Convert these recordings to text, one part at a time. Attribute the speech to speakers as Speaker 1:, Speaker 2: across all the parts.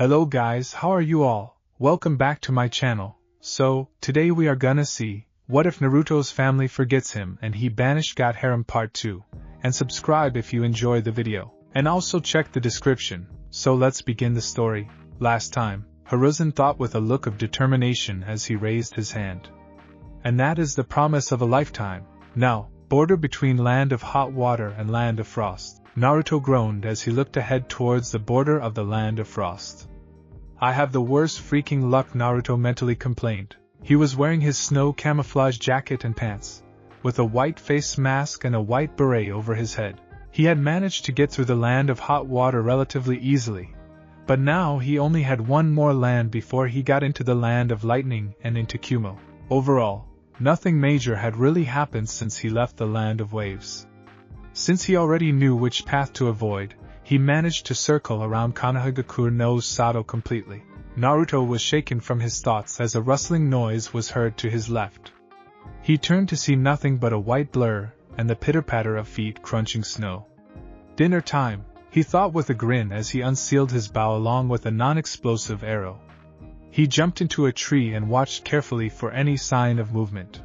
Speaker 1: Hello guys, how are you all? Welcome back to my channel. So, today we are gonna see, what if Naruto's family forgets him and he banished got Harem Part 2, and subscribe if you enjoy the video, and also check the description. So let's begin the story. Last time, Herizen thought with a look of determination as he raised his hand. And that is the promise of a lifetime. Now, border between land of hot water and land of frost. Naruto groaned as he looked ahead towards the border of the land of frost. I have the worst freaking luck, Naruto mentally complained. He was wearing his snow camouflage jacket and pants, with a white face mask and a white beret over his head. He had managed to get through the land of hot water relatively easily, but now he only had one more land before he got into the land of lightning and into Kumo. Overall, nothing major had really happened since he left the land of waves. Since he already knew which path to avoid, he managed to circle around Konoha no Sato completely. Naruto was shaken from his thoughts as a rustling noise was heard to his left. He turned to see nothing but a white blur and the pitter-patter of feet crunching snow. Dinner time, he thought with a grin as he unsealed his bow along with a non-explosive arrow. He jumped into a tree and watched carefully for any sign of movement.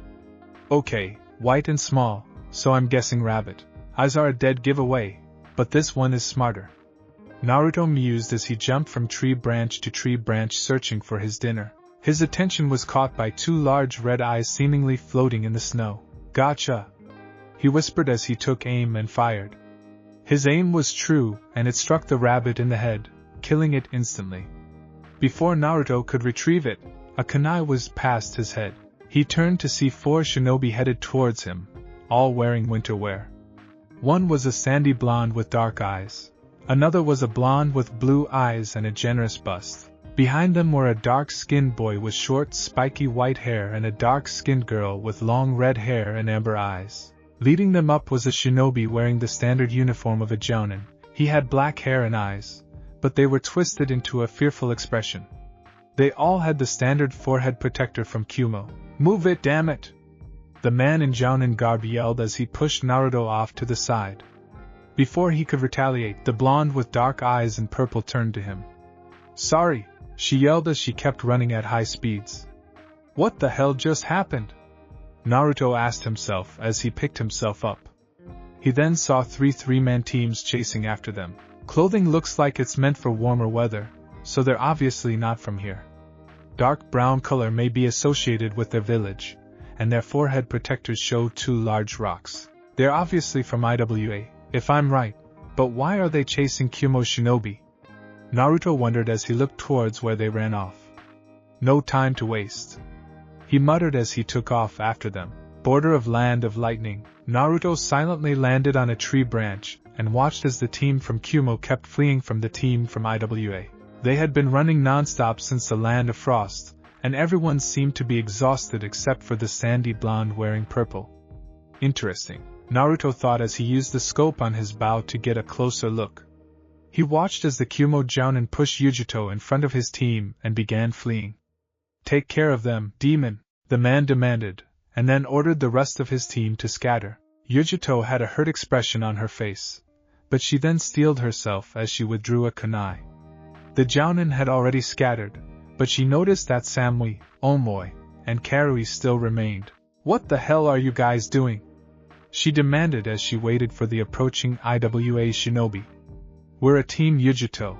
Speaker 1: Okay, white and small, so I'm guessing rabbit. Eyes are a dead giveaway, but this one is smarter. Naruto mused as he jumped from tree branch to tree branch searching for his dinner. His attention was caught by two large red eyes seemingly floating in the snow. Gotcha! He whispered as he took aim and fired. His aim was true, and it struck the rabbit in the head, killing it instantly. Before Naruto could retrieve it, a kunai was past his head. He turned to see four shinobi headed towards him, all wearing winter wear. One was a sandy blonde with dark eyes. Another was a blonde with blue eyes and a generous bust. Behind them were a dark-skinned boy with short, spiky white hair and a dark-skinned girl with long red hair and amber eyes. Leading them up was a shinobi wearing the standard uniform of a jounin. He had black hair and eyes, but they were twisted into a fearful expression. They all had the standard forehead protector from Kumo. Move it, damn it! The man in jounin garb yelled as he pushed Naruto off to the side. Before he could retaliate, the blonde with dark eyes and purple turned to him. Sorry, she yelled as she kept running at high speeds. What the hell just happened? Naruto asked himself as he picked himself up. He then saw three-man teams chasing after them. Clothing looks like it's meant for warmer weather, so they're obviously not from here. Dark brown color may be associated with their village, and their forehead protectors show two large rocks. They're obviously from IWA, if I'm right, but why are they chasing Kumo shinobi? Naruto wondered as he looked towards where they ran off. No time to waste, he muttered as he took off after them. Border of land of lightning. Naruto silently landed on a tree branch and watched as the team from Kumo kept fleeing from the team from IWA. They had been running non-stop since the land of frost, and everyone seemed to be exhausted except for the sandy blonde wearing purple. Interesting, Naruto thought as he used the scope on his bow to get a closer look. He watched as the Kumo jounin pushed Yujito in front of his team and began fleeing. Take care of them, demon, the man demanded, and then ordered the rest of his team to scatter. Yujito had a hurt expression on her face, but she then steeled herself as she withdrew a kunai. The jounin had already scattered, but she noticed that Samui, Omoi, and Karui still remained. What the hell are you guys doing? She demanded as she waited for the approaching IWA shinobi. We're a team, Yujito,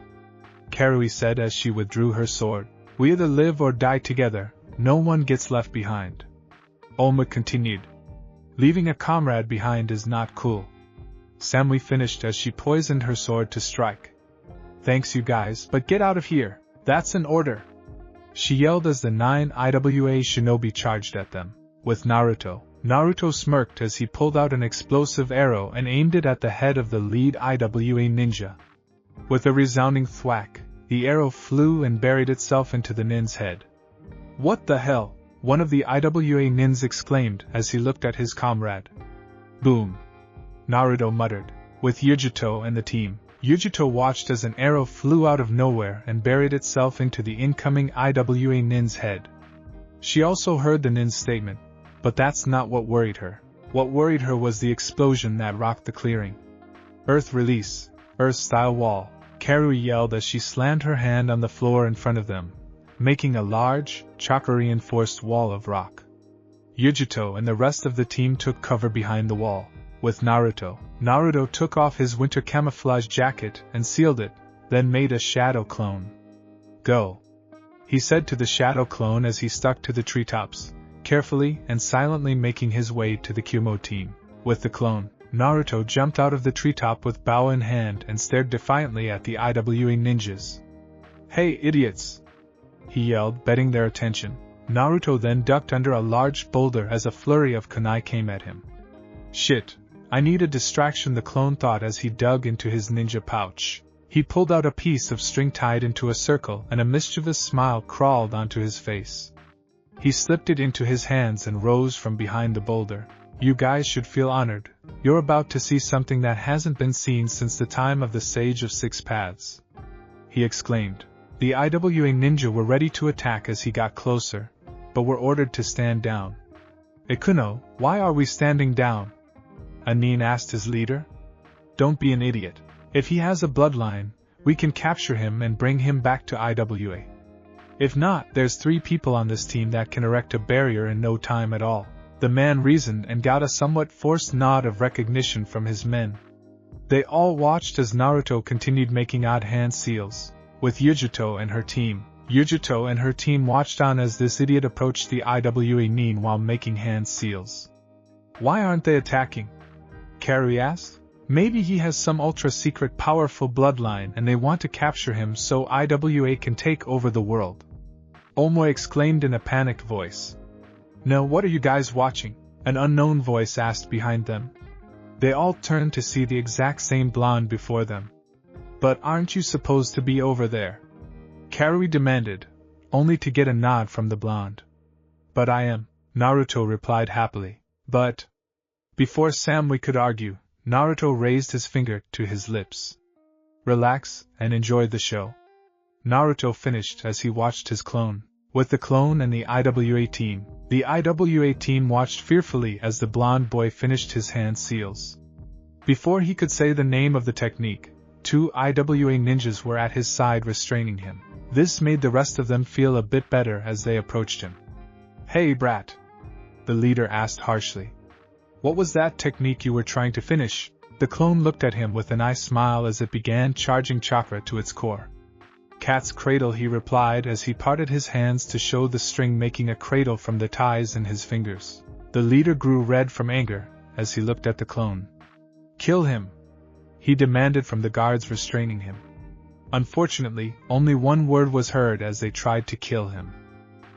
Speaker 1: Karui said as she withdrew her sword. We either live or die together, no one gets left behind. Oma continued. Leaving a comrade behind is not cool. Samui finished as she poisoned her sword to strike. Thanks you guys, but get out of here, that's an order. She yelled as the 9 IWA shinobi charged at them. With Naruto, Naruto smirked as he pulled out an explosive arrow and aimed it at the head of the lead IWA ninja. With a resounding thwack, the arrow flew and buried itself into the nin's head. What the hell? One of the IWA nins exclaimed as he looked at his comrade. Boom! Naruto muttered. With Yujito and the team, Yujito watched as an arrow flew out of nowhere and buried itself into the incoming IWA nin's head. She also heard the nin's statement, but that's not what worried her. What worried her was the explosion that rocked the clearing. Earth release, Earth-style wall. Karui yelled as she slammed her hand on the floor in front of them, making a large, chakra-reinforced wall of rock. Yujito and the rest of the team took cover behind the wall. With Naruto, Naruto took off his winter camouflage jacket and sealed it, then made a shadow clone. Go, he said to the shadow clone as he stuck to the treetops, carefully and silently making his way to the Kumo team. With the clone, Naruto jumped out of the treetop with bow in hand and stared defiantly at the IWA ninjas. Hey idiots! He yelled, betting their attention. Naruto then ducked under a large boulder as a flurry of kunai came at him. Shit, I need a distraction, the clone thought as he dug into his ninja pouch. He pulled out a piece of string tied into a circle and a mischievous smile crawled onto his face. He slipped it into his hands and rose from behind the boulder. You guys should feel honored. You're about to see something that hasn't been seen since the time of the Sage of Six Paths, he exclaimed. The IWA ninja were ready to attack as he got closer, but were ordered to stand down. Ikuno, why are we standing down? Anin asked his leader. Don't be an idiot. If he has a bloodline, we can capture him and bring him back to IWA. If not, there's 3 people on this team that can erect a barrier in no time at all. The man reasoned and got a somewhat forced nod of recognition from his men. They all watched as Naruto continued making odd hand seals. With Yujito and her team, watched on as this idiot approached the IWA Nin while making hand seals. Why aren't they attacking? Karui asked. Maybe he has some ultra-secret powerful bloodline and they want to capture him so IWA can take over the world. Omoe exclaimed in a panicked voice. No, what are you guys watching? An unknown voice asked behind them. They all turned to see the exact same blonde before them. But aren't you supposed to be over there? Karui demanded, only to get a nod from the blonde. But I am, Naruto replied happily. But... Before Samui could argue, Naruto raised his finger to his lips. Relax and enjoy the show. Naruto finished as he watched his clone. With the clone and the IWA team watched fearfully as the blonde boy finished his hand seals. Before he could say the name of the technique, 2 IWA ninjas were at his side restraining him. This made the rest of them feel a bit better as they approached him. Hey brat! The leader asked harshly. What was that technique you were trying to finish? The clone looked at him with an eye smile as it began charging chakra to its core. Cat's cradle, he replied as he parted his hands to show the string making a cradle from the ties in his fingers. The leader grew red from anger as he looked at the clone. Kill him! He demanded from the guards restraining him. Unfortunately, only one word was heard as they tried to kill him.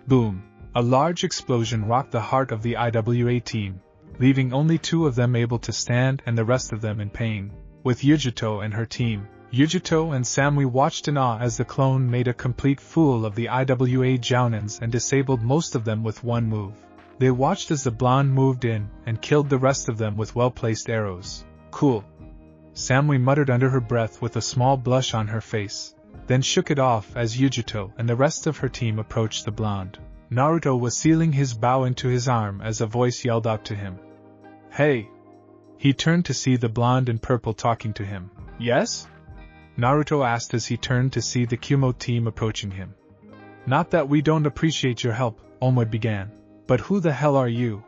Speaker 1: Boom! A large explosion rocked the heart of the IWA team, leaving only 2 of them able to stand and the rest of them in pain. With Yujito and her team, Yujito and Samui watched in awe as the clone made a complete fool of the IWA Jounins and disabled most of them with one move. They watched as the blonde moved in and killed the rest of them with well-placed arrows. Cool. Samui muttered under her breath with a small blush on her face, then shook it off as Yujito and the rest of her team approached the blonde. Naruto was sealing his bow into his arm as a voice yelled out to him. Hey! He turned to see the blonde in purple talking to him. Yes? Naruto asked as he turned to see the Kumo team approaching him. Not that we don't appreciate your help, Omoe began. But who the hell are you?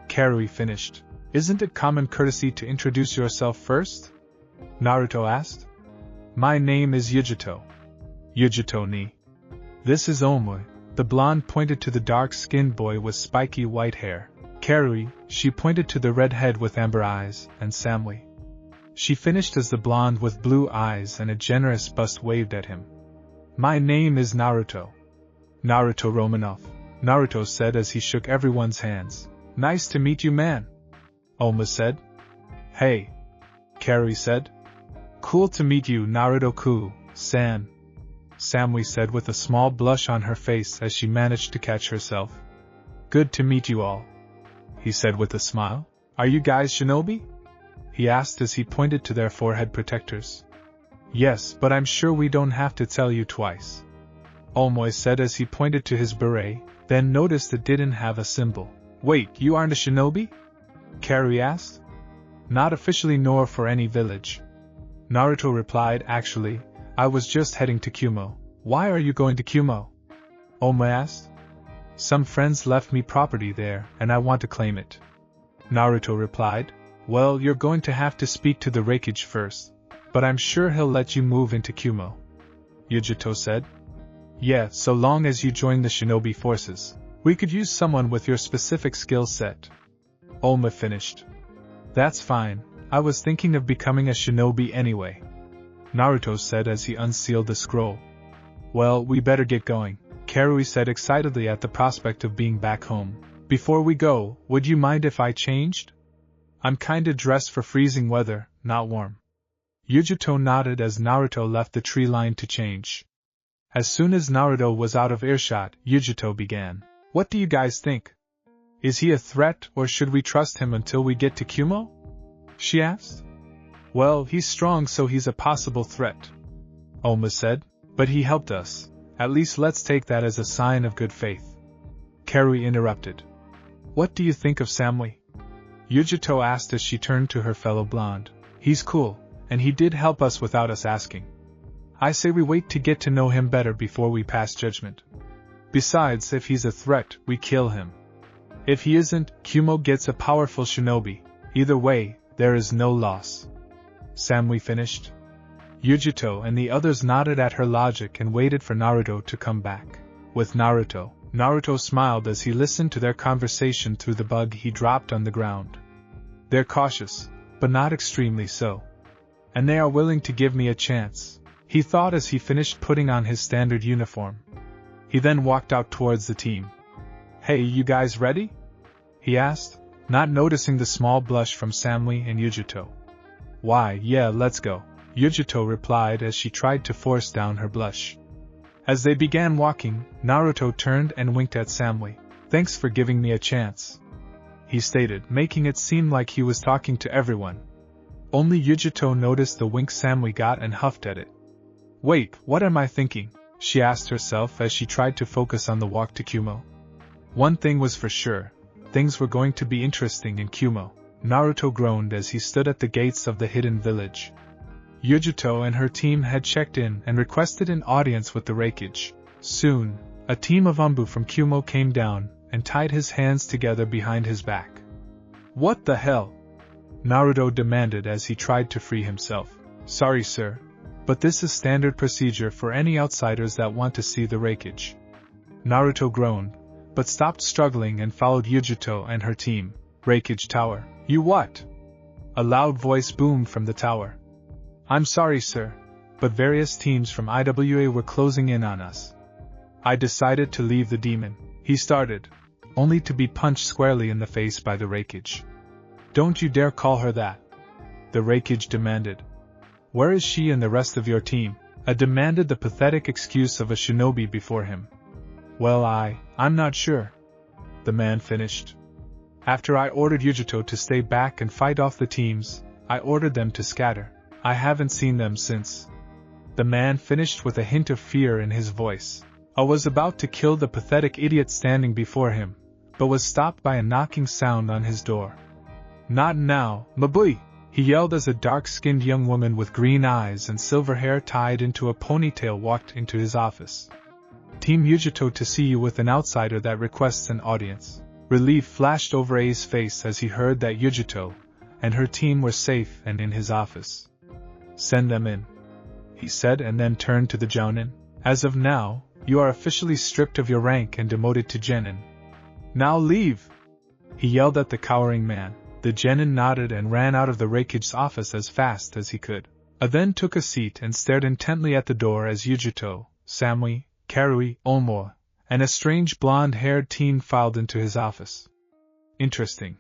Speaker 1: Karui finished. Isn't it common courtesy to introduce yourself first? Naruto asked. My name is Yujito. Yujito ni. This is Omoe. The blonde pointed to the dark-skinned boy with spiky white hair. Karui, she pointed to the red head with amber eyes, and Samui. She finished as the blonde with blue eyes and a generous bust waved at him. My name is Naruto. Naruto Romanov, Naruto said as he shook everyone's hands. Nice to meet you, man. Omoe said. Hey. Karui said. Cool to meet you, Naruto-ku-san. Samui said with a small blush on her face as she managed to catch herself. Good to meet you all, he said with a smile. Are you guys shinobi? He asked as he pointed to their forehead protectors. Yes, but I'm sure we don't have to tell you twice, Omoe said as he pointed to his beret, then noticed it didn't have a symbol. Wait, you aren't a shinobi? Karui asked. Not officially nor for any village. Naruto replied, actually, I was just heading to Kumo. Why are you going to Kumo? Oma asked. Some friends left me property there, and I want to claim it. Naruto replied. Well, you're going to have to speak to the raikage first, but I'm sure he'll let you move into Kumo. Yujito said. Yeah, so long as you join the shinobi forces. We could use someone with your specific skill set. Oma finished. That's fine, I was thinking of becoming a shinobi anyway. Naruto said as he unsealed the scroll. Well, we better get going, Karui said excitedly at the prospect of being back home. Before we go, would you mind if I changed? I'm kinda dressed for freezing weather, not warm. Yujito nodded as Naruto left the tree line to change. As soon as Naruto was out of earshot, Yujito began. What do you guys think? Is he a threat or should we trust him until we get to Kumo? She asked. Well, he's strong so he's a possible threat, Oma said, but he helped us. At least let's take that as a sign of good faith. Karui interrupted. What do you think of Samui? Yujito asked as she turned to her fellow blonde. He's cool, and he did help us without us asking. I say we wait to get to know him better before we pass judgment. Besides, if he's a threat, we kill him. If he isn't, Kumo gets a powerful shinobi. Either way, there is no loss. Samui finished. Yujito and the others nodded at her logic and waited for Naruto to come back. With Naruto smiled as he listened to their conversation through the bug he dropped on the ground. They're cautious, but not extremely so. And they are willing to give me a chance, he thought as he finished putting on his standard uniform. He then walked out towards the team. Hey, you guys ready? He asked, not noticing the small blush from Samui and Yujito. Why, yeah, let's go, Yujito replied as she tried to force down her blush. As they began walking, Naruto turned and winked at Samui. Thanks for giving me a chance, he stated, making it seem like he was talking to everyone. Only Yujito noticed the wink Samui got and huffed at it. Wait, what am I thinking? She asked herself as she tried to focus on the walk to Kumo. One thing was for sure, things were going to be interesting in Kumo. Naruto groaned as he stood at the gates of the hidden village. Yujito and her team had checked in and requested an audience with the raikage. Soon, a team of Umbu from Kumo came down and tied his hands together behind his back. What the hell? Naruto demanded as he tried to free himself. Sorry, sir, but this is standard procedure for any outsiders that want to see the raikage. Naruto groaned, but stopped struggling and followed Yujito and her team. Raikage Tower. You what? A loud voice boomed from the tower. I'm sorry, sir, but various teams from IWA were closing in on us. I decided to leave the demon, he started, only to be punched squarely in the face by the raikage. Don't you dare call her that, the raikage demanded. Where is she and the rest of your team? Demanded the pathetic excuse of a shinobi before him. Well, I'm not sure, the man finished. After I ordered Yujito to stay back and fight off the teams, I ordered them to scatter. I haven't seen them since. The man finished with a hint of fear in his voice. I was about to kill the pathetic idiot standing before him, but was stopped by a knocking sound on his door. Not now, Mabui! He yelled as a dark-skinned young woman with green eyes and silver hair tied into a ponytail walked into his office. Team Yujito to see you with an outsider that requests an audience. Relief flashed over A's face as he heard that Yujito and her team were safe and in his office. Send them in, he said, and then turned to the Jounin. As of now, you are officially stripped of your rank and demoted to Genin. Now leave! He yelled at the cowering man. The Genin nodded and ran out of the raikage's office as fast as he could. A then took a seat and stared intently at the door as Yujito, Samui, Karui, Omo, and a strange blonde-haired teen filed into his office. Interesting,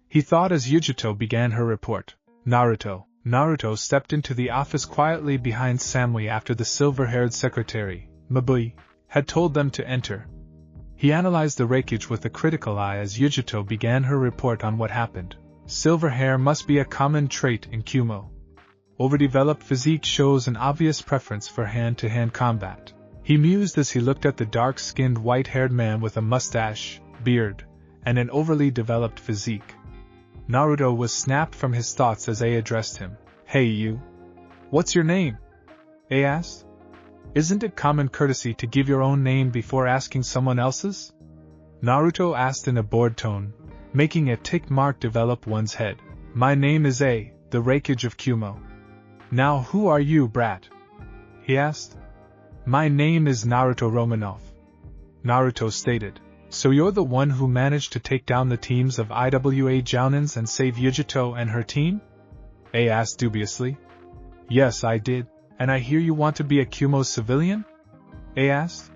Speaker 1: he thought as Yujito began her report. Naruto stepped into the office quietly behind Samui after the silver-haired secretary, Mabui, had told them to enter. He analyzed the raikage with a critical eye as Yujito began her report on what happened. Silver hair must be a common trait in Kumo. Overdeveloped physique shows an obvious preference for hand-to-hand combat. He mused as he looked at the dark-skinned white-haired man with a mustache, beard, and an overly developed physique. Naruto was snapped from his thoughts as A addressed him. Hey you! What's your name? A asked. Isn't it common courtesy to give your own name before asking someone else's? Naruto asked in a bored tone, making a tick mark develop one's head. My name is A, the raikage of Kumo. Now who are you, brat? He asked. My name is Naruto Romanov. Naruto stated. So you're the one who managed to take down the teams of IWA Jounins and save Yujito and her team? A asked dubiously. Yes, I did, and I hear you want to be a Kumo civilian? A asked.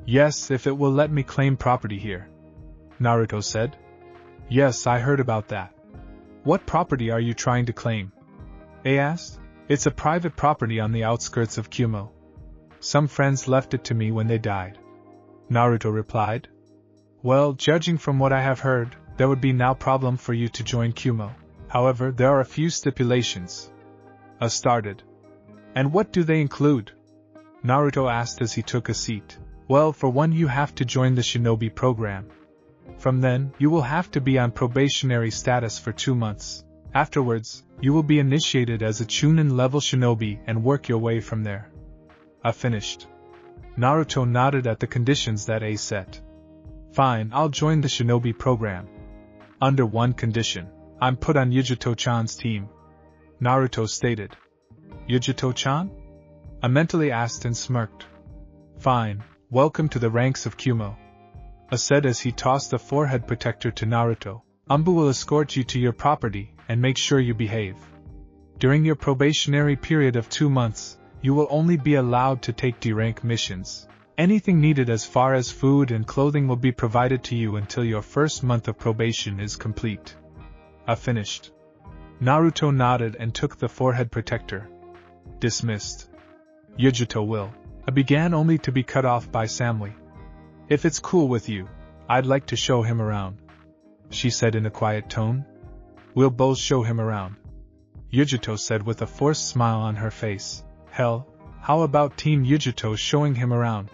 Speaker 1: Yes, if it will let me claim property here. Naruto said. Yes, I heard about that. What property are you trying to claim? A asked. It's a private property on the outskirts of Kumo. Some friends left it to me when they died. Naruto replied. Well, judging from what I have heard, there would be no problem for you to join Kumo. However, there are a few stipulations. A started. And what do they include? Naruto asked as he took a seat. Well, for one, you have to join the Shinobi program. From then, you will have to be on probationary status for 2 months. Afterwards, you will be initiated as a Chunin level shinobi and work your way from there. Finished. Naruto nodded at the conditions that A set. Fine, I'll join the shinobi program. Under one condition. I'm put on Yujito-chan's team. Naruto stated. Yujito-chan? I mentally asked and smirked. Fine, welcome to the ranks of Kumo. A said as he tossed a forehead protector to Naruto. Anbu will escort you to your property and make sure you behave. During your probationary period of 2 months, you will only be allowed to take D-rank missions. Anything needed as far as food and clothing will be provided to you until your first month of probation is complete. Finished. Naruto nodded and took the forehead protector. Dismissed. Yujito will. I began only to be cut off by Samly. If it's cool with you, I'd like to show him around. She said in a quiet tone. We'll both show him around. Yujito said with a forced smile on her face. Hell, how about Team Yujito showing him around?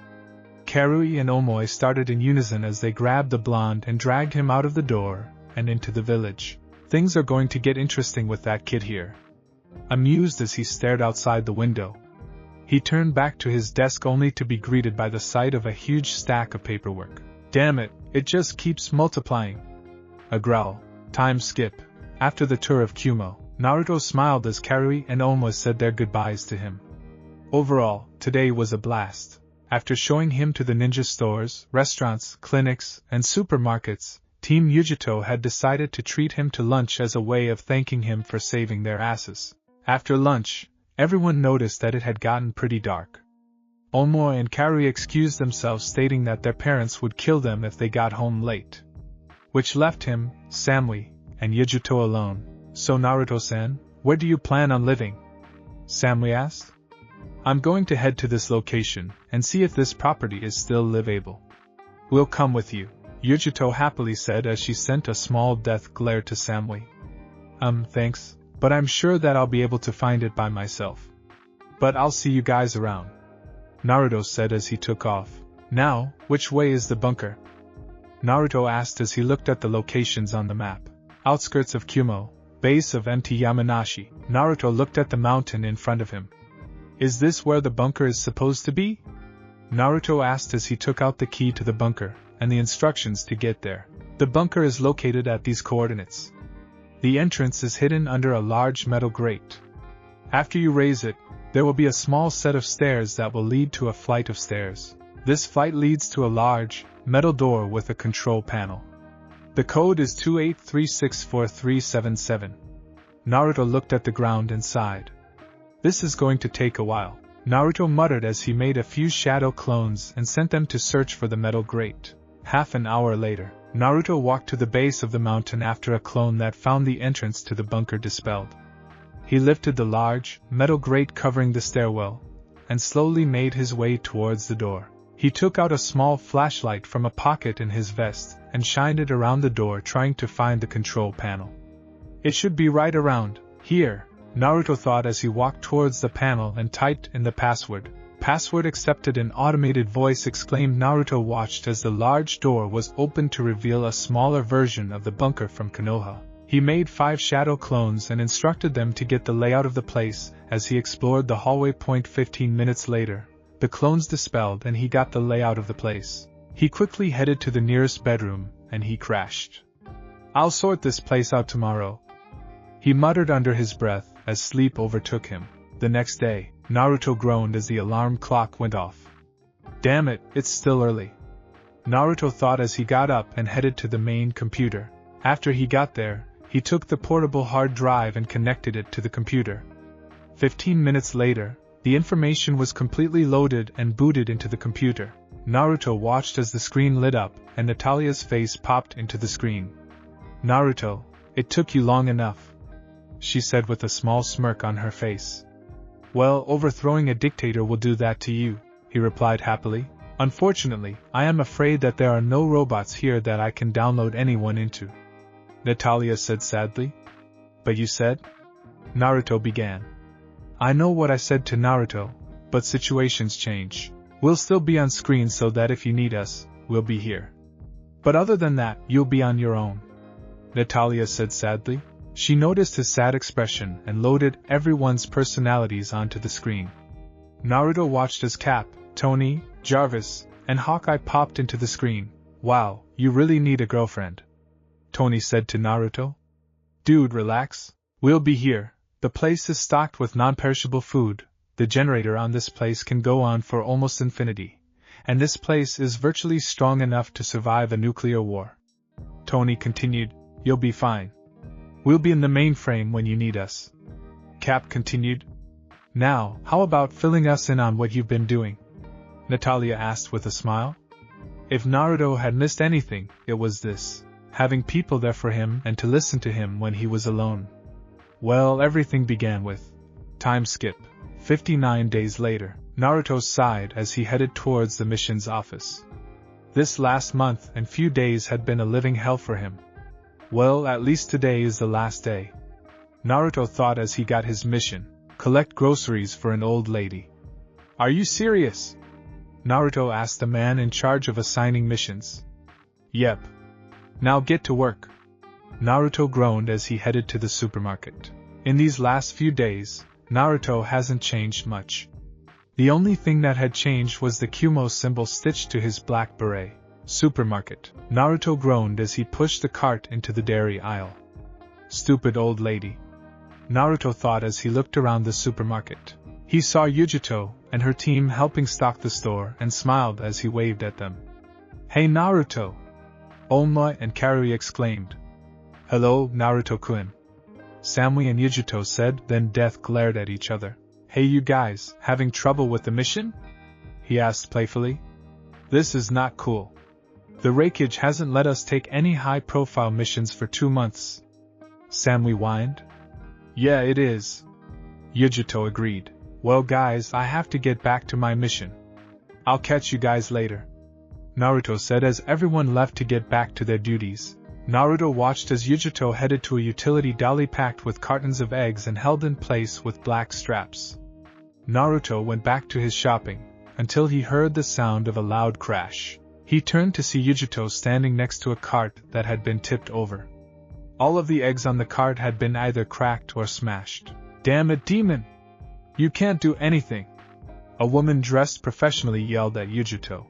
Speaker 1: Karui and Omoi started in unison as they grabbed the blonde and dragged him out of the door and into the village. Things are going to get interesting with that kid here. Amused as he stared outside the window. He turned back to his desk only to be greeted by the sight of a huge stack of paperwork. Damn it, it just keeps multiplying. A growl. Time skip. After the tour of Kumo, Naruto smiled as Karui and Omoi said their goodbyes to him. Overall, today was a blast. After showing him to the ninja stores, restaurants, clinics, and supermarkets, Team Yujito had decided to treat him to lunch as a way of thanking him for saving their asses. After lunch, everyone noticed that it had gotten pretty dark. Omoi and Karui excused themselves, stating that their parents would kill them if they got home late. Which left him, Samly, and Yujito alone. So Naruto-san, where do you plan on living? Samly asked. I'm going to head to this location and see if this property is still livable. We'll come with you, Yujito happily said as she sent a small death glare to Samly. Thanks, but I'm sure that I'll be able to find it by myself. But I'll see you guys around, Naruto said as he took off. Now, which way is the bunker? Naruto asked as he looked at the locations on the map. Outskirts of Kumo, base of MT Yamanashi. Naruto looked at the mountain in front of him. Is this where the bunker is supposed to be? Naruto asked as he took out the key to the bunker and the instructions to get there. The bunker is located at these coordinates. The entrance is hidden under a large metal grate. After you raise it, there will be a small set of stairs that will lead to a flight of stairs. This flight leads to a large, metal door with a control panel. The code is 28364377. Naruto looked at the ground and sighed. This is going to take a while, Naruto muttered as he made a few shadow clones and sent them to search for the metal grate. Half an hour later, Naruto walked to the base of the mountain after a clone that found the entrance to the bunker dispelled. He lifted the large, metal grate covering the stairwell, and slowly made his way towards the door. He took out a small flashlight from a pocket in his vest and shined it around the door, trying to find the control panel. It should be right around here, Naruto thought as he walked towards the panel and typed in the password. Password accepted, an automated voice exclaimed. Naruto watched as the large door was opened to reveal a smaller version of the bunker from Konoha. He made 5 shadow clones and instructed them to get the layout of the place. As he explored the hallway. 15 minutes later, the clones dispelled and he got the layout of the place. He quickly headed to the nearest bedroom, and he crashed. "I'll sort this place out tomorrow," he muttered under his breath as sleep overtook him. The next day, Naruto groaned as the alarm clock went off. "Damn it, it's still early," Naruto thought as he got up and headed to the main computer. After he got there, he took the portable hard drive and connected it to the computer. 15 minutes later, the information was completely loaded and booted into the computer. Naruto watched as the screen lit up and Natalia's face popped into the screen. "Naruto, it took you long enough," she said with a small smirk on her face. "Well, overthrowing a dictator will do that to you," he replied happily. "Unfortunately, I am afraid that there are no robots here that I can download anyone into," Natalia said sadly. "But you said?" Naruto began. "I know what I said to Naruto, but situations change. We'll still be on screen so that if you need us, we'll be here. But other than that, you'll be on your own," Natalia said sadly. She noticed his sad expression and loaded everyone's personalities onto the screen. Naruto watched as Cap, Tony, Jarvis, and Hawkeye popped into the screen. "Wow, you really need a girlfriend," Tony said to Naruto. "Dude, relax. We'll be here. The place is stocked with non-perishable food. The generator on this place can go on for almost infinity. And this place is virtually strong enough to survive a nuclear war." Tony continued, "You'll be fine. We'll be in the mainframe when you need us." Cap continued, "Now, how about filling us in on what you've been doing?" Natalia asked with a smile. If Naruto had missed anything, it was this: having people there for him and to listen to him when he was alone. Well, everything began with time skip. 59 days later, Naruto sighed as he headed towards the mission's office. This last month and few days had been a living hell for him. Well, at least today is the last day, Naruto thought as he got his mission: collect groceries for an old lady. "Are you serious?" Naruto asked the man in charge of assigning missions. "Yep. Now get to work," Naruto groaned as he headed to the supermarket. In these last few days, Naruto hasn't changed much. The only thing that had changed was the Kumo symbol stitched to his black beret. Supermarket. Naruto groaned as he pushed the cart into the dairy aisle. Stupid old lady, Naruto thought as he looked around the supermarket. He saw Yujito and her team helping stock the store and smiled as he waved at them. "Hey Naruto!" Onmai and Karui exclaimed. "Hello, Naruto-kun," Samui and Yujito said, then Death glared at each other. "Hey you guys, having trouble with the mission?" he asked playfully. "This is not cool. The raikage hasn't let us take any high-profile missions for 2 months. Samui whined. "Yeah, it is," Yujito agreed. "Well guys, I have to get back to my mission. I'll catch you guys later," Naruto said as everyone left to get back to their duties. Naruto watched as Yujito headed to a utility dolly packed with cartons of eggs and held in place with black straps. Naruto went back to his shopping, until he heard the sound of a loud crash. He turned to see Yujito standing next to a cart that had been tipped over. All of the eggs on the cart had been either cracked or smashed. "Damn it, demon! You can't do anything!" A woman dressed professionally yelled at Yujito.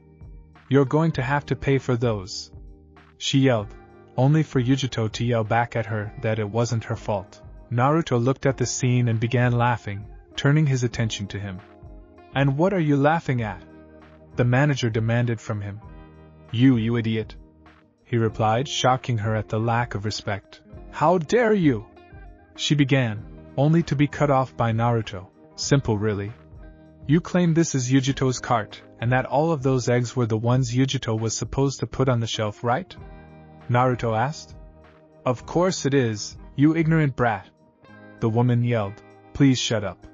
Speaker 1: "You're going to have to pay for those," she yelled, only for Yujito to yell back at her that it wasn't her fault. Naruto looked at the scene and began laughing, turning his attention to him. "And what are you laughing at?" the manager demanded from him. You idiot," he replied, shocking her at the lack of respect. "How dare you?" she began, only to be cut off by Naruto. "Simple really. You claim this is Yujito's cart, and that all of those eggs were the ones Yujito was supposed to put on the shelf, right?" Naruto asked. "Of course it is, you ignorant brat," the woman yelled. "Please shut up.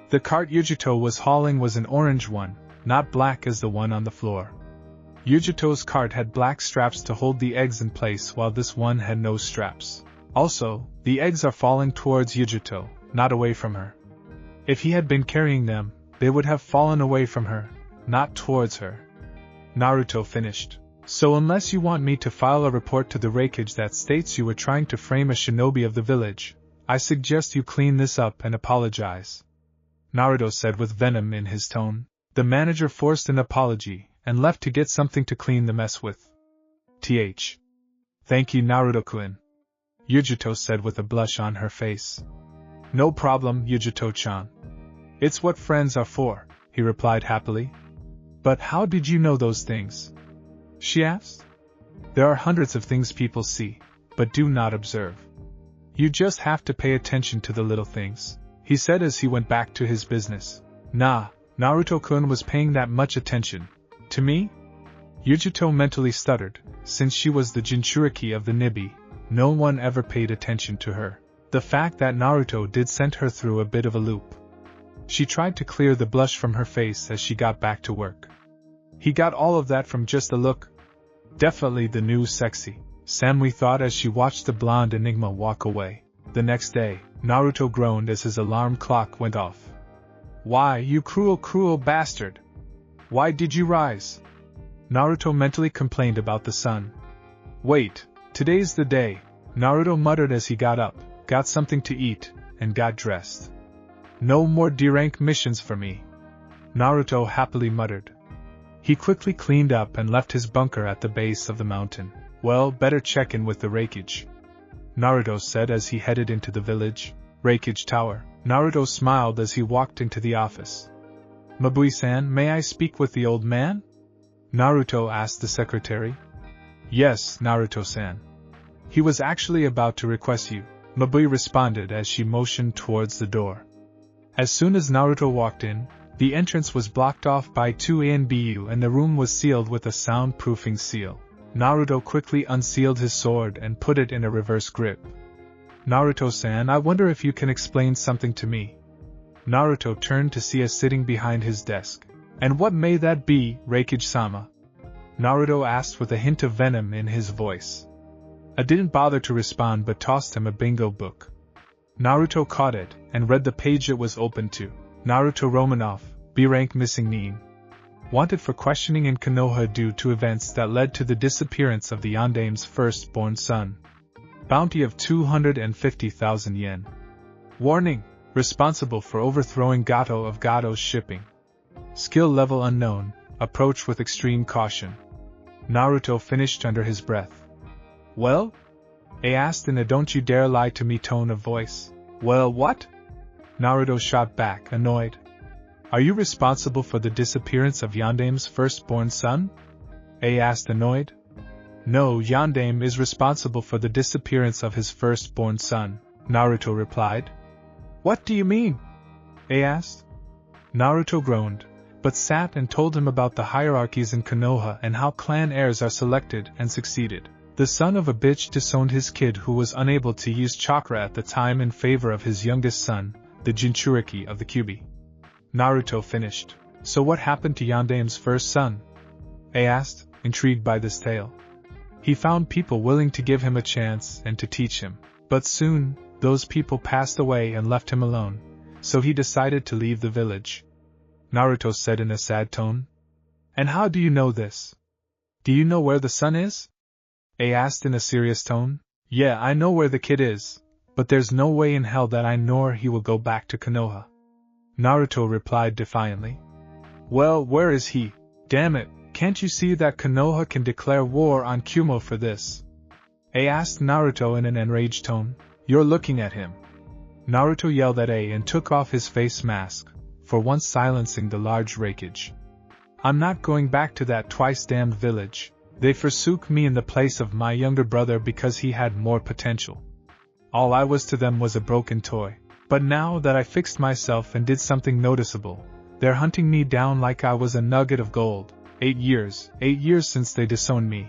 Speaker 1: The cart Yujito was hauling was an orange one, not black as the one on the floor. Yujito's cart had black straps to hold the eggs in place while this one had no straps. Also, the eggs are falling towards Yujito, not away from her. If he had been carrying them, they would have fallen away from her, not towards her," Naruto finished. So unless you want me to file a report to the raikage that states you were trying to frame a shinobi of the village, I suggest you clean this up and apologize. Naruto said with venom in his tone. The manager forced an apology and left to get something to clean the mess with. Thank you, Naruto-kun, Yujito said with a blush on her face. No problem, Yujito-chan. It's what friends are for, he replied happily. But how did you know those things? She asked. There are hundreds of things people see, but do not observe. You just have to pay attention to the little things, he said as he went back to his business. Nah, Naruto-kun was paying that much attention. To me? Yujito mentally stuttered. Since she was the Jinchuriki of the Nibi, no one ever paid attention to her. The fact that Naruto did sent her through a bit of a loop. She tried to clear the blush from her face as she got back to work. He got all of that from just a look. Definitely the new sexy, Samui thought as she watched the blonde enigma walk away. The next day, Naruto groaned as his alarm clock went off. Why, you cruel, cruel bastard! Why did you rise? Naruto mentally complained about the sun. Wait, today's the day, Naruto muttered as he got up, got something to eat, and got dressed. No more D-rank missions for me, Naruto happily muttered. He quickly cleaned up and left his bunker at the base of the mountain. Well, better check in with the raikage, Naruto said as he headed into the village. Raikage Tower. Naruto smiled as he walked into the office. Mabui-san, may I speak with the old man? Naruto asked the secretary. Yes, Naruto-san. He was actually about to request you, Mabui responded as she motioned towards the door. As soon as Naruto walked in, the entrance was blocked off by two ANBU and the room was sealed with a soundproofing seal. Naruto quickly unsealed his sword and put it in a reverse grip. Naruto-san, I wonder if you can explain something to me. Naruto turned to see us sitting behind his desk. And what may that be, Raikage-sama? Naruto asked with a hint of venom in his voice. I didn't bother to respond but tossed him a bingo book. Naruto caught it and read the page it was open to. Naruto Romanov, B-rank missing Nin. Wanted for questioning in Konoha due to events that led to the disappearance of the Yandame's firstborn son. Bounty of 250,000 yen. Warning, responsible for overthrowing Gato of Gato's shipping. Skill level unknown, approach with extreme caution. Naruto finished under his breath. Well? I asked in a don't you dare lie to me tone of voice. Well, what? Naruto shot back, annoyed. Are you responsible for the disappearance of Yandame's firstborn son? I asked, annoyed. No, Yandame is responsible for the disappearance of his firstborn son, Naruto replied. What do you mean? I asked. Naruto groaned, but sat and told him about the hierarchies in Konoha and how clan heirs are selected and succeeded. The son of a bitch disowned his kid who was unable to use chakra at the time in favor of his youngest son, the Jinchuriki of the Kyuubi. Naruto finished. So what happened to Yandame's first son? I asked, intrigued by this tale. He found people willing to give him a chance and to teach him, but soon, those people passed away and left him alone, so he decided to leave the village. Naruto said in a sad tone. And how do you know this? Do you know where the son is? I asked in a serious tone. Yeah, I know where the kid is, but there's no way in hell that I know he will go back to Konoha. Naruto replied defiantly. Well, where is he? Damn it, can't you see that Konoha can declare war on Kumo for this? I asked Naruto in an enraged tone. You're looking at him. Naruto yelled at A and took off his face mask, for once silencing the large raikage. I'm not going back to that twice-damned village. They forsook me in the place of my younger brother because he had more potential. All I was to them was a broken toy. But now that I fixed myself and did something noticeable, they're hunting me down like I was a nugget of gold. 8 years since they disowned me.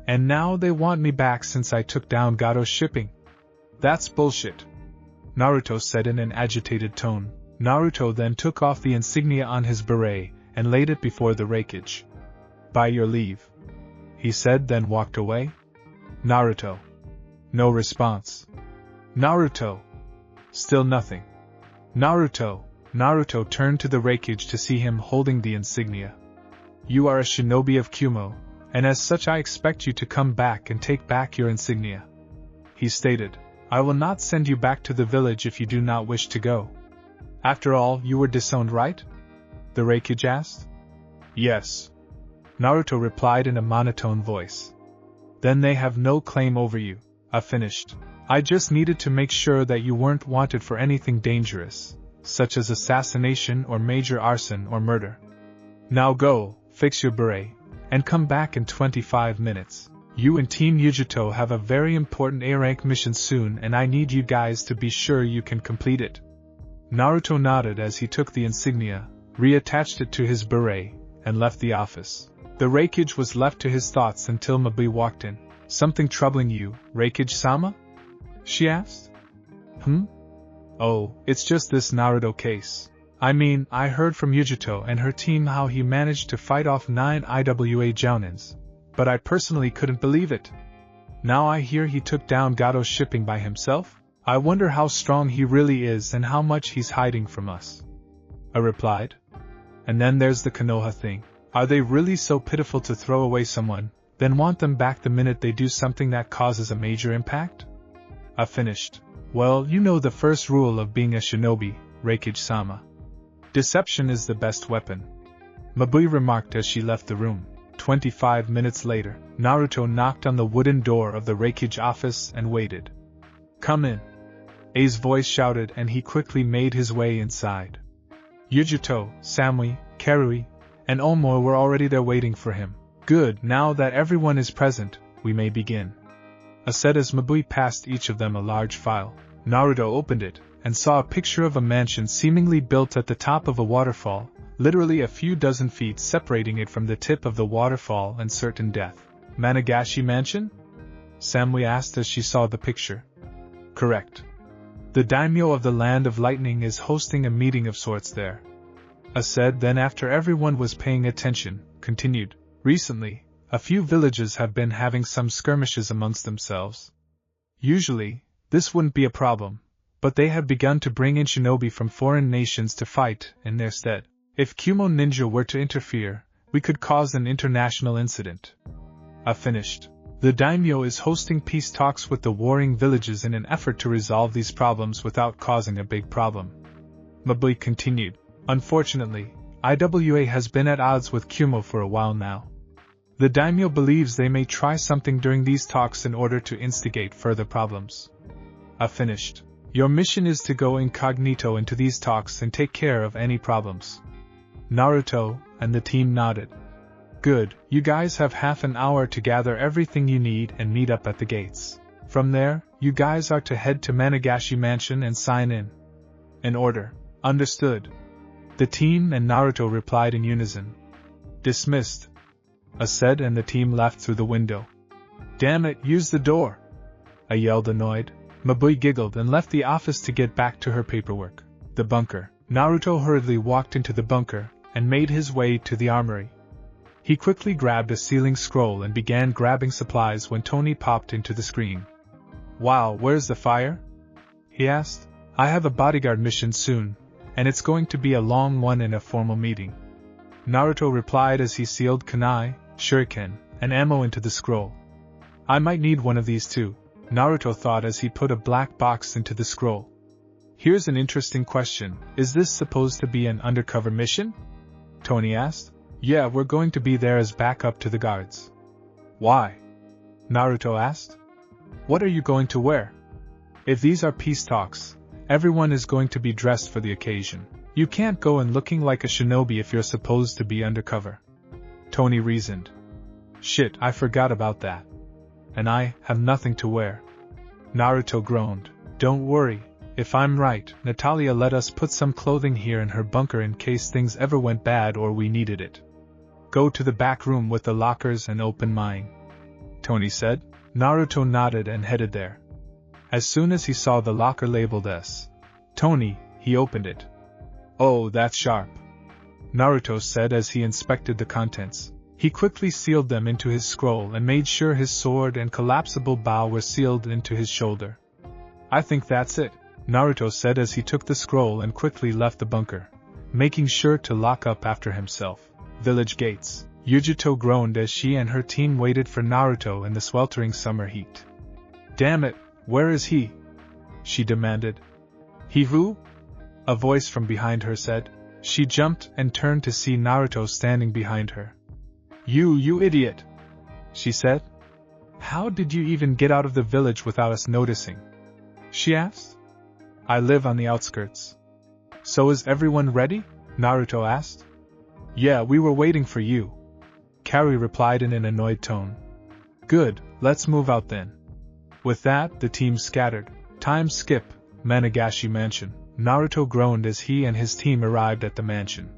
Speaker 1: And now they want me back since I took down Gato's shipping. That's bullshit, Naruto said in an agitated tone. Naruto then took off the insignia on his beret and laid it before the raikage. By your leave, he said, then walked away. Naruto. No response. Naruto. Still nothing. Naruto turned to the raikage to see him holding the insignia. You are a shinobi of Kumo, and as such I expect you to come back and take back your insignia. He stated, I will not send you back to the village if you do not wish to go. After all, you were disowned, right? The raikage asked. Yes. Naruto replied in a monotone voice. Then they have no claim over you. I finished. I just needed to make sure that you weren't wanted for anything dangerous, such as assassination or major arson or murder. Now go, fix your beret, and come back in 25 minutes. You and Team Yujito have a very important A-rank mission soon and I need you guys to be sure you can complete it. Naruto nodded as he took the insignia, reattached it to his beret, and left the office. The raikage was left to his thoughts until Mabui walked in. Something troubling you, Raikage-sama? She asked. Oh, it's just this Naruto case. I mean, I heard from Yujito and her team how he managed to fight off 9 IWA Jounins, but I personally couldn't believe it. Now I hear he took down Gato's shipping by himself? I wonder how strong he really is and how much he's hiding from us. I replied. And then there's the Konoha thing. Are they really so pitiful to throw away someone, then want them back the minute they do something that causes a major impact? I finished. Well, you know the first rule of being a shinobi, Raikage-sama. Deception is the best weapon. Mabui remarked as she left the room. 25 minutes later, Naruto knocked on the wooden door of the raikage office and waited. Come in. A's voice shouted and he quickly made his way inside. Yujito, Samui, Karui, and Omo were already there waiting for him. Good, now that everyone is present, we may begin. I said as Mabui passed each of them a large file. Naruto opened it, and saw a picture of a mansion seemingly built at the top of a waterfall, literally a few dozen feet separating it from the tip of the waterfall and certain death. Managashi Mansion? Samui asked as she saw the picture. Correct. The Daimyo of the Land of Lightning is hosting a meeting of sorts there. I said then after everyone was paying attention, continued. Recently, a few villages have been having some skirmishes amongst themselves. Usually, this wouldn't be a problem, but they have begun to bring in shinobi from foreign nations to fight in their stead. If Kumo ninja were to interfere, we could cause an international incident. I finished. The Daimyo is hosting peace talks with the warring villages in an effort to resolve these problems without causing a big problem. Mabui continued. Unfortunately, IWA has been at odds with Kumo for a while now. The Daimyo believes they may try something during these talks in order to instigate further problems. I finished. Your mission is to go incognito into these talks and take care of any problems. Naruto and the team nodded. Good, you guys have half an hour to gather everything you need and meet up at the gates. From there, you guys are to head to Managashi Mansion and sign in. In order. Understood. The team and Naruto replied in unison. Dismissed. I said and the team left through the window. Damn it, use the door! I yelled annoyed. Mabui giggled and left the office to get back to her paperwork. The bunker. Naruto hurriedly walked into the bunker and made his way to the armory. He quickly grabbed a sealing scroll and began grabbing supplies when Tony popped into the screen. Wow, where's the fire? He asked. I have a bodyguard mission soon, and it's going to be a long one and a formal meeting. Naruto replied as he sealed kunai, shuriken, and ammo into the scroll. I might need one of these too, Naruto thought as he put a black box into the scroll. Here's an interesting question, is this supposed to be an undercover mission? Tony asked. Yeah, we're going to be there as backup to the guards. Why? Naruto asked. What are you going to wear? If these are peace talks, everyone is going to be dressed for the occasion. You can't go in looking like a shinobi if you're supposed to be undercover. Tony reasoned. Shit, I forgot about that. And I have nothing to wear. Naruto groaned. Don't worry, if I'm right, Natalia let us put some clothing here in her bunker in case things ever went bad or we needed it. Go to the back room with the lockers and open mine, Tony said. Naruto nodded and headed there. As soon as he saw the locker labeled S. Tony, he opened it. Oh, that's sharp, Naruto said as he inspected the contents. He quickly sealed them into his scroll and made sure his sword and collapsible bow were sealed into his shoulder. I think that's it, Naruto said as he took the scroll and quickly left the bunker, making sure to lock up after himself. Village gates. Yujito groaned as she and her team waited for Naruto in the sweltering summer heat. Damn it, where is he? She demanded. He who? A voice from behind her said. She jumped and turned to see Naruto standing behind her. You idiot! She said. How did you even get out of the village without us noticing? She asked. I live on the outskirts. So is everyone ready? Naruto asked. Yeah, we were waiting for you. Carrie replied in an annoyed tone. Good, let's move out then. With that, the team scattered. Time skip, Managashi Mansion. Naruto groaned as he and his team arrived at the mansion.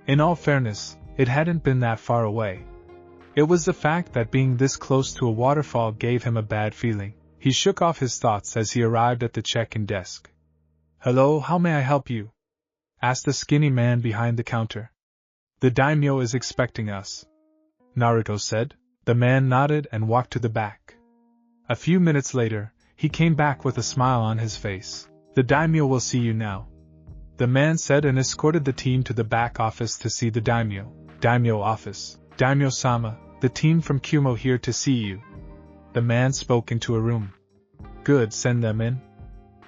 Speaker 1: In all fairness, it hadn't been that far away. It was the fact that being this close to a waterfall gave him a bad feeling. He shook off his thoughts as he arrived at the check-in desk. Hello, how may I help you? Asked the skinny man behind the counter. The Daimyo is expecting us, Naruto said. The man nodded and walked to the back. A few minutes later, he came back with a smile on his face. The Daimyo will see you now, the man said and escorted the team to the back office to see the Daimyo. Daimyo office. Daimyo-sama, the team from Kumo here to see you. The man spoke into a room. Good, send them in,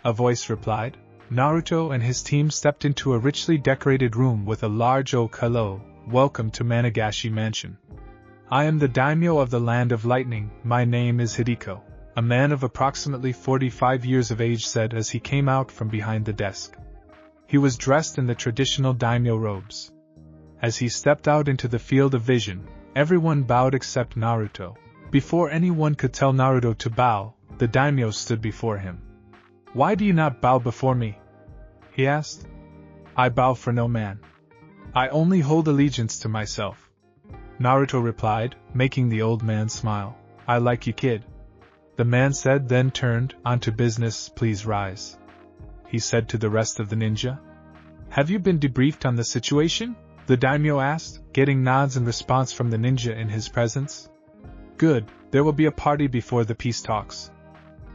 Speaker 1: a voice replied. Naruto and his team stepped into a richly decorated room with a large oak. Hello, welcome to Managashi Mansion. I am the Daimyo of the Land of Lightning. My name is Hideko. A man of approximately 45 years of age said as he came out from behind the desk. He was dressed in the traditional daimyo robes. As he stepped out into the field of vision, everyone bowed except Naruto. Before anyone could tell Naruto to bow, the daimyo stood before him. Why do you not bow before me? He asked. I bow for no man. I only hold allegiance to myself, Naruto replied, making the old man smile. I like you, kid, the man said, then turned on to business. Please rise, he said to the rest of the ninja. Have you been debriefed on the situation? The daimyo asked, getting nods in response from the ninja in his presence. Good, there will be a party before the peace talks.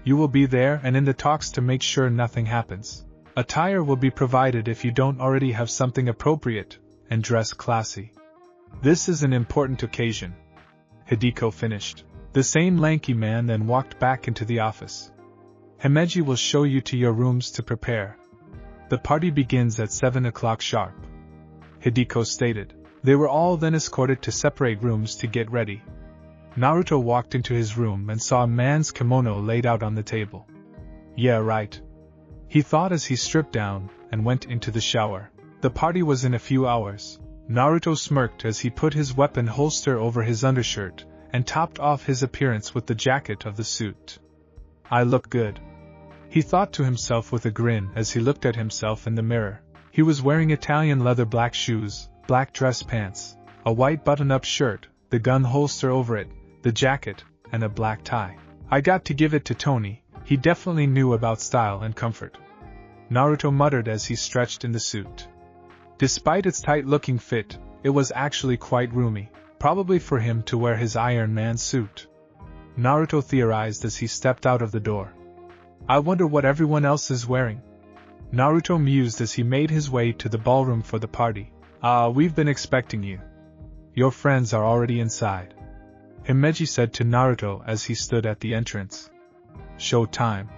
Speaker 1: You will be there and in the talks to make sure nothing happens. Attire will be provided if you don't already have something appropriate, and dress classy. This is an important occasion. Hideko finished. The same lanky man then walked back into the office. Himeji will show you to your rooms to prepare. The party begins at 7 o'clock sharp, Hideko stated. They were all then escorted to separate rooms to get ready. Naruto walked into his room and saw a man's kimono laid out on the table. Yeah, right, he thought as he stripped down and went into the shower. The party was in a few hours. Naruto smirked as he put his weapon holster over his undershirt and topped off his appearance with the jacket of the suit. I look good, he thought to himself with a grin as he looked at himself in the mirror. He was wearing Italian leather black shoes, black dress pants, a white button-up shirt, the gun holster over it, the jacket, and a black tie. I got to give it to Tony, he definitely knew about style and comfort, Naruto muttered as he stretched in the suit. Despite its tight-looking fit, it was actually quite roomy, probably for him to wear his Iron Man suit, Naruto theorized as he stepped out of the door. I wonder what everyone else is wearing, Naruto mused as he made his way to the ballroom for the party. We've been expecting you. Your friends are already inside, Himeji said to Naruto as he stood at the entrance. Show time,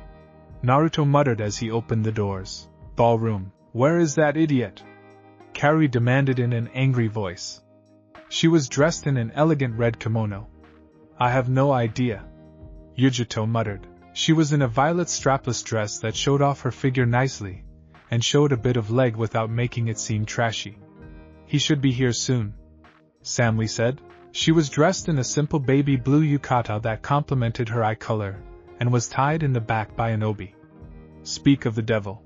Speaker 1: Naruto muttered as he opened the doors. Ballroom, where is that idiot? Carrie demanded in an angry voice. She was dressed in an elegant red kimono. I have no idea, Yujito muttered. She was in a violet strapless dress that showed off her figure nicely, and showed a bit of leg without making it seem trashy. He should be here soon, Samly said. She was dressed in a simple baby blue yukata that complemented her eye color, and was tied in the back by an obi. Speak of the devil,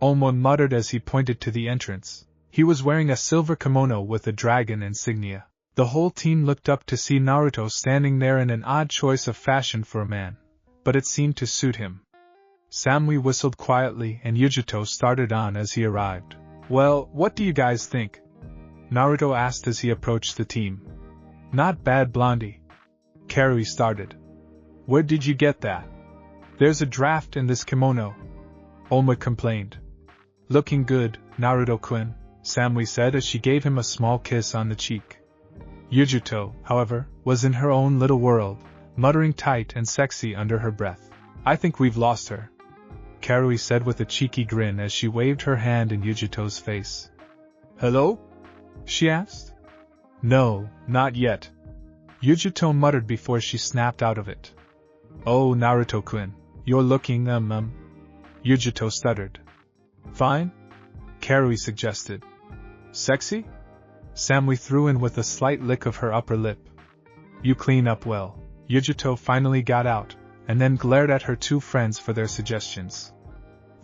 Speaker 1: Omo muttered as he pointed to the entrance. He was wearing a silver kimono with a dragon insignia. The whole team looked up to see Naruto standing there in an odd choice of fashion for a man, but it seemed to suit him. Samly whistled quietly and Yujito started on as he arrived. Well, what do you guys think? Naruto asked as he approached the team. Not bad, Blondie, Carrie started. Where did you get that? There's a draft in this kimono, Oma complained. Looking good, Naruto-kun, Samly said as she gave him a small kiss on the cheek. Yujuto, however, was in her own little world, muttering tight and sexy under her breath. I think we've lost her, Karui said with a cheeky grin as she waved her hand in Yujuto's face. Hello? She asked. No, not yet, Yujuto muttered before she snapped out of it. Oh, Naruto-kun, you're looking, Yujuto stuttered. Fine? Karui suggested. Sexy? Samui threw in with a slight lick of her upper lip. You clean up well, Yujuto finally got out, and then glared at her two friends for their suggestions.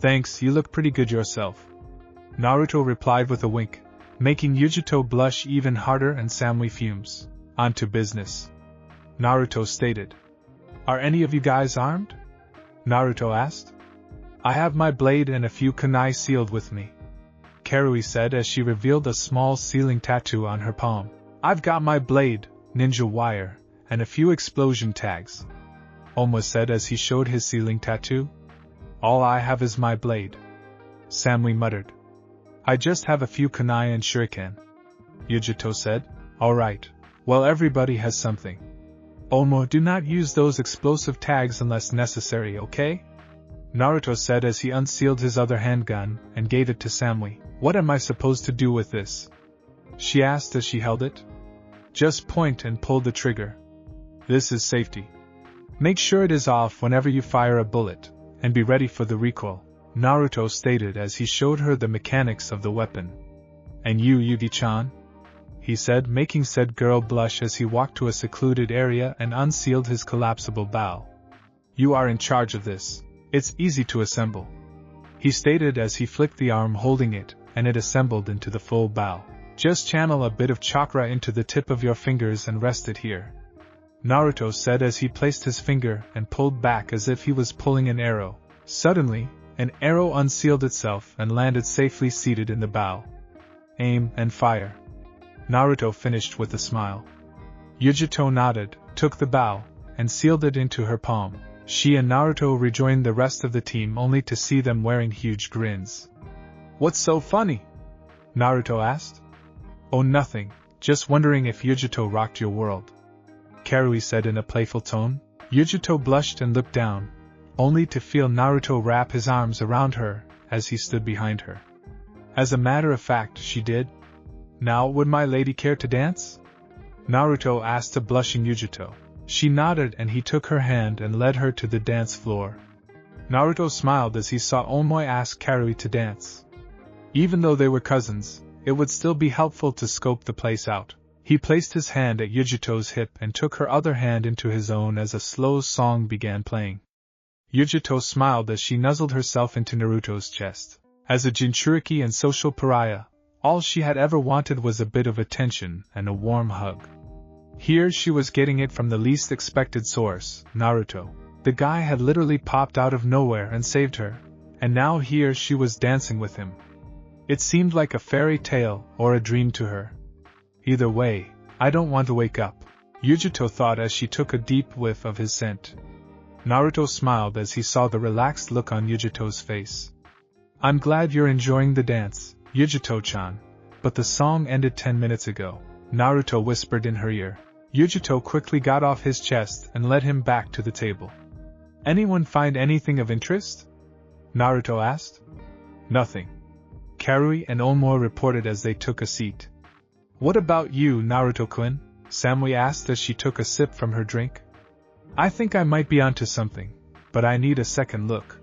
Speaker 1: Thanks, you look pretty good yourself, Naruto replied with a wink, making Yujuto blush even harder and Samui fumes. On to business, Naruto stated. Are any of you guys armed? Naruto asked. I have my blade and a few kunai sealed with me, Karui said as she revealed a small sealing tattoo on her palm. I've got my blade, ninja wire, and a few explosion tags, Oma said as he showed his sealing tattoo. All I have is my blade, Samui muttered. I just have a few kunai and shuriken, Yujuto said. Alright, well everybody has something. Oma, do not use those explosive tags unless necessary, okay? Naruto said as he unsealed his other handgun and gave it to Samui. What am I supposed to do with this? She asked as she held it. Just point and pull the trigger. This is safety. Make sure it is off whenever you fire a bullet, and be ready for the recoil, Naruto stated as he showed her the mechanics of the weapon. And you, Yugi-chan? He said, making said girl blush as he walked to a secluded area and unsealed his collapsible bow. You are in charge of this. It's easy to assemble, he stated as he flicked the arm holding it, and it assembled into the full bow. Just channel a bit of chakra into the tip of your fingers and rest it here, Naruto said as he placed his finger and pulled back as if he was pulling an arrow. Suddenly, an arrow unsealed itself and landed safely seated in the bow. Aim and fire, Naruto finished with a smile. Yujuto nodded, took the bow, and sealed it into her palm. She and Naruto rejoined the rest of the team only to see them wearing huge grins. What's so funny? Naruto asked. Oh, nothing, just wondering if Yujuto rocked your world, Karui said in a playful tone. Yujuto blushed and looked down, only to feel Naruto wrap his arms around her as he stood behind her. As a matter of fact, she did. Now, would my lady care to dance? Naruto asked a blushing Yujuto. She nodded and he took her hand and led her to the dance floor. Naruto smiled as he saw Omoy ask Karui to dance. Even though they were cousins, it would still be helpful to scope the place out. He placed his hand at Yujuto's hip and took her other hand into his own as a slow song began playing. Yujuto smiled as she nuzzled herself into Naruto's chest. As a Jinchuriki and social pariah, all she had ever wanted was a bit of attention and a warm hug. Here she was getting it from the least expected source, Naruto. The guy had literally popped out of nowhere and saved her, and now here she was dancing with him. It seemed like a fairy tale or a dream to her. Either way, I don't want to wake up, Yujuto thought as she took a deep whiff of his scent. Naruto smiled as he saw the relaxed look on Yujuto's face. I'm glad you're enjoying the dance, Yujuto-chan, but the song ended 10 minutes ago, Naruto whispered in her ear. Yujuto quickly got off his chest and led him back to the table. Anyone find anything of interest? Naruto asked. Nothing, Karui and Omo reported as they took a seat. What about you, Naruto-kun? Samui asked as she took a sip from her drink. I think I might be onto something, but I need a second look,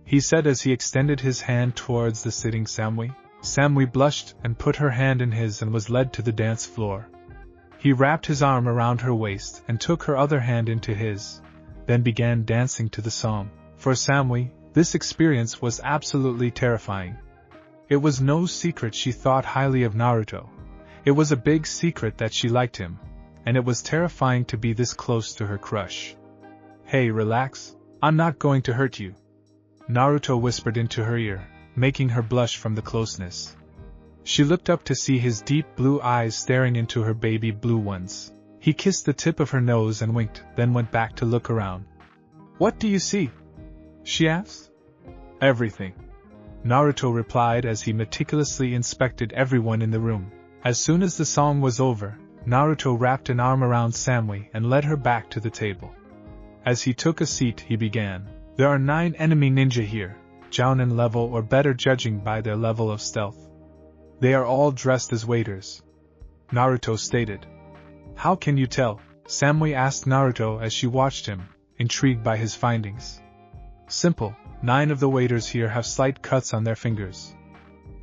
Speaker 1: he said as he extended his hand towards the sitting Samui. Samui blushed and put her hand in his and was led to the dance floor. He wrapped his arm around her waist and took her other hand into his, then began dancing to the song. For Samui, this experience was absolutely terrifying. It was no secret she thought highly of Naruto. It was a big secret that she liked him, and it was terrifying to be this close to her crush. Hey, relax, I'm not going to hurt you, Naruto whispered into her ear, making her blush from the closeness. She looked up to see his deep blue eyes staring into her baby blue ones. He kissed the tip of her nose and winked, then went back to look around. What do you see? She asked. Everything, Naruto replied as he meticulously inspected everyone in the room. As soon as the song was over, Naruto wrapped an arm around Samui and led her back to the table. As he took a seat, he began. There are 9 enemy ninja here, jounin level or better judging by their level of stealth. They are all dressed as waiters. Naruto stated. How can you tell? Samui asked Naruto as she watched him, intrigued by his findings. Simple, 9 of the waiters here have slight cuts on their fingers.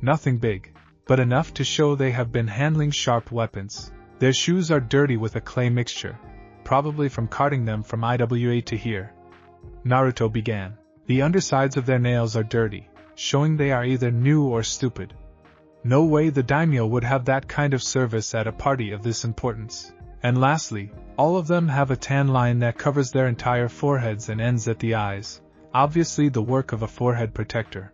Speaker 1: Nothing big, but enough to show they have been handling sharp weapons. Their shoes are dirty with a clay mixture, probably from carting them from Iwa to here. Naruto began. The undersides of their nails are dirty, showing they are either new or stupid. No way the Daimyo would have that kind of service at a party of this importance. And lastly, all of them have a tan line that covers their entire foreheads and ends at the eyes, obviously the work of a forehead protector.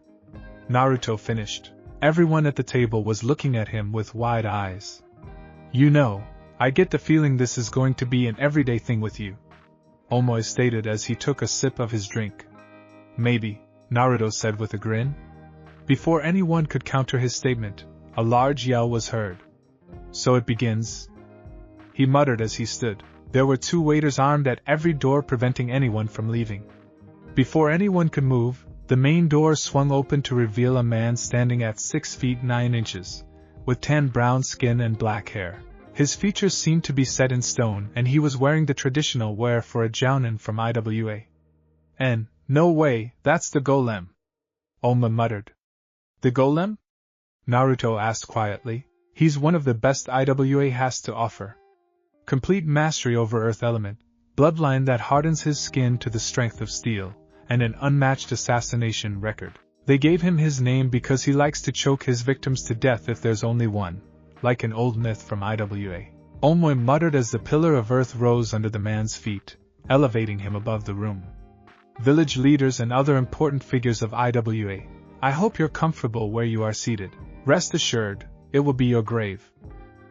Speaker 1: Naruto finished. Everyone at the table was looking at him with wide eyes. You know, I get the feeling this is going to be an everyday thing with you, Omoi stated as he took a sip of his drink. Maybe, Naruto said with a grin. Before anyone could counter his statement, a large yell was heard. So it begins? He muttered as he stood. There were 2 waiters armed at every door preventing anyone from leaving. Before anyone could move, the main door swung open to reveal a man standing at 6 feet 9 inches, with tan brown skin and black hair. His features seemed to be set in stone and he was wearing the traditional wear for a jounin from Iwa. And, no way, that's the Golem. Oma muttered. The Golem? Naruto asked quietly. He's one of the best Iwa has to offer. Complete mastery over earth element, bloodline that hardens his skin to the strength of steel, and an unmatched assassination record. They gave him his name because he likes to choke his victims to death if there's only one, like an old myth from Iwa. Omoi muttered as the pillar of earth rose under the man's feet, elevating him above the room. Village leaders and other important figures of Iwa, I hope you're comfortable where you are seated. Rest assured, it will be your grave.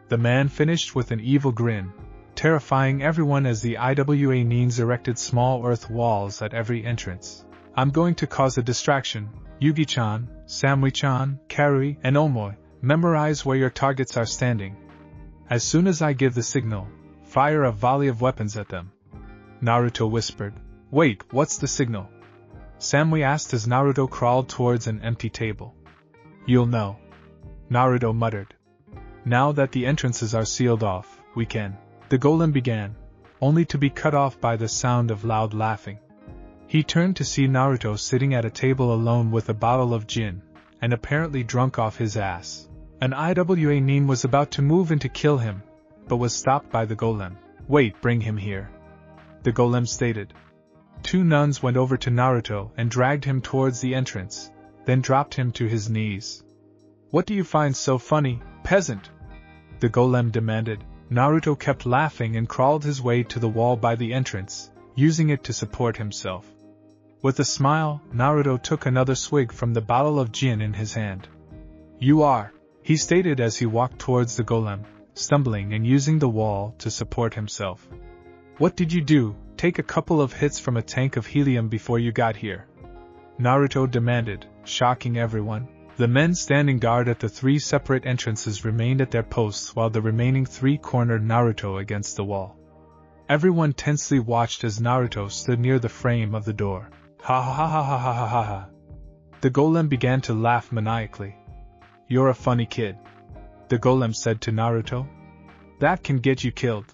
Speaker 1: The man finished with an evil grin, terrifying everyone as the Iwa Nines erected small earth walls at every entrance. I'm going to cause a distraction. Yugi-chan, Samui-chan, Karui, and Omoi, memorize where your targets are standing. As soon as I give the signal, fire a volley of weapons at them. Naruto whispered. Wait, what's the signal? Samui asked as Naruto crawled towards an empty table. You'll know. Naruto muttered. Now that the entrances are sealed off, we can. The Golem began, only to be cut off by the sound of loud laughing. He turned to see Naruto sitting at a table alone with a bottle of gin, and apparently drunk off his ass. An Iwa Nin was about to move in to kill him, but was stopped by the Golem. Wait, bring him here. The Golem stated. 2 nuns went over to Naruto and dragged him towards the entrance, then dropped him to his knees. What do you find so funny, peasant? The Golem demanded. Naruto kept laughing and crawled his way to the wall by the entrance, using it to support himself. With a smile, Naruto took another swig from the bottle of gin in his hand. You are, he stated as he walked towards the Golem, stumbling and using the wall to support himself. What did you do, take a couple of hits from a tank of helium before you got here? Naruto demanded, shocking everyone. The men standing guard at the 3 separate entrances remained at their posts while the remaining 3 cornered Naruto against the wall. Everyone tensely watched as Naruto stood near the frame of the door. Ha ha ha ha ha ha ha ha. The Golem began to laugh maniacally. You're a funny kid. The Golem said to Naruto. That can get you killed.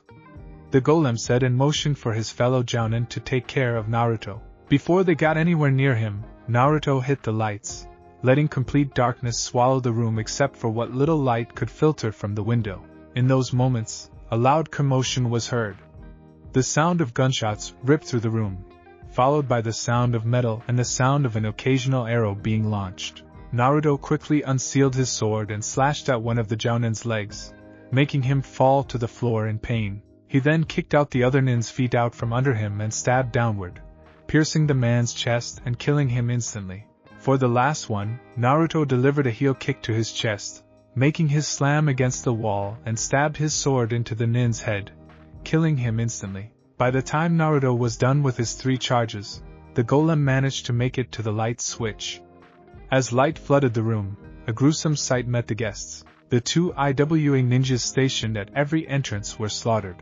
Speaker 1: The Golem said and motioned for his fellow jounin to take care of Naruto. Before they got anywhere near him, Naruto hit the lights, letting complete darkness swallow the room except for what little light could filter from the window. In those moments, a loud commotion was heard. The sound of gunshots ripped through the room, followed by the sound of metal and the sound of an occasional arrow being launched. Naruto quickly unsealed his sword and slashed at one of the jounin's legs, making him fall to the floor in pain. He then kicked out the other nin's feet out from under him and stabbed downward, piercing the man's chest and killing him instantly. For the last one, Naruto delivered a heel kick to his chest, making his slam against the wall and stabbed his sword into the nin's head, killing him instantly. By the time Naruto was done with his 3 charges, the Golem managed to make it to the light switch. As light flooded the room, a gruesome sight met the guests. The 2 IWA ninjas stationed at every entrance were slaughtered.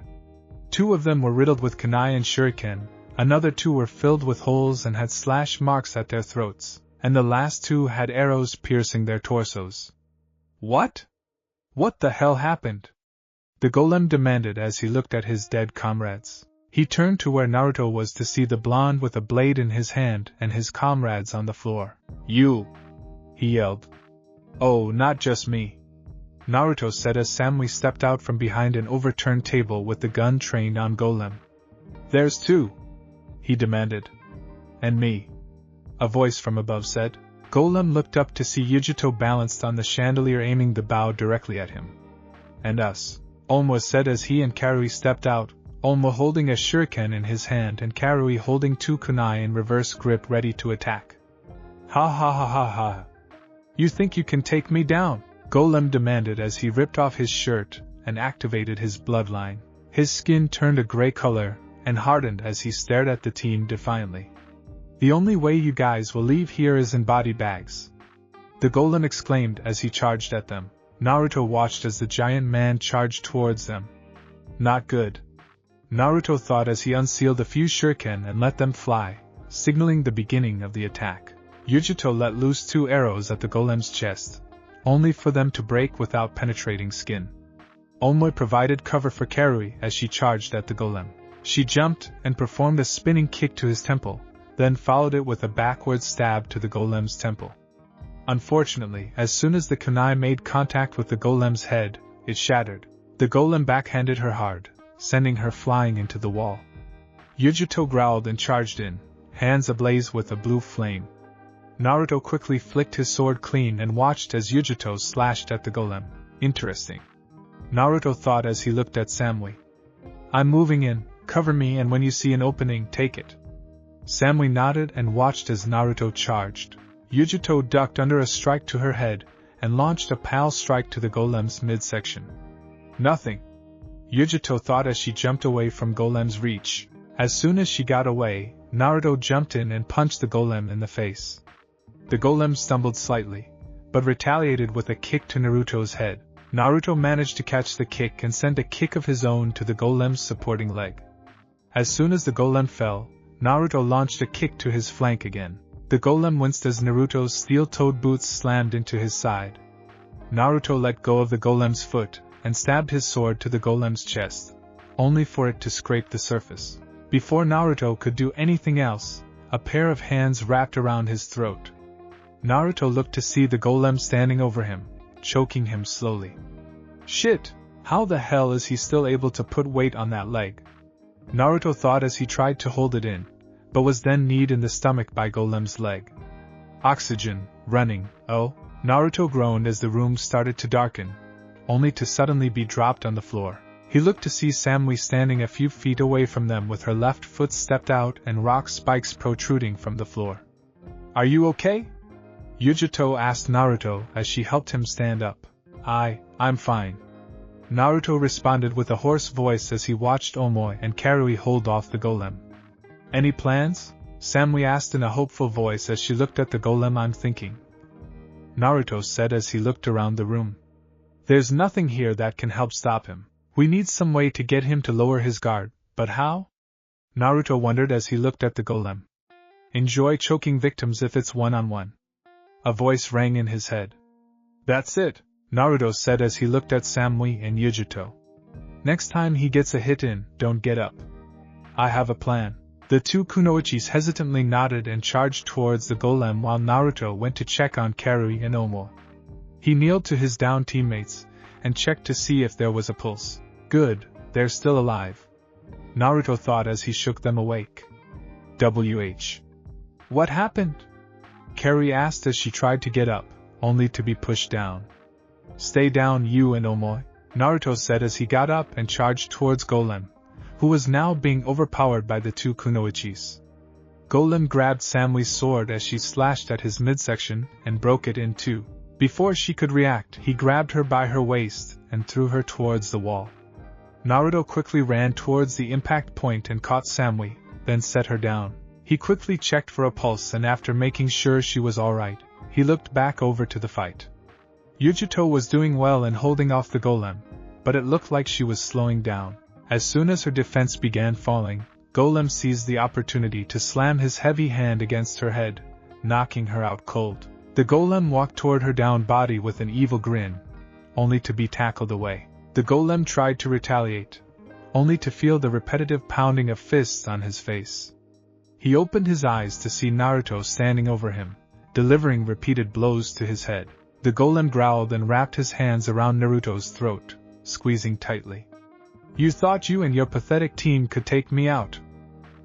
Speaker 1: 2 of them were riddled with kunai and shuriken, another 2 were filled with holes and had slash marks at their throats, and the last 2 had arrows piercing their torsos. What? What the hell happened? The golem demanded as he looked at his dead comrades. He turned to where Naruto was to see the blonde with a blade in his hand and his comrades on the floor. You! He yelled. Oh, not just me. Naruto said as Samui stepped out from behind an overturned table with the gun trained on Golem. There's 2. He demanded. And me. A voice from above said. Golem looked up to see Yujito balanced on the chandelier aiming the bow directly at him. And us. Olmo said as he and Karui stepped out, Olmo holding a shuriken in his hand and Karui holding 2 kunai in reverse grip ready to attack. Ha ha ha ha ha. You think you can take me down? Golem demanded as he ripped off his shirt and activated his bloodline. His skin turned a gray color and hardened as he stared at the team defiantly. The only way you guys will leave here is in body bags. The golem exclaimed as he charged at them. Naruto watched as the giant man charged towards them. Not good. Naruto thought as he unsealed a few shuriken and let them fly, signaling the beginning of the attack. Yujito let loose 2 arrows at the golem's chest, only for them to break without penetrating skin. Olmo provided cover for Karui as she charged at the golem. She jumped and performed a spinning kick to his temple, then followed it with a backward stab to the golem's temple. Unfortunately, as soon as the kunai made contact with the golem's head, it shattered. The golem backhanded her hard, sending her flying into the wall. Yujito growled and charged in, hands ablaze with a blue flame. Naruto quickly flicked his sword clean and watched as Yujito slashed at the golem. Interesting. Naruto thought as he looked at Samui. I'm moving in, cover me, and when you see an opening, take it. Samui nodded and watched as Naruto charged. Yujito ducked under a strike to her head and launched a pal strike to the golem's midsection. Nothing. Yujito thought as she jumped away from Golem's reach. As soon as she got away, Naruto jumped in and punched the Golem in the face. The Golem stumbled slightly, but retaliated with a kick to Naruto's head. Naruto managed to catch the kick and send a kick of his own to the Golem's supporting leg. As soon as the Golem fell, Naruto launched a kick to his flank again. The Golem winced as Naruto's steel-toed boots slammed into his side. Naruto let go of the Golem's foot and stabbed his sword to the Golem's chest, only for it to scrape the surface. Before Naruto could do anything else, a pair of hands wrapped around his throat. Naruto looked to see the Golem standing over him, choking him slowly. Shit! How the hell is he still able to put weight on that leg? Naruto thought as he tried to hold it in, but was then kneed in the stomach by Golem's leg. Oxygen, running, oh! Naruto groaned as the room started to darken, only to suddenly be dropped on the floor. He looked to see Samui standing a few feet away from them with her left foot stepped out and rock spikes protruding from the floor. Are you okay? Yujito asked Naruto as she helped him stand up. I'm fine. Naruto responded with a hoarse voice as he watched Omoi and Karui hold off the Golem. Any plans? Samui asked in a hopeful voice as she looked at the Golem. I'm thinking. Naruto said as he looked around the room. There's nothing here that can help stop him. We need some way to get him to lower his guard, but how? Naruto wondered as he looked at the Golem. Enjoy choking victims if it's one-on-one. A voice rang in his head. That's it, Naruto said as he looked at Samui and Yujito. Next time he gets a hit in, don't get up. I have a plan. The 2 kunoichis hesitantly nodded and charged towards the Golem while Naruto went to check on Karui and Omo. He kneeled to his downed teammates and checked to see if there was a pulse. Good, they're still alive. Naruto thought as he shook them awake. WH. What happened? Karui asked as she tried to get up, only to be pushed down. Stay down, you and Omoi, Naruto said as he got up and charged towards Golem, who was now being overpowered by the 2 kunoichis. Golem grabbed Samui's sword as she slashed at his midsection and broke it in 2. Before she could react, he grabbed her by her waist and threw her towards the wall. Naruto quickly ran towards the impact point and caught Samui, then set her down. He quickly checked for a pulse and after making sure she was alright, he looked back over to the fight. Yujito was doing well in holding off the golem, but it looked like she was slowing down. As soon as her defense began falling, Golem seized the opportunity to slam his heavy hand against her head, knocking her out cold. The golem walked toward her downed body with an evil grin, only to be tackled away. The golem tried to retaliate, only to feel the repetitive pounding of fists on his face. He opened his eyes to see Naruto standing over him, delivering repeated blows to his head. The golem growled and wrapped his hands around Naruto's throat, squeezing tightly. "You thought you and your pathetic team could take me out?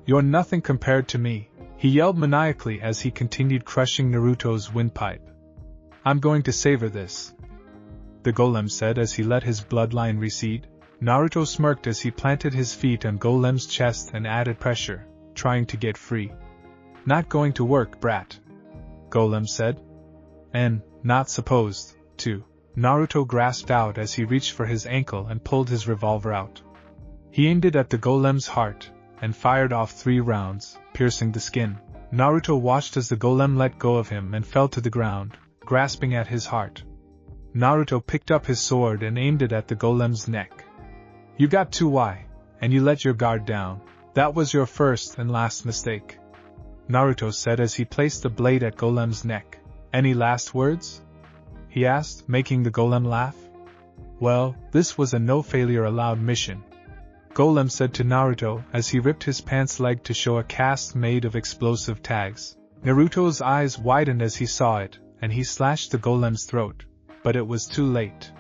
Speaker 1: You're nothing compared to me," he yelled maniacally as he continued crushing Naruto's windpipe. "I'm going to savor this," the golem said as he let his bloodline recede. Naruto smirked as he planted his feet on Golem's chest and added pressure, trying to get free. "Not going to work, brat," Golem said. "And, not supposed to," Naruto grasped out as he reached for his ankle and pulled his revolver out. He aimed it at the golem's heart, and fired off 3 rounds, piercing the skin. Naruto watched as the golem let go of him and fell to the ground, grasping at his heart. Naruto picked up his sword and aimed it at the golem's neck. "You got too wide, and you let your guard down. That was your first and last mistake," Naruto said as he placed the blade at Golem's neck. "Any last words?" he asked, making the golem laugh. "Well, this was a no-failure allowed mission," Golem said to Naruto as he ripped his pants leg to show a cast made of explosive tags. Naruto's eyes widened as he saw it, and he slashed the golem's throat, but it was too late.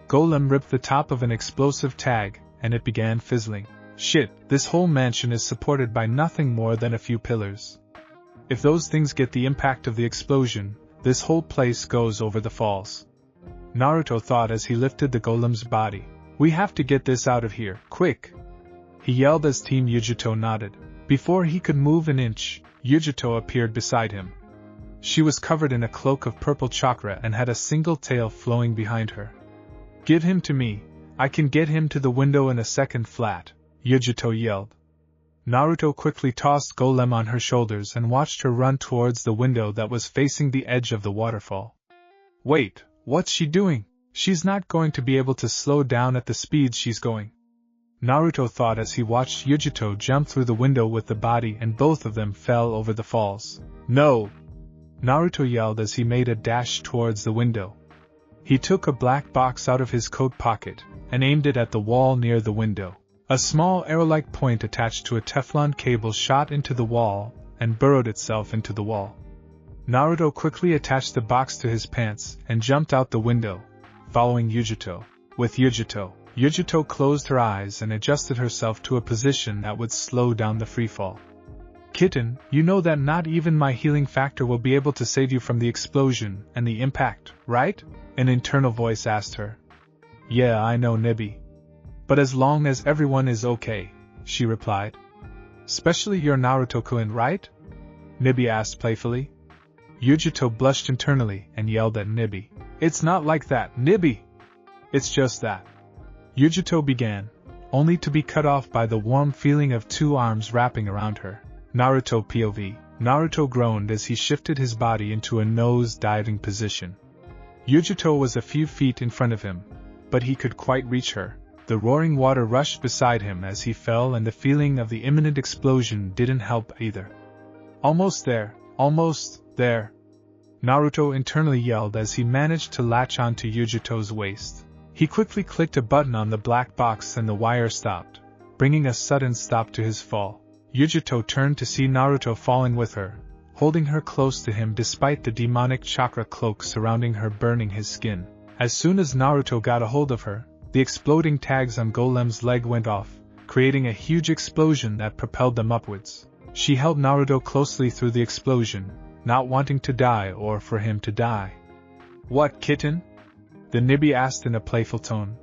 Speaker 1: Golem ripped the top of an explosive tag, and it began fizzling. "Shit, this whole mansion is supported by nothing more than a few pillars. If those things get the impact of the explosion, this whole place goes over the falls," Naruto thought as he lifted the golem's body. "We have to get this out of here, quick!" he yelled as Team Yujito nodded. Before he could move an inch, Yujito appeared beside him. She was covered in a cloak of purple chakra and had a single tail flowing behind her. "Give him to me, I can get him to the window in a second flat," Yujito yelled. Naruto quickly tossed Golem on her shoulders and watched her run towards the window that was facing the edge of the waterfall. "Wait, what's she doing? She's not going to be able to slow down at the speed she's going," Naruto thought as he watched Yujito jump through the window with the body and both of them fell over the falls. "No!" Naruto yelled as he made a dash towards the window. He took a black box out of his coat pocket and aimed it at the wall near the window. A small arrow-like point attached to a Teflon cable shot into the wall and burrowed itself into the wall. Naruto quickly attached the box to his pants and jumped out the window, following Yujito. With Yujito closed her eyes and adjusted herself to a position that would slow down the freefall. "Kitten, you know that not even my healing factor will be able to save you from the explosion and the impact, right?" an internal voice asked her. "Yeah, I know, Nibi. But as long as everyone is okay," she replied. "Especially your Naruto-kun, right?" Nibi asked playfully. Yujito blushed internally and yelled at Nibi. "It's not like that, Nibi! It's just that." Yujito began, only to be cut off by the warm feeling of 2 arms wrapping around her. Naruto POV. Naruto groaned as he shifted his body into a nose-diving position. Yujito was a few feet in front of him, but he could quite reach her. The roaring water rushed beside him as he fell, and the feeling of the imminent explosion didn't help either. "Almost there, almost there," Naruto internally yelled as he managed to latch onto Yujito's waist. He quickly clicked a button on the black box and the wire stopped, bringing a sudden stop to his fall. Yujito turned to see Naruto falling with her, holding her close to him despite the demonic chakra cloak surrounding her burning his skin. As soon as Naruto got a hold of her, the exploding tags on Golem's leg went off, creating a huge explosion that propelled them upwards. She held Naruto closely through the explosion, not wanting to die or for him to die. "What, kitten?" the Nibi asked in a playful tone.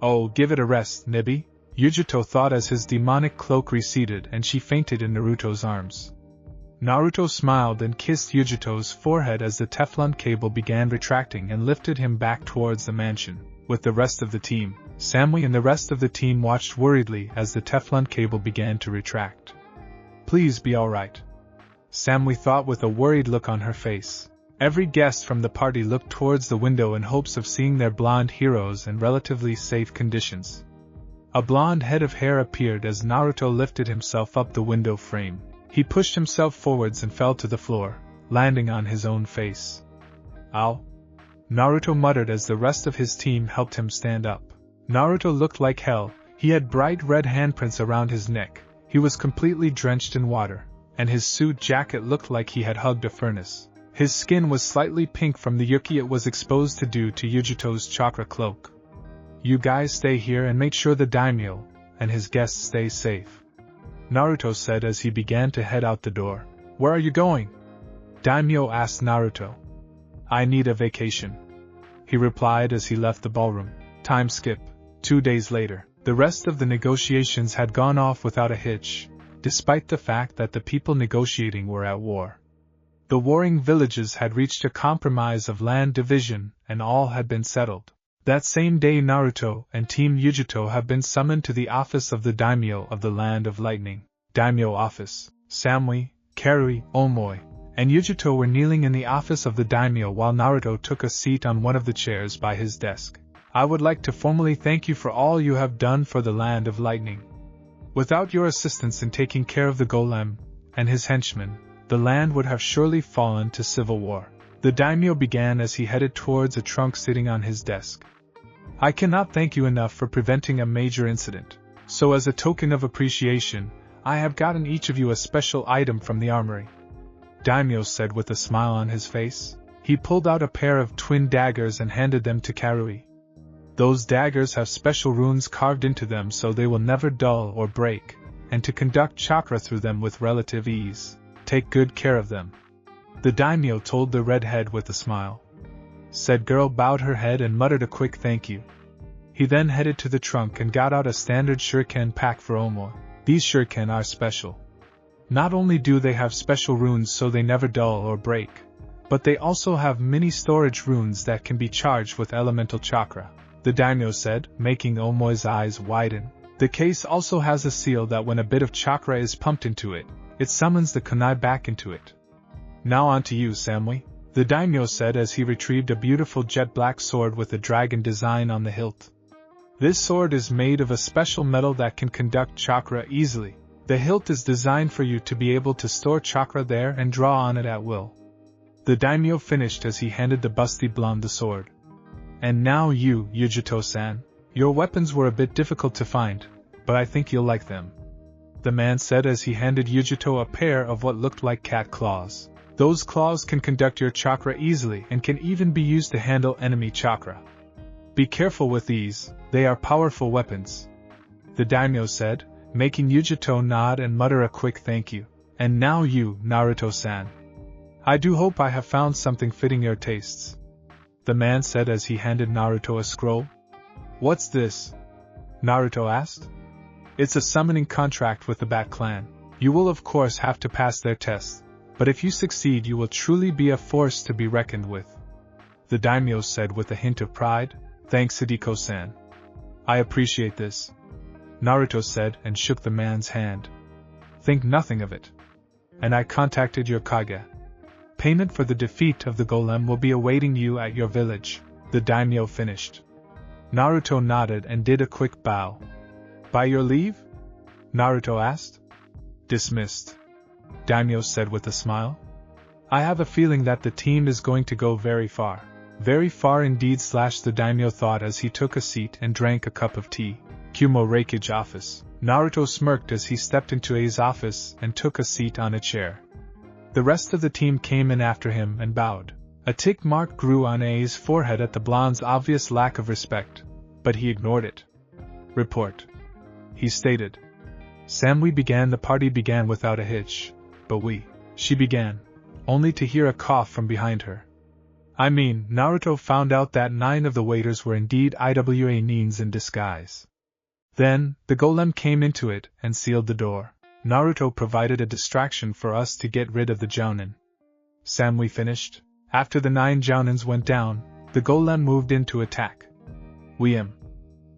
Speaker 1: "Oh, give it a rest, Nibi," Yujito thought as his demonic cloak receded and she fainted in Naruto's arms. Naruto smiled and kissed Yujito's forehead as the Teflon cable began retracting and lifted him back towards the mansion. With the rest of the team, Samui and the rest of the team watched worriedly as the Teflon cable began to retract. "Please be alright," Samui thought with a worried look on her face. Every guest from the party looked towards the window in hopes of seeing their blonde heroes in relatively safe conditions. A blonde head of hair appeared as Naruto lifted himself up the window frame. He pushed himself forwards and fell to the floor, landing on his own face. "Ow!" Naruto muttered as the rest of his team helped him stand up. Naruto looked like hell. He had bright red handprints around his neck, he was completely drenched in water, and his suit jacket looked like he had hugged a furnace. His skin was slightly pink from the yuki it was exposed to due to Yujito's chakra cloak. "You guys stay here and make sure the daimyo and his guests stay safe," Naruto said as he began to head out the door. "Where are you going?" Daimyo asked Naruto. "I need a vacation," he replied as he left the ballroom. Time skip. 2 days later. The rest of the negotiations had gone off without a hitch, despite the fact that the people negotiating were at war. The warring villages had reached a compromise of land division, and all had been settled. That same day Naruto and Team Yujito have been summoned to the office of the Daimyo of the Land of Lightning. Daimyo office. Samui, Karui, Omoi, and Yujito were kneeling in the office of the Daimyo while Naruto took a seat on one of the chairs by his desk. "I would like to formally thank you for all you have done for the Land of Lightning. Without your assistance in taking care of the Golem and his henchmen, the land would have surely fallen to civil war." The daimyo began as he headed towards a trunk sitting on his desk. "I cannot thank you enough for preventing a major incident. So as a token of appreciation, I have gotten each of you a special item from the armory," Daimyo said with a smile on his face. He pulled out a pair of twin daggers and handed them to Karui. "Those daggers have special runes carved into them so they will never dull or break, and to conduct chakra through them with relative ease. Take good care of them," the daimyo told the redhead with a smile. Said girl bowed her head and muttered a quick thank you. He then headed to the trunk and got out a standard shuriken pack for Omo. These shuriken are special. Not only do they have special runes so they never dull or break, but they also have mini storage runes that can be charged with elemental chakra, the daimyo said, making Omoi's eyes widen. The case also has a seal that when a bit of chakra is pumped into it, it summons the kunai back into it. "Now on to you, Samui," the daimyo said as he retrieved a beautiful jet black sword with a dragon design on the hilt. This sword is made of a special metal that can conduct chakra easily. The hilt is designed for you to be able to store chakra there and draw on it at will. The daimyo finished as he handed the busty blonde the sword. "And now you, Yujito-san. Your weapons were a bit difficult to find, but I think you'll like them," the man said as he handed Yujito a pair of what looked like cat claws. "Those claws can conduct your chakra easily and can even be used to handle enemy chakra. Be careful with these, they are powerful weapons," the daimyo said, making Yujito nod and mutter a quick thank you. "And now you, Naruto-san. I do hope I have found something fitting your tastes," the man said as he handed Naruto a scroll. "What's this?" Naruto asked. "It's a summoning contract with the Bat Clan. You will of course have to pass their test, but if you succeed you will truly be a force to be reckoned with," the daimyo said with a hint of pride. "Thanks, Hideko-san. I appreciate this," Naruto said and shook the man's hand. "Think nothing of it. And I contacted your kage. Payment for the defeat of the golem will be awaiting you at your village," the daimyo finished. Naruto nodded and did a quick bow. "By your leave?" Naruto asked. "Dismissed," daimyo said with a smile. "I have a feeling that the team is going to go very far." "Very far indeed," the daimyo thought as he took a seat and drank a cup of tea. Kumo raikage office. Naruto smirked as he stepped into A's office and took a seat on a chair. The rest of the team came in after him and bowed. A tick mark grew on A's forehead at the blonde's obvious lack of respect, but he ignored it. "Report," he stated. "Samui began. The party began without a hitch, but she began, only to hear a cough from behind her. Naruto found out that 9 of the waiters were indeed IWA Nins in disguise. Then, the golem came into it and sealed the door. Naruto provided a distraction for us to get rid of the jounin," Samui finished. After the 9 jounins went down, the golem moved in to attack.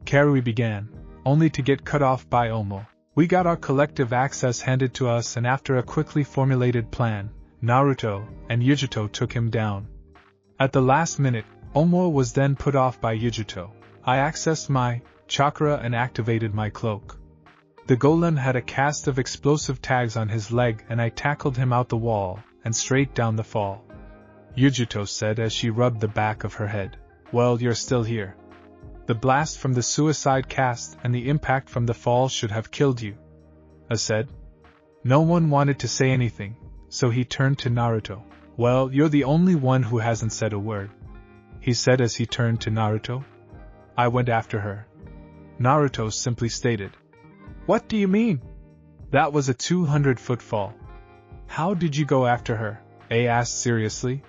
Speaker 1: Karui began, only to get cut off by Omo. We got our collective access handed to us and after a quickly formulated plan, Naruto and Yujito took him down. At the last minute, Omo was then put off by Yujito. I accessed my chakra and activated my cloak. The golem had a cast of explosive tags on his leg and I tackled him out the wall and straight down the fall. Yujito said as she rubbed the back of her head. Well, you're still here. The blast from the suicide cast and the impact from the fall should have killed you. I said. No one wanted to say anything, so he turned to Naruto. Well, you're the only one who hasn't said a word, he said as he turned to Naruto. I went after her. Naruto simply stated. What do you mean? That was a 200-foot fall. How did you go after her? A asked seriously.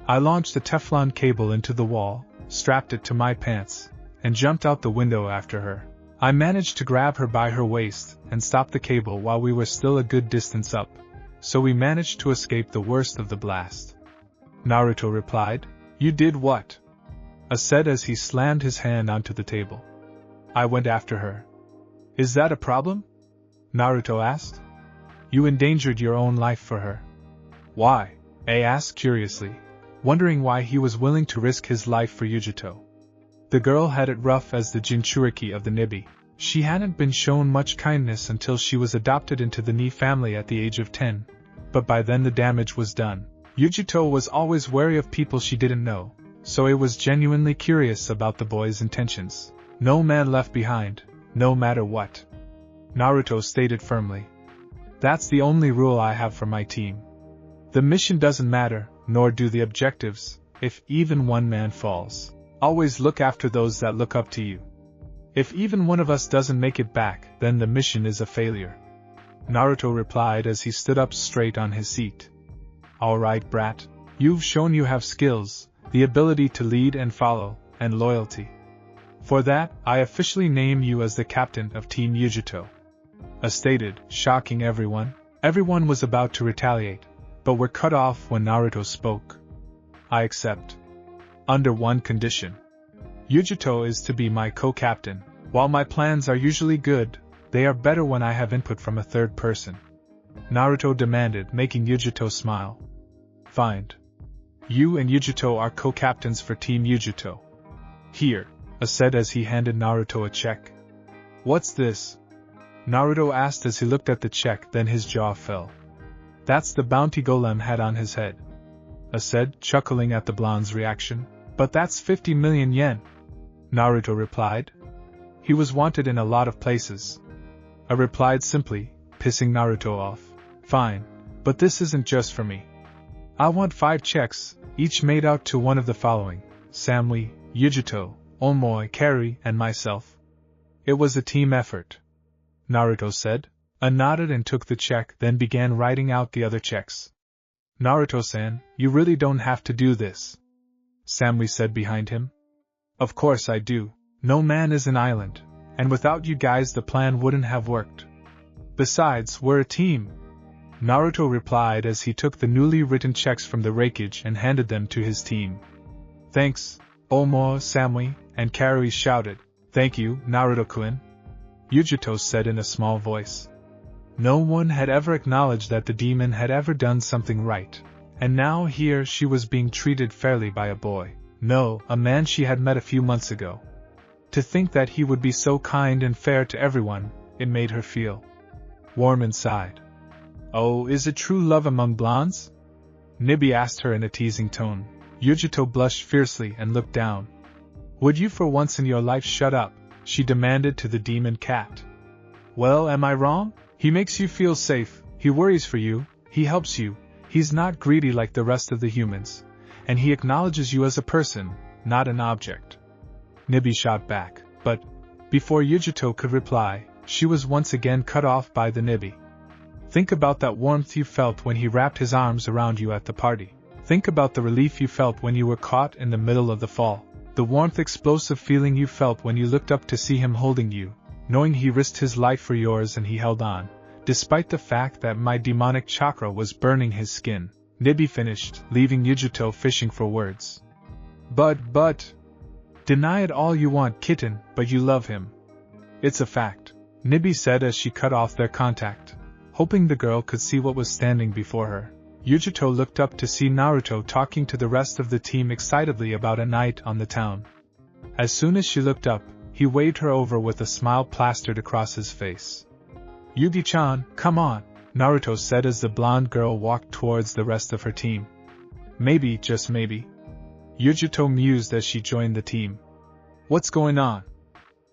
Speaker 1: I launched a Teflon cable into the wall, strapped it to my pants, and jumped out the window after her. I managed to grab her by her waist and stop the cable while we were still a good distance up, so we managed to escape the worst of the blast. Naruto replied. You did what? I said as he slammed his hand onto the table. I went after her. Is that a problem? Naruto asked. You endangered your own life for her. Why? A asked curiously, wondering why he was willing to risk his life for Yujito. The girl had it rough as the Jinchuriki of the Nibi. She hadn't been shown much kindness until she was adopted into the Ni family at the age of 10, but by then the damage was done. Yujito was always wary of people she didn't know, so he was genuinely curious about the boy's intentions. No man left behind, no matter what. Naruto stated firmly. That's the only rule I have for my team. The mission doesn't matter, nor do the objectives, if even one man falls. Always look after those that look up to you. If even one of us doesn't make it back, then the mission is a failure. Naruto replied as he stood up straight on his seat. Alright, brat. You've shown you have skills, the ability to lead and follow, and loyalty. For that, I officially name you as the captain of Team Yujito. I stated, shocking everyone. Everyone was about to retaliate, but were cut off when Naruto spoke. I accept. Under one condition. Yujito is to be my co-captain. While my plans are usually good, they are better when I have input from a third person. Naruto demanded, making Yujito smile. Fine. You and Yujito are co-captains for Team Yujito. Here, I said as he handed Naruto a check. What's this? Naruto asked as he looked at the check, then his jaw fell. That's the bounty Golem had on his head. I said, chuckling at the blonde's reaction. But that's 50 million yen. Naruto replied. He was wanted in a lot of places. I replied simply, pissing Naruto off. Fine, but this isn't just for me. I want 5 checks, each made out to one of the following: Samui, Yujito, Omoi, Kari, and myself. It was a team effort. Naruto said. I nodded and took the check, then began writing out the other checks. Naruto-san, you really don't have to do this, Samui said behind him. Of course I do. No man is an island, and without you guys the plan wouldn't have worked. Besides, we're a team. Naruto replied as he took the newly written checks from the raikage and handed them to his team. Thanks, Omo, Samui, and Karui shouted. Thank you, Naruto-kun, Yujito said in a small voice. No one had ever acknowledged that the demon had ever done something right, and now here she was being treated fairly by a boy. No, a man she had met a few months ago. To think that he would be so kind and fair to everyone, it made her feel warm inside. Oh, is it true love among blondes? Nibi asked her in a teasing tone. Yujito blushed fiercely and looked down. Would you for once in your life shut up? She demanded to the demon cat. Well, am I wrong? He makes you feel safe, he worries for you, he helps you, he's not greedy like the rest of the humans, and he acknowledges you as a person, not an object. Nibi shot back, but, before Yujito could reply, she was once again cut off by the Nibi. Think about that warmth you felt when he wrapped his arms around you at the party. Think about the relief you felt when you were caught in the middle of the fall. The warmth, explosive feeling you felt when you looked up to see him holding you, knowing he risked his life for yours and he held on, despite the fact that my demonic chakra was burning his skin. Nibi finished, leaving Yujito fishing for words. But, deny it all you want, kitten, but you love him. It's a fact, Nibi said as she cut off their contact, hoping the girl could see what was standing before her. Yujito looked up to see Naruto talking to the rest of the team excitedly about a night on the town. As soon as she looked up, he waved her over with a smile plastered across his face. Yugi-chan, come on, Naruto said as the blonde girl walked towards the rest of her team. Maybe, just maybe. Yujito mused as she joined the team. What's going on?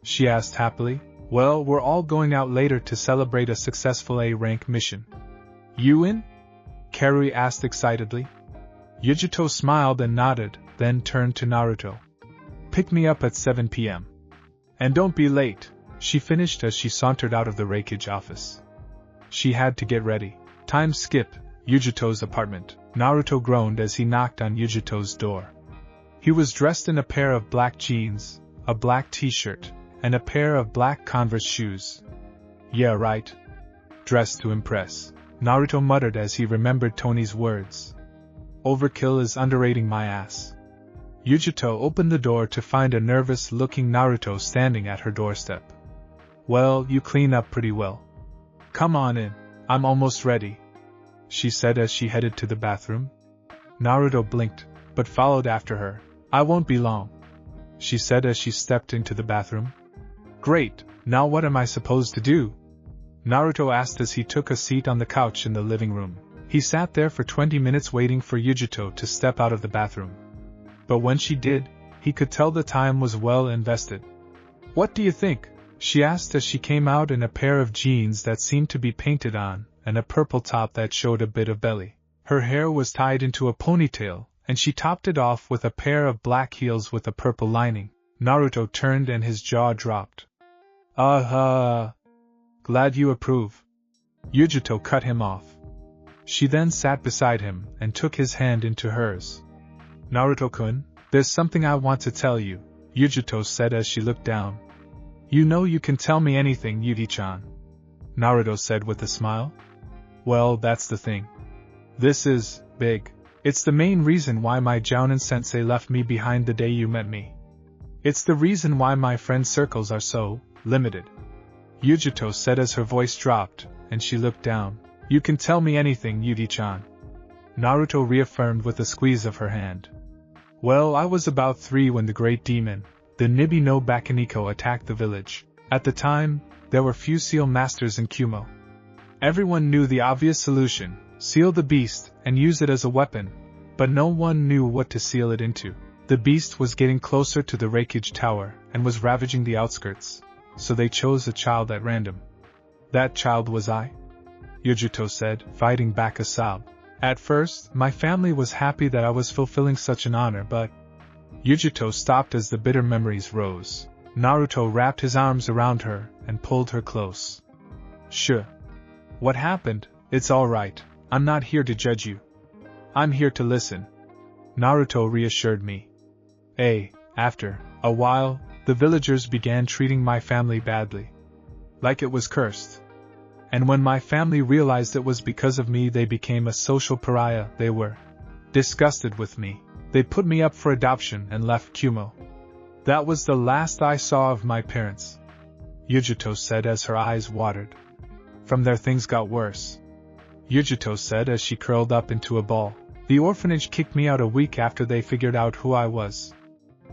Speaker 1: She asked happily. Well, we're all going out later to celebrate a successful A-rank mission. You in? Karui asked excitedly. Yujito smiled and nodded, then turned to Naruto. Pick me up at 7 p.m. And don't be late, she finished as she sauntered out of the raikage office. She had to get ready. Time skip, Yujito's apartment. Naruto groaned as he knocked on Yujito's door. He was dressed in a pair of black jeans, a black t-shirt, and a pair of black Converse shoes. Yeah, right. Dressed to impress, Naruto muttered as he remembered Tony's words. Overkill is underrating my ass. Yujito opened the door to find a nervous-looking Naruto standing at her doorstep. Well, you clean up pretty well. Come on in, I'm almost ready, she said as she headed to the bathroom. Naruto blinked, but followed after her. I won't be long, she said as she stepped into the bathroom. Great, now what am I supposed to do? Naruto asked as he took a seat on the couch in the living room. He sat there for 20 minutes waiting for Yujito to step out of the bathroom. But when she did, he could tell the time was well invested. What do you think? She asked as she came out in a pair of jeans that seemed to be painted on, and a purple top that showed a bit of belly. Her hair was tied into a ponytail, and she topped it off with a pair of black heels with a purple lining. Naruto turned and his jaw dropped. Glad you approve. Yujito cut him off. She then sat beside him and took his hand into hers. Naruto-kun, there's something I want to tell you, Yujito said as she looked down. You know you can tell me anything, Yugi-chan, Naruto said with a smile. Well, that's the thing. This is big. It's the main reason why my Jounin-sensei left me behind the day you met me. It's the reason why my friend circles are so limited. Yujito said as her voice dropped, and she looked down. You can tell me anything, Yugi-chan, Naruto reaffirmed with a squeeze of her hand. Well, I was about 3 when the great demon, the Nibi no Bakuniko, attacked the village. At the time, there were few seal masters in Kumo. Everyone knew the obvious solution, seal the beast and use it as a weapon, but no one knew what to seal it into. The beast was getting closer to the raikage tower and was ravaging the outskirts, so they chose a child at random. That child was I, Yujito said, fighting back a sob. At first, my family was happy that I was fulfilling such an honor, but... Yujito stopped as the bitter memories rose. Naruto wrapped his arms around her and pulled her close. Sure. What happened? It's all right. I'm not here to judge you. I'm here to listen, Naruto reassured me. After a while, the villagers began treating my family badly. Like it was cursed. And when my family realized it was because of me, they became a social pariah. They were disgusted with me. They put me up for adoption and left Kumo. That was the last I saw of my parents, Yujito said as her eyes watered. From there things got worse, Yujito said as she curled up into a ball. The orphanage kicked me out a week after they figured out who I was.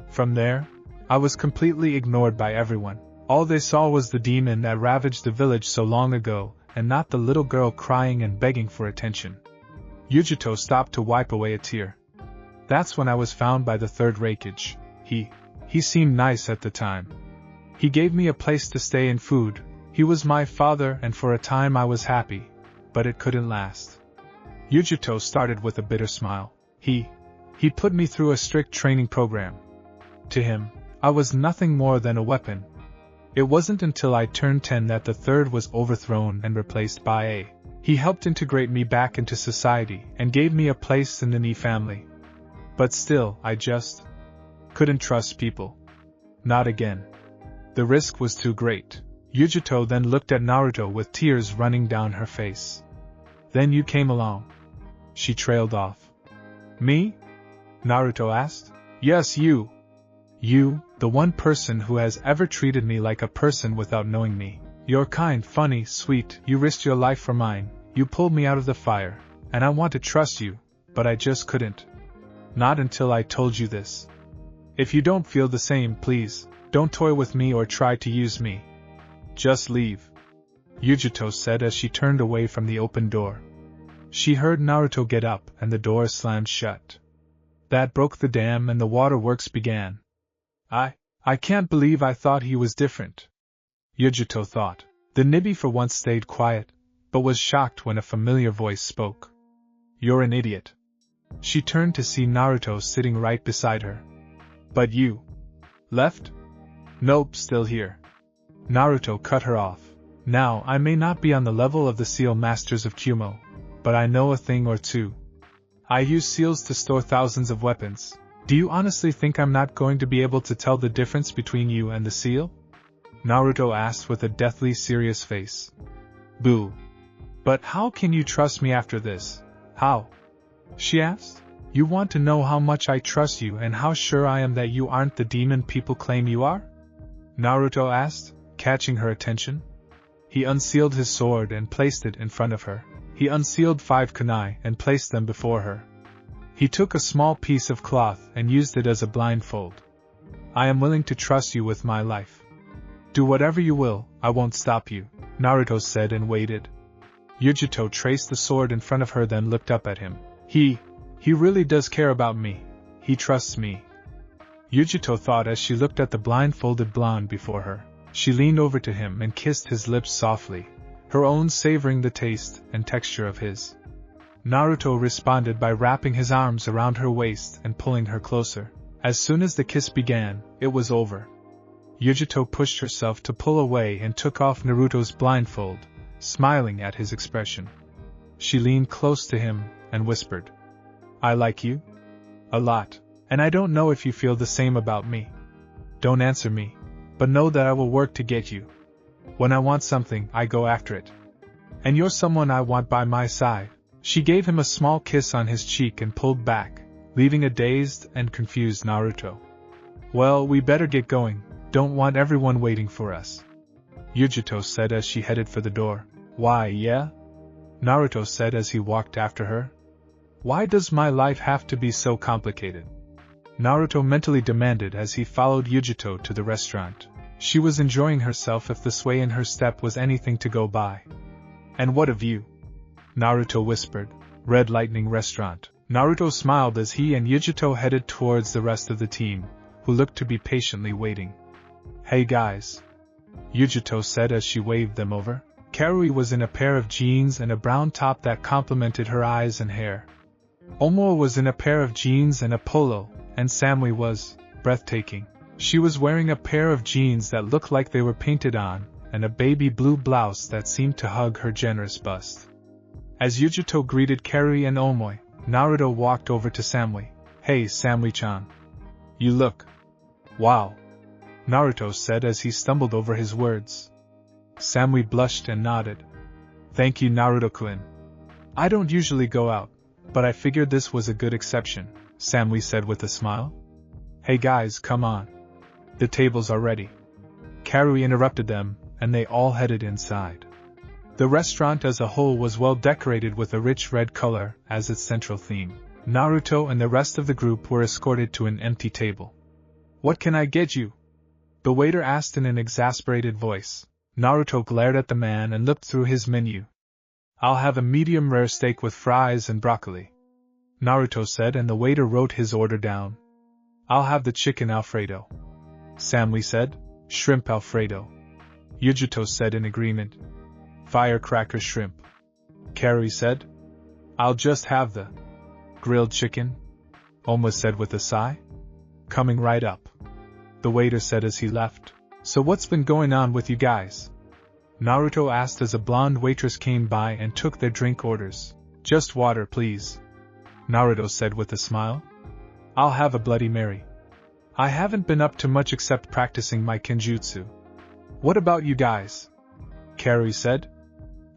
Speaker 1: From there, I was completely ignored by everyone. All they saw was the demon that ravaged the village so long ago, and not the little girl crying and begging for attention. Yujito stopped to wipe away a tear. That's when I was found by the third raikage. He seemed nice at the time. He gave me a place to stay and food. He was my father, and for a time I was happy, but it couldn't last. Yujito started with a bitter smile. He put me through a strict training program. To him, I was nothing more than a weapon. It wasn't until I turned 10 that the third was overthrown and replaced by a. He helped integrate me back into society and gave me a place in the Ni family. But still, I just couldn't trust people. Not again. The risk was too great. Yujito then looked at Naruto with tears running down her face. Then you came along. She trailed off. Me? Naruto asked. Yes, you. You, the one person who has ever treated me like a person without knowing me. You're kind, funny, sweet, you risked your life for mine, you pulled me out of the fire. and I want to trust you, but I just couldn't. Not until I told you this. If you don't feel the same, please, don't toy with me or try to use me. Just leave. Yujito said as she turned away from the open door. She heard Naruto get up and the door slammed shut. That broke the dam and the waterworks began. I can't believe I thought he was different. Yujito thought. The Nibi for once stayed quiet, but was shocked when a familiar voice spoke. You're an idiot. She turned to see Naruto sitting right beside her. But you left? Nope, still here. Naruto cut her off. Now, I may not be on the level of the seal masters of Kumo, but I know a thing or two. I use seals to store thousands of weapons. Do you honestly think I'm not going to be able to tell the difference between you and the seal? Naruto asked with a deathly serious face. Boo. But how can you trust me after this? How? She asked. You want to know how much I trust you and how sure I am that you aren't the demon people claim you are? Naruto asked, catching her attention. He unsealed his sword and placed it in front of her. He unsealed 5 kunai and placed them before her. He took a small piece of cloth and used it as a blindfold. I am willing to trust you with my life. Do whatever you will, I won't stop you, Naruto said and waited. Yujito traced the sword in front of her, then looked up at him. He really does care about me. He trusts me. Yujito thought as she looked at the blindfolded blonde before her. She leaned over to him and kissed his lips softly, her own savoring the taste and texture of his. Naruto responded by wrapping his arms around her waist and pulling her closer. As soon as the kiss began, it was over. Yujito pushed herself to pull away and took off Naruto's blindfold, smiling at his expression. She leaned close to him and whispered, I like you? A lot, and I don't know if you feel the same about me. Don't answer me, but know that I will work to get you. When I want something, I go after it. And you're someone I want by my side. She gave him a small kiss on his cheek and pulled back, leaving a dazed and confused Naruto. Well, we better get going, don't want everyone waiting for us. Yujito said as she headed for the door. Why, yeah? Naruto said as he walked after her. Why does my life have to be so complicated? Naruto mentally demanded as he followed Yujito to the restaurant. She was enjoying herself if the sway in her step was anything to go by. And what of you? Naruto whispered. Red Lightning Restaurant. Naruto smiled as he and Yujito headed towards the rest of the team, who looked to be patiently waiting. Hey guys. Yujito said as she waved them over. Karui was in a pair of jeans and a brown top that complemented her eyes and hair. Omo was in a pair of jeans and a polo, and Samui was breathtaking. She was wearing a pair of jeans that looked like they were painted on, and a baby blue blouse that seemed to hug her generous bust. As Yujito greeted Karui and Omoe, Naruto walked over to Samui. Hey Samui-chan. You look. Wow. Naruto said as he stumbled over his words. Samui blushed and nodded. Thank you Naruto-kun. I don't usually go out, but I figured this was a good exception, Samui said with a smile. Hey guys, come on. The tables are ready. Karui interrupted them, and they all headed inside. The restaurant as a whole was well decorated with a rich red color as its central theme. Naruto and the rest of the group were escorted to an empty table. What can I get you? The waiter asked in an exasperated voice. Naruto glared at the man and looked through his menu. I'll have a medium rare steak with fries and broccoli, Naruto said, and the waiter wrote his order down. I'll have the chicken Alfredo, Samui said. Shrimp Alfredo, Yujito said in agreement. Firecracker shrimp, Karui said. I'll just have the grilled chicken, Oma said with a sigh. Coming right up, the waiter said as he left. So what's been going on with you guys? Naruto asked as a blonde waitress came by and took their drink orders. Just water, please, Naruto said with a smile. I'll have a Bloody Mary. I haven't been up to much except practicing my kenjutsu. What about you guys? Karui said.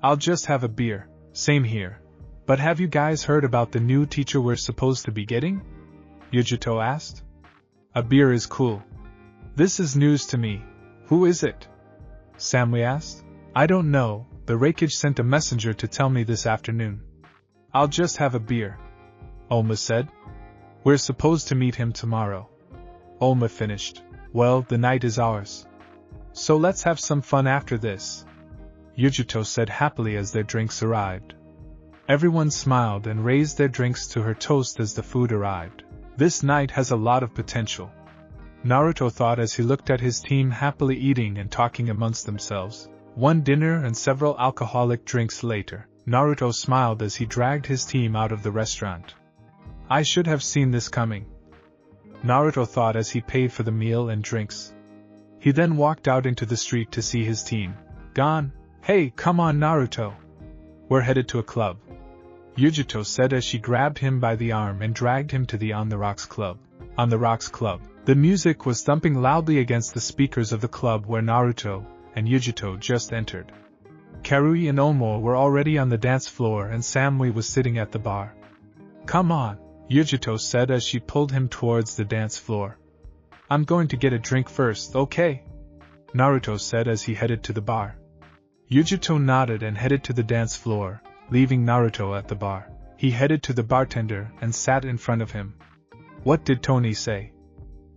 Speaker 1: I'll just have a beer. Same here. But have you guys heard about the new teacher we're supposed to be getting? Yujito asked. A beer is cool. This is news to me. Who is it? Samui asked. I don't know, the raikage sent a messenger to tell me this afternoon. I'll just have a beer, Oma said. We're supposed to meet him tomorrow. Oma finished. Well, the night is ours. So let's have some fun after this, Yujito said happily as their drinks arrived. Everyone smiled and raised their drinks to her toast as the food arrived. This night has a lot of potential, Naruto thought as he looked at his team happily eating and talking amongst themselves. One dinner and several alcoholic drinks later, Naruto smiled as he dragged his team out of the restaurant. I should have seen this coming, Naruto thought as he paid for the meal and drinks. He then walked out into the street to see his team gone. Hey, come on Naruto. We're headed to a club, Yujito said as she grabbed him by the arm and dragged him to the On the Rocks Club. On the Rocks Club. The music was thumping loudly against the speakers of the club where Naruto and Yujito just entered. Karui and Omo were already on the dance floor and Samui was sitting at the bar. Come on, Yujito said as she pulled him towards the dance floor. I'm going to get a drink first, okay? Naruto said as he headed to the bar. Yujito nodded and headed to the dance floor, leaving Naruto at the bar. He headed to the bartender and sat in front of him. What did Tony say?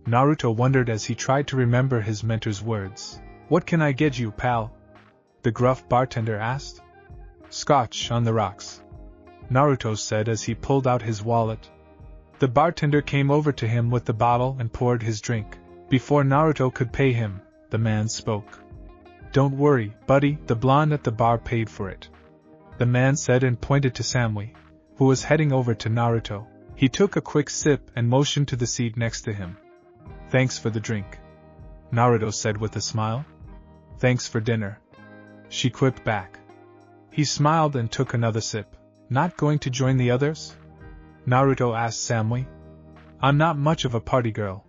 Speaker 1: Naruto wondered as he tried to remember his mentor's words. What can I get you, pal? The gruff bartender asked. Scotch on the rocks, Naruto said as he pulled out his wallet. The bartender came over to him with the bottle and poured his drink. Before Naruto could pay him, the man spoke. Don't worry, buddy, the blonde at the bar paid for it, the man said and pointed to Samui, who was heading over to Naruto. He took a quick sip and motioned to the seat next to him. Thanks for the drink, Naruto said with a smile. Thanks for dinner, she quipped back. He smiled and took another sip. Not going to join the others? Naruto asked Samui. I'm not much of a party girl.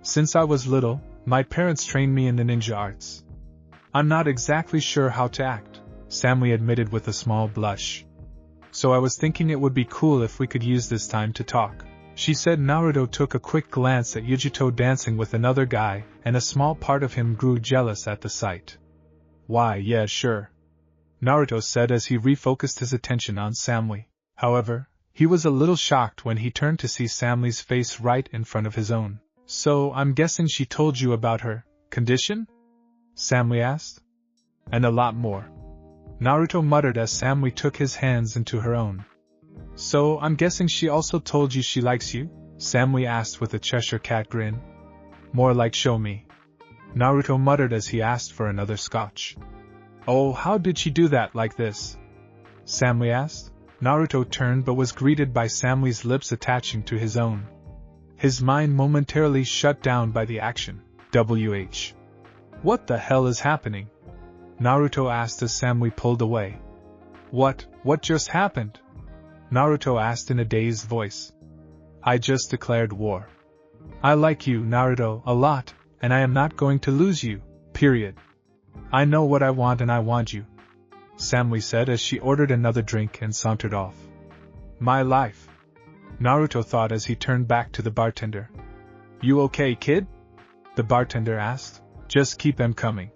Speaker 1: Since I was little, my parents trained me in the ninja arts. I'm not exactly sure how to act, Samui admitted with a small blush. So I was thinking it would be cool if we could use this time to talk, she said. Naruto took a quick glance at Yujito dancing with another guy, and a small part of him grew jealous at the sight. Why, yeah, sure, Naruto said as he refocused his attention on Samui. However, he was a little shocked when he turned to see Samui's face right in front of his own. So I'm guessing she told you about her condition? Samui asked. And a lot more, Naruto muttered as Samui took his hands into her own. So I'm guessing she also told you she likes you? Samui asked with a Cheshire cat grin. More like show me, Naruto muttered as he asked for another scotch. Oh, how did she do that like this? Samui asked. Naruto turned but was greeted by Samui's lips attaching to his own. His mind momentarily shut down by the action. WH. What the hell is happening? Naruto asked as Samui pulled away. What just happened? Naruto asked in a dazed voice. I just declared war. I like you, Naruto, a lot, and I am not going to lose you, period. I know what I want and I want you, Samui said as she ordered another drink and sauntered off. My life, Naruto thought as he turned back to the bartender. You okay, kid? The bartender asked. Just keep them coming,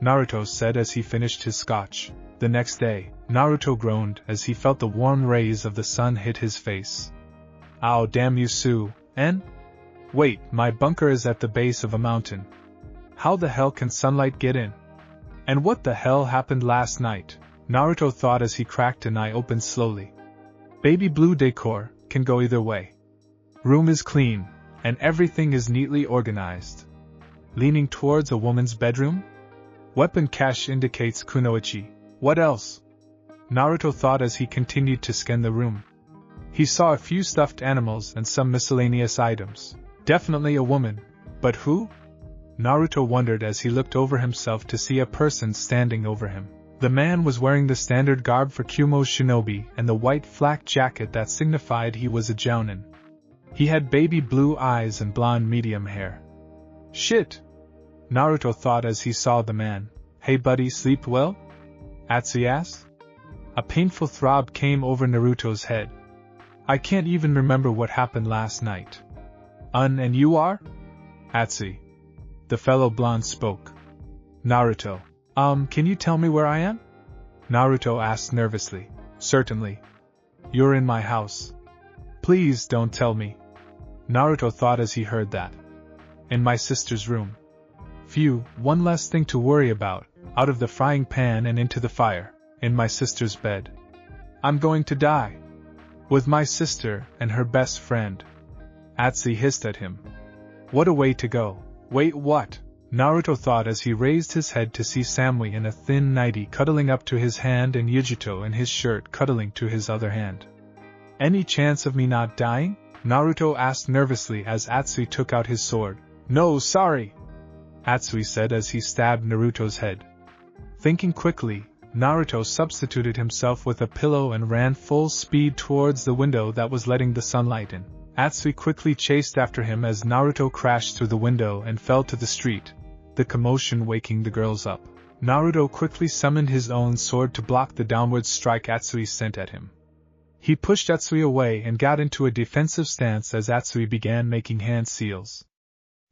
Speaker 1: Naruto said as he finished his scotch. The next day, Naruto groaned as he felt the warm rays of the sun hit his face. Ow, damn you, Sue, and? Wait, my bunker is at the base of a mountain. How the hell can sunlight get in? And what the hell happened last night? Naruto thought as he cracked an eye open slowly. Baby blue decor can go either way. Room is clean, and everything is neatly organized. Leaning towards a woman's bedroom? Weapon cache indicates kunoichi. What else? Naruto thought as he continued to scan the room. He saw a few stuffed animals and some miscellaneous items. Definitely a woman, but who? Naruto wondered as he looked over himself to see a person standing over him. The man was wearing the standard garb for Kumo's shinobi and the white flak jacket that signified he was a jounin. He had baby blue eyes and blonde medium hair. Shit! Naruto thought as he saw the man. Hey buddy, sleep well? Atsuki asked. A painful throb came over Naruto's head. I can't even remember what happened last night. And you are? Atsuki. The fellow blonde spoke. Naruto. Can you tell me where I am? Naruto asked nervously. Certainly. You're in my house. Please don't tell me. Naruto thought as he heard that. In my sister's room. Phew, one less thing to worry about, out of the frying pan and into the fire, in my sister's bed. I'm going to die. With my sister and her best friend. Atsuhi hissed at him. What a way to go. Wait, what? Naruto thought as he raised his head to see Samui in a thin nightie cuddling up to his hand and Yujito in his shirt cuddling to his other hand. Any chance of me not dying? Naruto asked nervously as Atsuhi took out his sword. No, sorry, Atsuhi said as he stabbed Naruto's head. Thinking quickly, Naruto substituted himself with a pillow and ran full speed towards the window that was letting the sunlight in. Atsuhi quickly chased after him as Naruto crashed through the window and fell to the street, the commotion waking the girls up. Naruto quickly summoned his own sword to block the downward strike Atsuhi sent at him. He pushed Atsuhi away and got into a defensive stance as Atsuhi began making hand seals.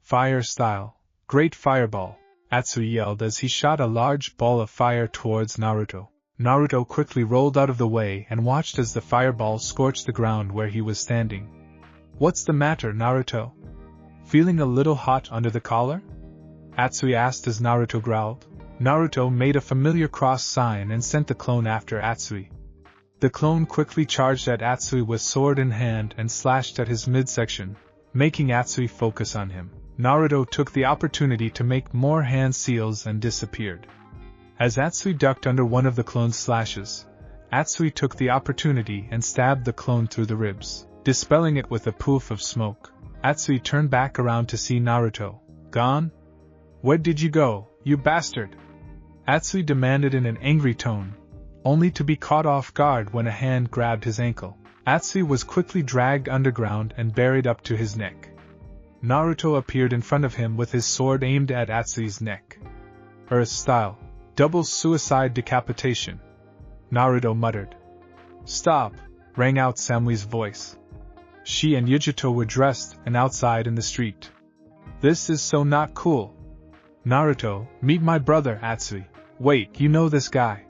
Speaker 1: Fire style. Great fireball, Atsuhi yelled as he shot a large ball of fire towards Naruto. Naruto quickly rolled out of the way and watched as the fireball scorched the ground where he was standing. What's the matter, Naruto? Feeling a little hot under the collar? Atsuhi asked as Naruto growled. Naruto made a familiar cross sign and sent the clone after Atsuhi. The clone quickly charged at Atsuhi with sword in hand and slashed at his midsection, making Atsuhi focus on him. Naruto took the opportunity to make more hand seals and disappeared. As Atsuhi ducked under one of the clone's slashes, Atsuhi took the opportunity and stabbed the clone through the ribs, dispelling it with a poof of smoke. Atsuhi turned back around to see Naruto. Gone? Where did you go, you bastard? Atsuhi demanded in an angry tone, only to be caught off guard when a hand grabbed his ankle. Atsuhi was quickly dragged underground and buried up to his neck. Naruto appeared in front of him with his sword aimed at Atsuhi's neck. Earth style. Double suicide decapitation. Naruto muttered. Stop, rang out Samui's voice. She and Yujito were dressed and outside in the street. This is so not cool. Naruto, meet my brother Atsuhi. Wait, you know this guy?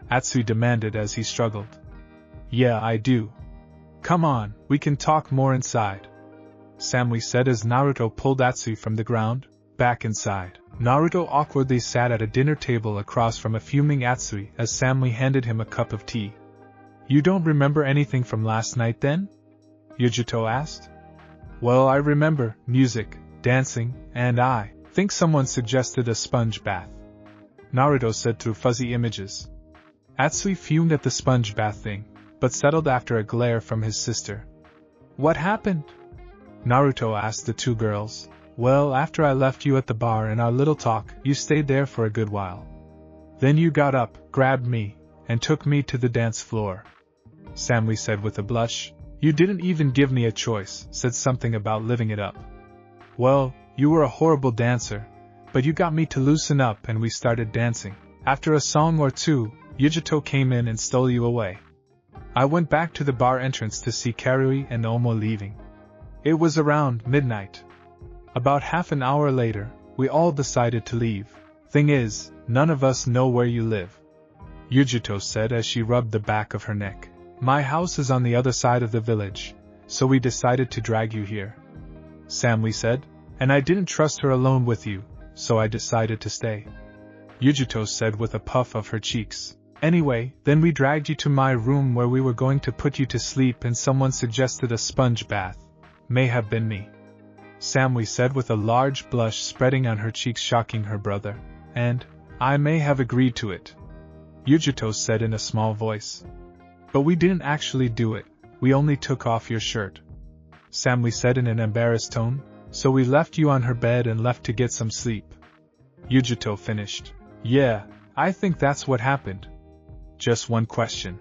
Speaker 1: Atsuhi demanded as he struggled. Yeah, I do. Come on, we can talk more inside. Samui said as Naruto pulled Atsuhi from the ground, back inside. Naruto awkwardly sat at a dinner table across from a fuming Atsuhi as Samui handed him a cup of tea. You don't remember anything from last night then? Yujito asked. Well, I remember music, dancing, and I think someone suggested a sponge bath. Naruto said through fuzzy images. Atsuhi fumed at the sponge bath thing, but settled after a glare from his sister. What happened? Naruto asked the two girls. Well, after I left you at the bar in our little talk, you stayed there for a good while. Then you got up, grabbed me, and took me to the dance floor. Samui said with a blush. You didn't even give me a choice, said something about living it up. Well, you were a horrible dancer, but you got me to loosen up and we started dancing. After a song or two, Yujito came in and stole you away. I went back to the bar entrance to see Karui and Omo leaving. It was around midnight. About half an hour later, we all decided to leave. Thing is, none of us know where you live. Yujito said as she rubbed the back of her neck. My house is on the other side of the village, so we decided to drag you here. Samui said, and I didn't trust her alone with you, so I decided to stay. Yujito said with a puff of her cheeks. Anyway, then we dragged you to my room where we were going to put you to sleep and someone suggested a sponge bath. May have been me. Samui said with a large blush spreading on her cheeks, shocking her brother. And I may have agreed to it. Yujito said in a small voice. But we didn't actually do it, we only took off your shirt. Samui said in an embarrassed tone. So we left you on her bed and left to get some sleep. Yujito finished. Yeah, I think that's what happened. Just one question.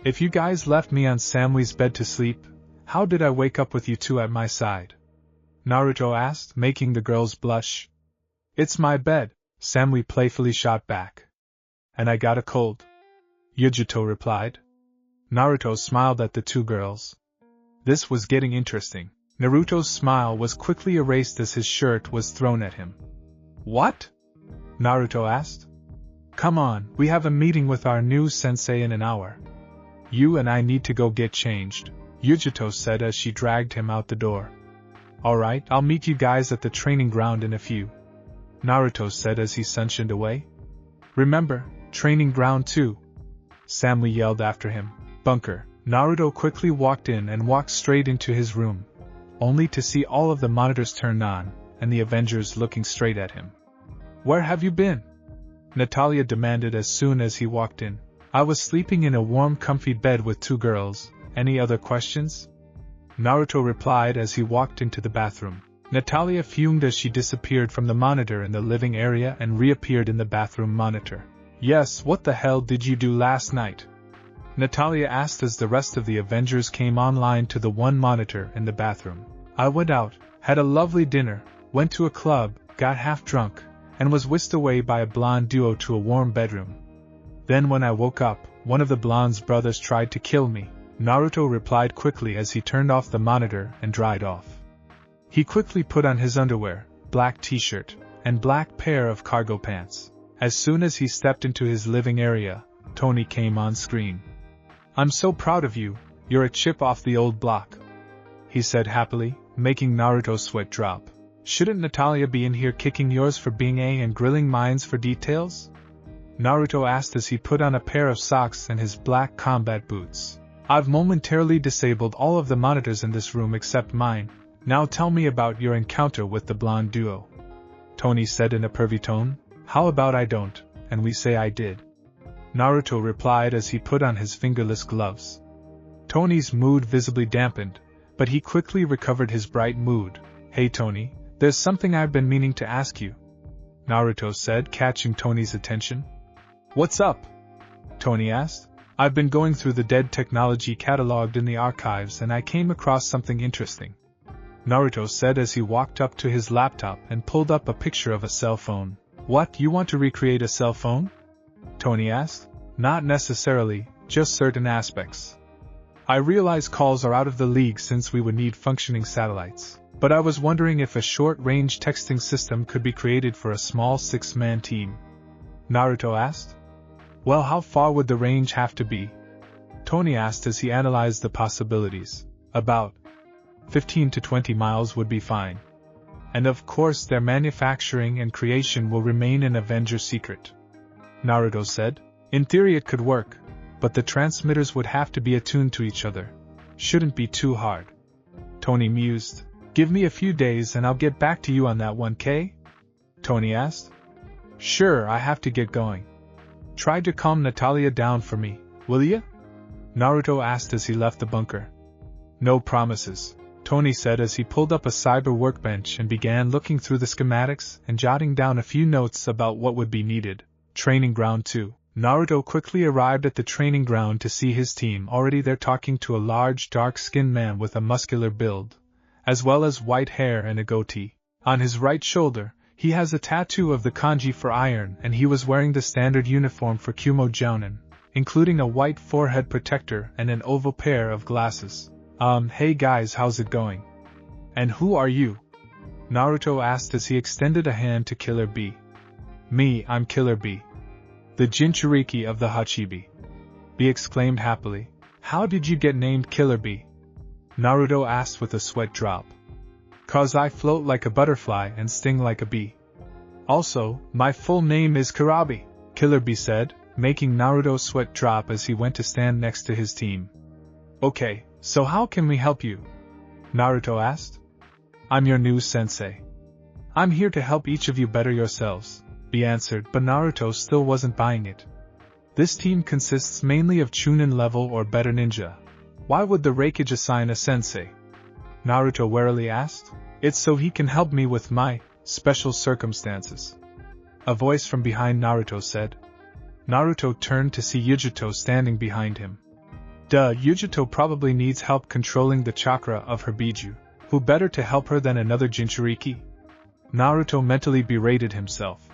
Speaker 1: If you guys left me on Samui's bed to sleep, how did I wake up with you two at my side? Naruto asked, making the girls blush. It's my bed, Samui playfully shot back. And I got a cold. Yujito replied. Naruto smiled at the two girls. This was getting interesting. Naruto's smile was quickly erased as his shirt was thrown at him. What? Naruto asked. Come on, we have a meeting with our new sensei in an hour. You and I need to go get changed, Yujito said as she dragged him out the door. Alright, I'll meet you guys at the training ground in a few, Naruto said as he sunshined away. Remember, training ground too, Samly yelled after him. Bunker. Naruto quickly walked in and walked straight into his room, only to see all of the monitors turned on, and the Avengers looking straight at him. Where have you been? Natalia demanded as soon as he walked in. I was sleeping in a warm comfy bed with 2 girls, any other questions? Naruto replied as he walked into the bathroom. Natalia fumed as she disappeared from the monitor in the living area and reappeared in the bathroom monitor. Yes, what the hell did you do last night? Natalia asked as the rest of the Avengers came online to the one monitor in the bathroom. I went out, had a lovely dinner, went to a club, got half drunk, and was whisked away by a blonde duo to a warm bedroom. Then when I woke up, one of the blonde's brothers tried to kill me, Naruto replied quickly as he turned off the monitor and dried off. He quickly put on his underwear, black t-shirt, and black pair of cargo pants. As soon as he stepped into his living area, Tony came on screen. I'm so proud of you, you're a chip off the old block, he said happily, making Naruto's sweat drop. Shouldn't Natalia be in here kicking yours for being A and grilling mines for details? Naruto asked as he put on a pair of socks and his black combat boots. I've momentarily disabled all of the monitors in this room except mine. Now tell me about your encounter with the blonde duo. Tony said in a pervy tone. How about I don't, and we say I did? Naruto replied as he put on his fingerless gloves. Tony's mood visibly dampened, but he quickly recovered his bright mood. Hey Tony, there's something I've been meaning to ask you, Naruto said, catching Tony's attention. What's up? Tony asked. I've been going through the dead technology cataloged in the archives and I came across something interesting, Naruto said as he walked up to his laptop and pulled up a picture of a cell phone. What, you want to recreate a cell phone? Tony asked. Not necessarily, just certain aspects. I realize calls are out of the league since we would need functioning satellites, but I was wondering if a short-range texting system could be created for a small 6-man team. Naruto asked. Well, how far would the range have to be? Tony asked as he analyzed the possibilities. About 15 to 20 miles would be fine. And of course their manufacturing and creation will remain an Avenger secret, Naruto said. In theory it could work, but the transmitters would have to be attuned to each other. Shouldn't be too hard. Tony mused. Give me a few days and I'll get back to you on that one, K? Tony asked. Sure, I have to get going. Try to calm Natalia down for me, will ya? Naruto asked as he left the bunker. No promises, Tony said as he pulled up a cyber workbench and began looking through the schematics and jotting down a few notes about what would be needed. Training ground 2. Naruto quickly arrived at the training ground to see his team already there talking to a large dark-skinned man with a muscular build, as well as white hair and a goatee. On his right shoulder, he has a tattoo of the kanji for iron and he was wearing the standard uniform for Kumo Jounin, including a white forehead protector and an oval pair of glasses. Hey guys, how's it going? And who are you? Naruto asked as he extended a hand to Killer B. Me, I'm Killer B, the Jinchuriki of the Hachibi. B exclaimed happily. How did you get named Killer B? Naruto asked with a sweat drop. 'Cause I float like a butterfly and sting like a bee. Also, my full name is Kurabi, Killer B said, making Naruto's sweat drop as he went to stand next to his team. Okay, so how can we help you? Naruto asked. I'm your new sensei. I'm here to help each of you better yourselves, B answered, but Naruto still wasn't buying it. This team consists mainly of Chunin level or better ninja. Why would the raikage assign a sensei? Naruto warily asked. It's so he can help me with my special circumstances, a voice from behind Naruto said. Naruto turned to see Yujito standing behind him. Duh, Yujito probably needs help controlling the chakra of her Biju. Who better to help her than another Jinchuriki? Naruto mentally berated himself.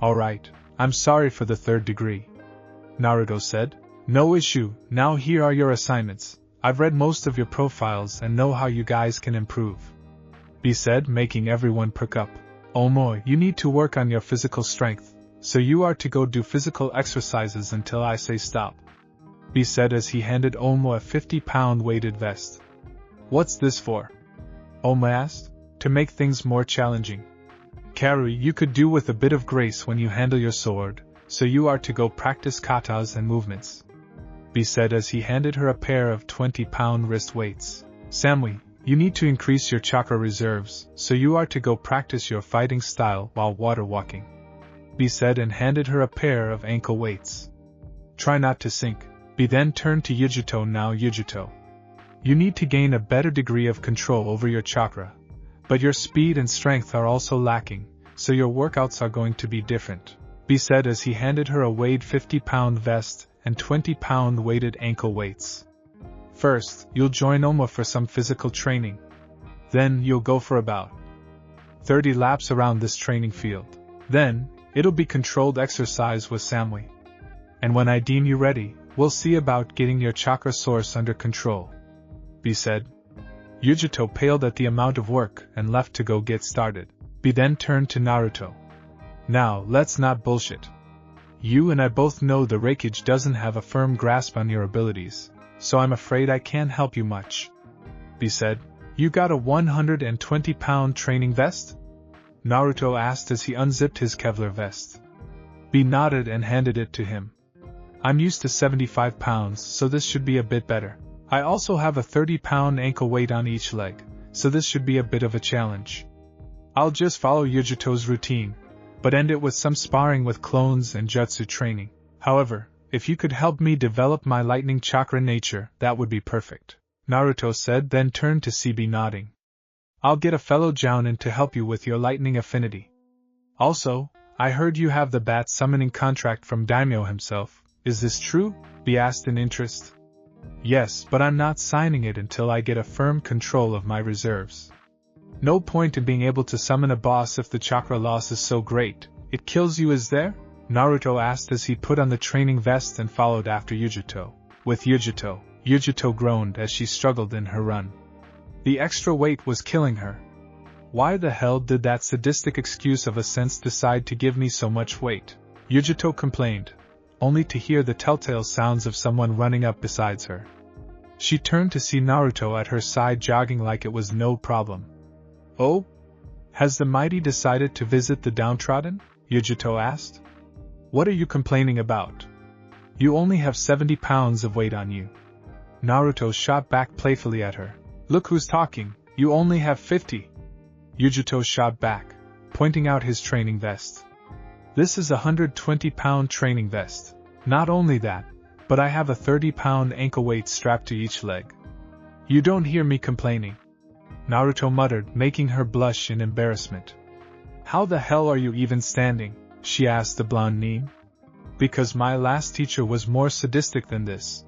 Speaker 1: Alright, I'm sorry for the 3rd degree, Naruto said. No issue, now here are your assignments. I've read most of your profiles and know how you guys can improve, B said, making everyone perk up. Omoy, you need to work on your physical strength, so you are to go do physical exercises until I say stop. B said as he handed Omo a 50-pound weighted vest. What's this for? Omo asked. To make things more challenging. Carry you could do with a bit of grace when you handle your sword, so you are to go practice katas and movements. B said as he handed her a pair of 20-pound wrist weights. Samui, you need to increase your chakra reserves, so you are to go practice your fighting style while water walking. B said and handed her a pair of ankle weights. Try not to sink. B then turned to Yujito. Now Yujito, you need to gain a better degree of control over your chakra, but your speed and strength are also lacking, so your workouts are going to be different, B said as he handed her a weighed 50-pound vest and 20-pound weighted ankle weights. First, you'll join Omo for some physical training. Then, you'll go for about 30 laps around this training field. Then, it'll be controlled exercise with Samui. And when I deem you ready, we'll see about getting your chakra source under control, B said. Yujito paled at the amount of work and left to go get started. B then turned to Naruto. Now, let's not bullshit. You and I both know the raikage doesn't have a firm grasp on your abilities, so I'm afraid I can't help you much, B said. You got a 120-pound training vest? Naruto asked as he unzipped his Kevlar vest. B nodded and handed it to him. I'm used to 75 pounds, so this should be a bit better. I also have a 30-pound ankle weight on each leg, so this should be a bit of a challenge. I'll just follow Yujito's routine, but end it with some sparring with clones and jutsu training. However, if you could help me develop my lightning chakra nature, that would be perfect, Naruto said, then turned to CB nodding. I'll get a fellow jounin to help you with your lightning affinity. Also, I heard you have the bat summoning contract from Daimyo himself. Is this true? B asked in interest. Yes, but I'm not signing it until I get a firm control of my reserves. No point in being able to summon a boss if the chakra loss is so great. It kills you, is there? Naruto asked as he put on the training vest and followed after Yujito. With Yujito, Yujito groaned as she struggled in her run. The extra weight was killing her. Why the hell did that sadistic excuse of a sense decide to give me so much weight? Yujito complained, only to hear the telltale sounds of someone running up beside her. She turned to see Naruto at her side jogging like it was no problem. Oh? Has the mighty decided to visit the downtrodden? Yujito asked. What are you complaining about? You only have 70 pounds of weight on you. Naruto shot back playfully at her. Look who's talking, you only have 50. Yujito shot back, pointing out his training vest. This is a 120-pound training vest. Not only that, but I have a 30-pound ankle weight strapped to each leg. You don't hear me complaining. Naruto muttered, making her blush in embarrassment. How the hell are you even standing? She asked the blonde Neem. Because my last teacher was more sadistic than this,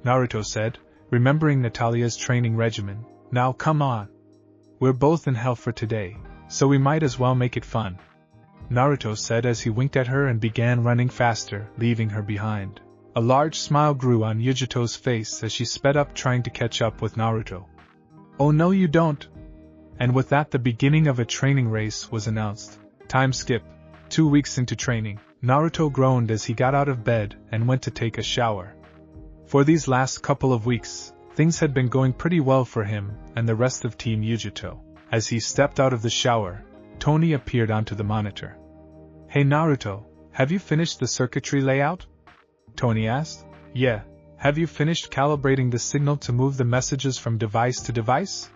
Speaker 1: Naruto said, remembering Natalia's training regimen. Now come on. We're both in hell for today, so we might as well make it fun, Naruto said as he winked at her and began running faster, leaving her behind. A large smile grew on Yujito's face as she sped up trying to catch up with Naruto. Oh no you don't! And with that the beginning of a training race was announced. Time skip. 2 weeks into training, Naruto groaned as he got out of bed and went to take a shower. For these last couple of weeks, things had been going pretty well for him and the rest of Team Yujito. As he stepped out of the shower, Tony appeared onto the monitor. Hey Naruto, have you finished the circuitry layout? Tony asked. Yeah. Have you finished calibrating the signal to move the messages from device to device?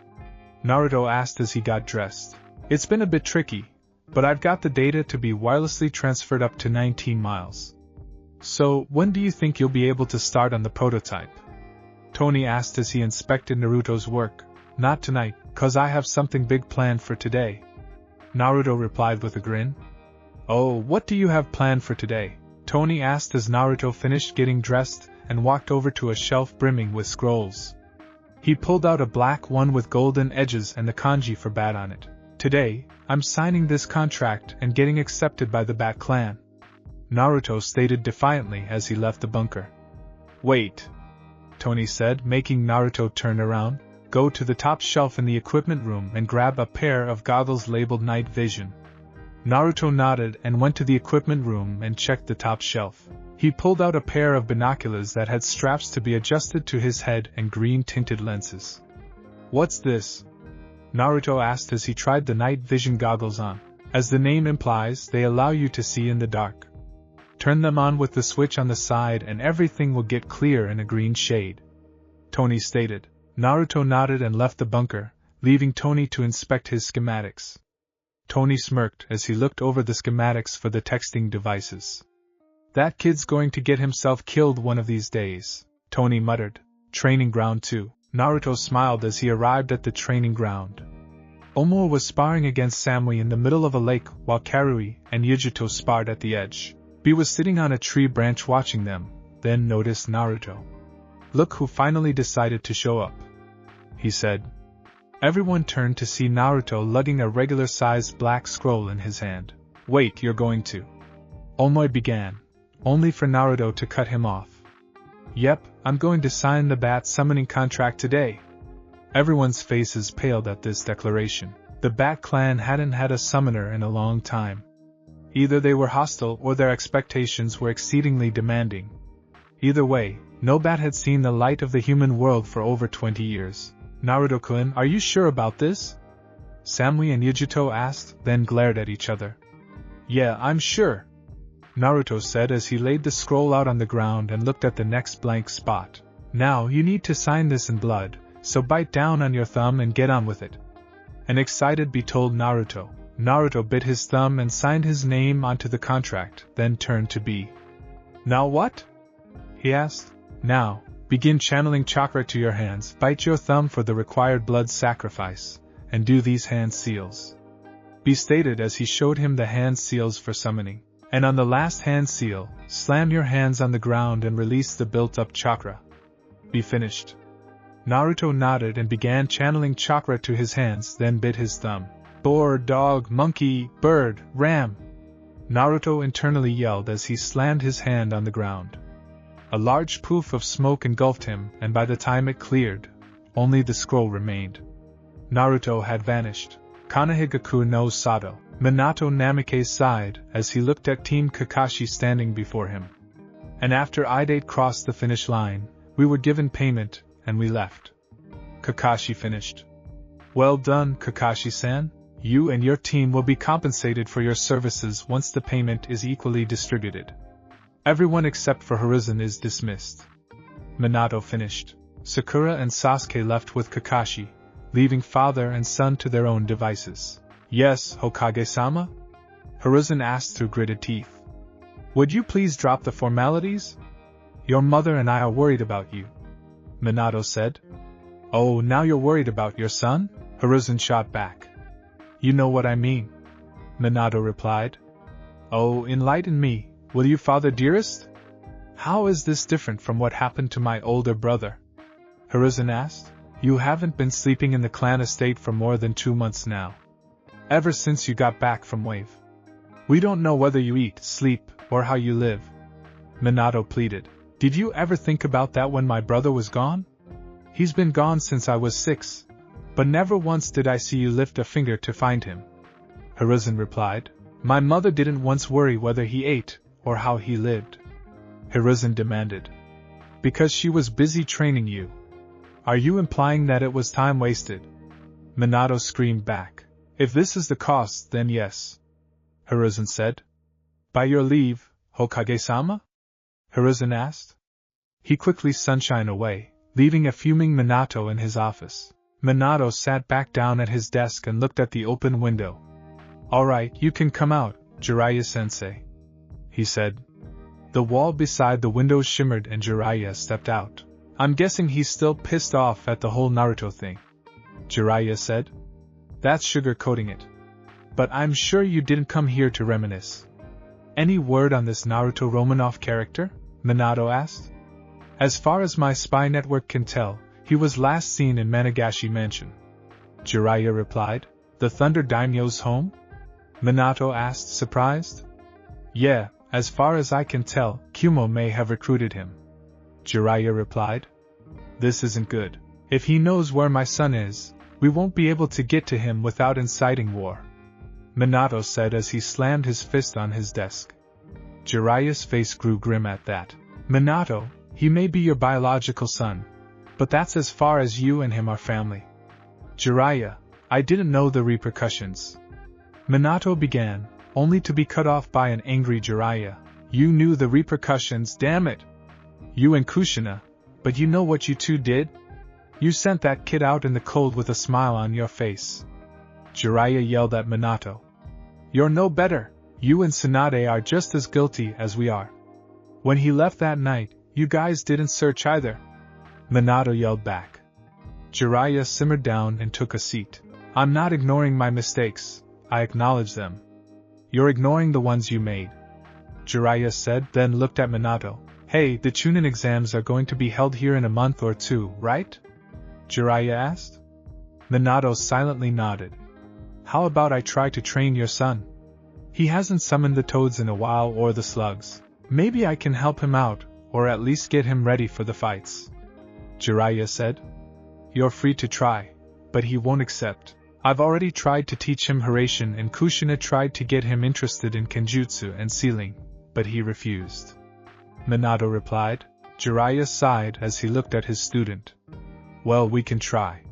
Speaker 1: Naruto asked as he got dressed. It's been a bit tricky, but I've got the data to be wirelessly transferred up to 19 miles. So, when do you think you'll be able to start on the prototype? Tony asked as he inspected Naruto's work. Not tonight, 'cause I have something big planned for today. Naruto replied with a grin. Oh, what do you have planned for today? Tony asked as Naruto finished getting dressed and walked over to a shelf brimming with scrolls. He pulled out a black one with golden edges and the kanji for bat on it. Today, I'm signing this contract and getting accepted by the Bat clan, Naruto stated defiantly as he left the bunker. Wait, Tony said, making Naruto turn around. Go to the top shelf in the equipment room and grab a pair of goggles labeled Night Vision. Naruto nodded and went to the equipment room and checked the top shelf. He pulled out a pair of binoculars that had straps to be adjusted to his head and green-tinted lenses. "What's this?" Naruto asked as he tried the night vision goggles on. As the name implies, they allow you to see in the dark. Turn them on with the switch on the side and everything will get clear in a green shade, Tony stated. Naruto nodded and left the bunker, leaving Tony to inspect his schematics. Tony smirked as he looked over the schematics for the texting devices. "That kid's going to get himself killed one of these days," Tony muttered. Training ground 2. Naruto smiled as he arrived at the training ground. Omo was sparring against Samui in the middle of a lake while Karui and Yujito sparred at the edge. B was sitting on a tree branch watching them, then noticed Naruto. "Look who finally decided to show up," he said. Everyone turned to see Naruto lugging a regular-sized black scroll in his hand. "Wait, you're going to..." Omoi began, only for Naruto to cut him off. "Yep, I'm going to sign the bat summoning contract today." Everyone's faces paled at this declaration. The Bat clan hadn't had a summoner in a long time. Either they were hostile or their expectations were exceedingly demanding. Either way, no Bat had seen the light of the human world for over 20 years. "Naruto-kun, are you sure about this?" Samui and Yujito asked, then glared at each other. "Yeah, I'm sure," Naruto said as he laid the scroll out on the ground and looked at the next blank spot. "Now you need to sign this in blood, so bite down on your thumb and get on with it." An excited B told Naruto. Naruto bit his thumb and signed his name onto the contract, then turned to B. "Now what?" he asked. "Now, begin channeling chakra to your hands, bite your thumb for the required blood sacrifice, and do these hand seals," B stated as he showed him the hand seals for summoning. "And on the last hand seal, slam your hands on the ground and release the built-up chakra," B finished. Naruto nodded and began channeling chakra to his hands, then bit his thumb. "Boar, dog, monkey, bird, ram," Naruto internally yelled as he slammed his hand on the ground. A large poof of smoke engulfed him, and by the time it cleared, only the scroll remained. Naruto had vanished. Konoha no Sato. Minato Namike sighed as he looked at Team Kakashi standing before him. "And after I-Date crossed the finish line, we were given payment, and we left," Kakashi finished. "Well done, Kakashi-san. You and your team will be compensated for your services once the payment is equally distributed. Everyone except for Herizen is dismissed," Minato finished. Sakura and Sasuke left with Kakashi, leaving father and son to their own devices. "Yes, Hokage-sama?" Herizen asked through gritted teeth. "Would you please drop the formalities? Your mother and I are worried about you," Minato said. "Oh, now you're worried about your son?" Herizen shot back. "You know what I mean," Minato replied. "Oh, enlighten me, will you, father dearest? How is this different from what happened to my older brother?" Herizen asked. "You haven't been sleeping in the clan estate for more than 2 months now. Ever since you got back from Wave. We don't know whether you eat, sleep, or how you live," Minato pleaded. "Did you ever think about that when my brother was gone? He's been gone since I was 6. But never once did I see you lift a finger to find him," Herizen replied. "My mother didn't once worry whether he ate, or how he lived," Herizen demanded. "Because she was busy training you. Are you implying that it was time wasted?" Minato screamed back. "If this is the cost, then yes," Herizen said. "By your leave, Hokage-sama?" Herizen asked. He quickly sunshine away, leaving a fuming Minato in his office. Minato sat back down at his desk and looked at the open window. "All right, you can come out, Jiraiya-sensei," he said. The wall beside the window shimmered and Jiraiya stepped out. "I'm guessing he's still pissed off at the whole Naruto thing," Jiraiya said. "That's sugar-coating it. But I'm sure you didn't come here to reminisce." "Any word on this Naruto Romanoff character?" Minato asked. "As far as my spy network can tell, he was last seen in Managashi Mansion," Jiraiya replied. "The Thunder Daimyo's home?" Minato asked, surprised. "Yeah, as far as I can tell, Kumo may have recruited him," Jiraiya replied. "This isn't good. If he knows where my son is, we won't be able to get to him without inciting war," Minato said as he slammed his fist on his desk. Jiraiya's face grew grim at that. Minato, he may be your biological son, but that's as far as you and him are family. Jiraiya, I didn't know the repercussions. Minato began, only to be cut off by an angry Jiraiya. You knew the repercussions, damn it! You and Kushina, but you know what you two did? You sent that kid out in the cold with a smile on your face. Jiraiya yelled at Minato. You're no better, you and Tsunade are just as guilty as we are. When he left that night, you guys didn't search either. Minato yelled back. Jiraiya simmered down and took a seat. I'm not ignoring my mistakes, I acknowledge them. You're ignoring the ones you made. Jiraiya said, then looked at Minato. Hey, the Chunin exams are going to be held here in a month or two, right? Jiraiya asked. Minato silently nodded. How about I try to train your son? He hasn't summoned the toads in a while or the slugs. Maybe I can help him out, or at least get him ready for the fights. Jiraiya said. You're free to try, but he won't accept. I've already tried to teach him Hiraishin and Kushina tried to get him interested in Kenjutsu and sealing, but he refused. Minato replied. Jiraiya sighed as he looked at his student. Well, we can try.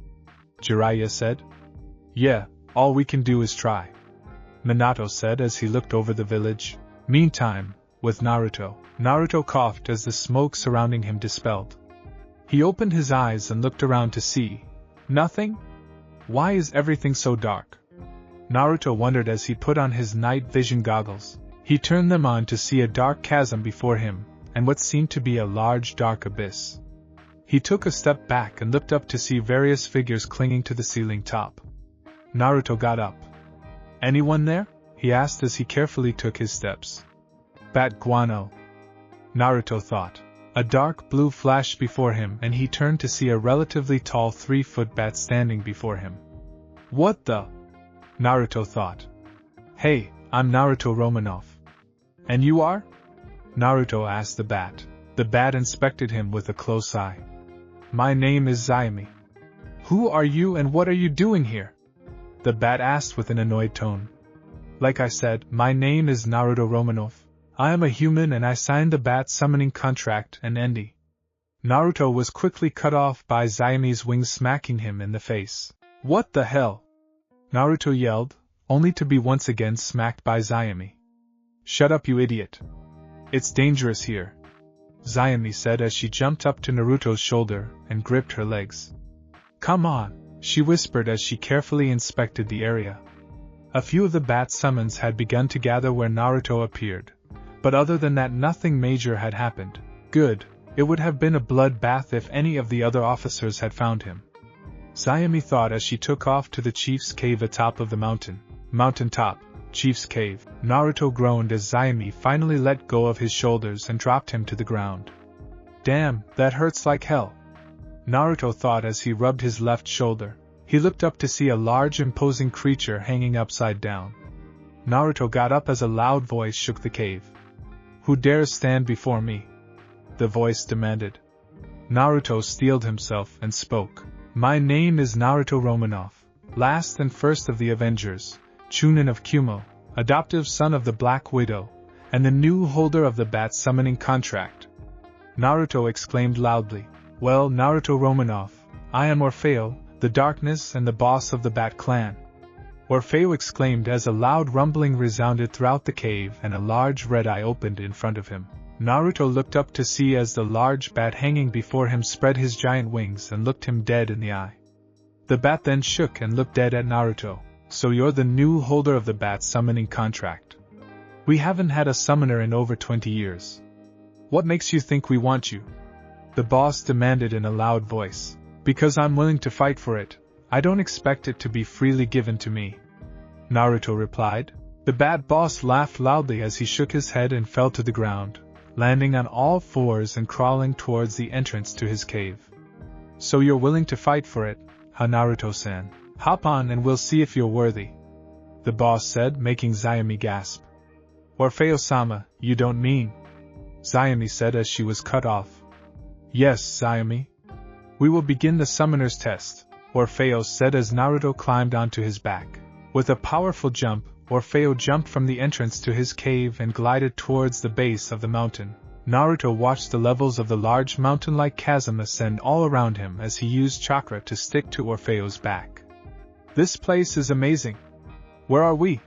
Speaker 1: Jiraiya said. Yeah, all we can do is try. Minato said as he looked over the village. Meantime, with Naruto. Naruto coughed as the smoke surrounding him dispelled. He opened his eyes and looked around to see. Nothing? Why is everything so dark? Naruto wondered as he put on his night vision goggles. He turned them on to see a dark chasm before him, and what seemed to be a large dark abyss. He took a step back and looked up to see various figures clinging to the ceiling top. Naruto got up. Anyone there? He asked as he carefully took his steps. Bat Guano. Naruto thought. A dark blue flashed before him and he turned to see a relatively tall 3-foot bat standing before him. What the? Naruto thought. Hey, I'm Naruto Romanov. And you are? Naruto asked the bat. The bat inspected him with a close eye. My name is Zayami. Who are you and what are you doing here? The bat asked with an annoyed tone. Like I said, my name is Naruto Romanov. I am a human and I signed the bat summoning contract and Endi. Naruto was quickly cut off by Zayami's wings smacking him in the face. What the hell? Naruto yelled, only to be once again smacked by Zayami. Shut up, you idiot. It's dangerous here, Zayami said as she jumped up to Naruto's shoulder and gripped her legs. Come on, she whispered as she carefully inspected the area. A few of the bat summons had begun to gather where Naruto appeared, but other than that nothing major had happened. Good, it would have been a bloodbath if any of the other officers had found him. Zayami thought as she took off to the chief's cave atop of the mountain. Mountaintop, Chief's cave. Naruto groaned as Zayami finally let go of his shoulders and dropped him to the ground. Damn, that hurts like hell, Naruto thought as he rubbed his left shoulder. He looked up to see a large imposing creature hanging upside down. Naruto got up as a loud voice shook the cave. Who dares stand before me? The voice demanded. Naruto steeled himself and spoke. My name is Naruto Romanov, last and first of the Avengers, Chunin of Kumo, adoptive son of the Black Widow, and the new holder of the bat summoning contract. Naruto exclaimed loudly. Well, Naruto Romanov, I am Orfeo, the darkness and the boss of the Bat clan. Orfeo exclaimed as a loud rumbling resounded throughout the cave and a large red eye opened in front of him. Naruto looked up to see as the large bat hanging before him spread his giant wings and looked him dead in the eye. The bat then shook and looked dead at Naruto. So you're the new holder of the bat summoning contract. We haven't had a summoner in over 20 years. What makes you think we want you? The boss demanded in a loud voice. Because I'm willing to fight for it, I don't expect it to be freely given to me, Naruto replied. The bat boss laughed loudly as he shook his head and fell to the ground, landing on all fours and crawling towards the entrance to his cave. So you're willing to fight for it, huh, Naruto-san? Hop on and we'll see if you're worthy, the boss said, making Zayami gasp. Orfeo-sama, you don't mean? Zayami said as she was cut off. Yes, Zayami. We will begin the summoner's test, Orfeo said as Naruto climbed onto his back. With a powerful jump, Orfeo jumped from the entrance to his cave and glided towards the base of the mountain. Naruto watched the levels of the large mountain-like chasm ascend all around him as he used chakra to stick to Orfeo's back. This place is amazing. Where are we?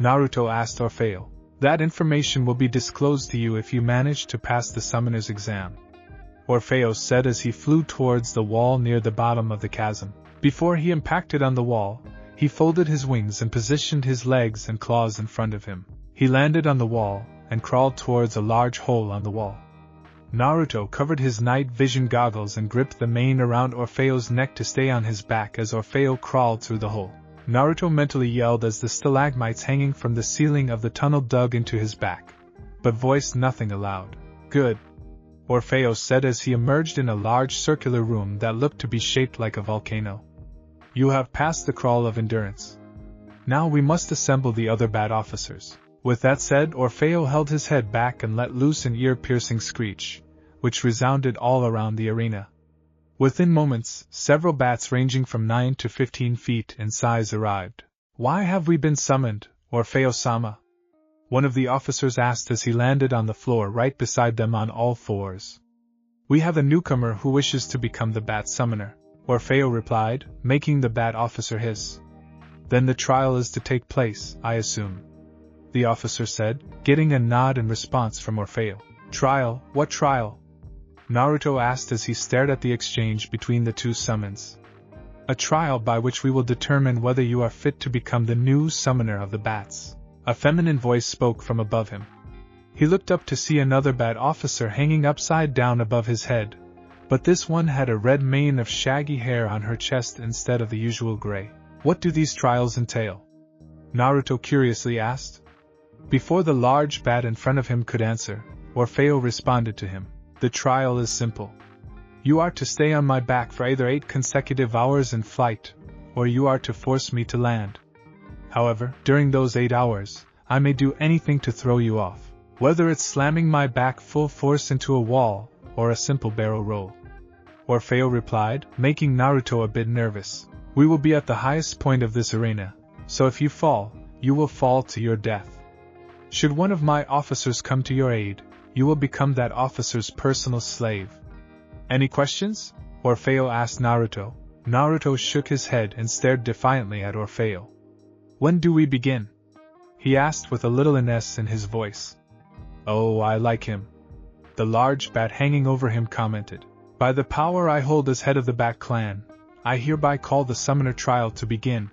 Speaker 1: Naruto asked Orfeo. That information will be disclosed to you if you manage to pass the summoner's exam, Orfeo said as he flew towards the wall near the bottom of the chasm. Before he impacted on the wall, he folded his wings and positioned his legs and claws in front of him. He landed on the wall and crawled towards a large hole on the wall. Naruto covered his night vision goggles and gripped the mane around Orfeo's neck to stay on his back as Orfeo crawled through the hole. Naruto mentally yelled as the stalagmites hanging from the ceiling of the tunnel dug into his back, but voiced nothing aloud. Good, Orfeo said as he emerged in a large circular room that looked to be shaped like a volcano. You have passed the crawl of endurance. Now we must assemble the other bad officers. With that said, Orfeo held his head back and let loose an ear-piercing screech, which resounded all around the arena. Within moments, several bats ranging from 9 to 15 feet in size arrived. Why have we been summoned, Orfeo-sama? One of the officers asked as he landed on the floor right beside them on all fours. We have a newcomer who wishes to become the bat summoner, Orfeo replied, making the bat officer hiss. Then the trial is to take place, I assume, the officer said, getting a nod in response from Orfeo. Trial? What trial? Naruto asked as he stared at the exchange between the two summons. A trial by which we will determine whether you are fit to become the new summoner of the bats. A feminine voice spoke from above him. He looked up to see another bat officer hanging upside down above his head, but this one had a red mane of shaggy hair on her chest instead of the usual gray. What do these trials entail? Naruto curiously asked. Before the large bat in front of him could answer, Orfeo responded to him. The trial is simple. You are to stay on my back for either 8 consecutive hours in flight, or you are to force me to land. However, during those 8 hours, I may do anything to throw you off, whether it's slamming my back full force into a wall, or a simple barrel roll. Orfeo replied, making Naruto a bit nervous. We will be at the highest point of this arena, so if you fall, you will fall to your death. Should one of my officers come to your aid, you will become that officer's personal slave. Any questions? Orfeo asked Naruto. Naruto shook his head and stared defiantly at Orfeo. When do we begin? He asked with a little finesse in his voice. Oh, I like him. The large bat hanging over him commented. By the power I hold as head of the Bat Clan, I hereby call the summoner trial to begin.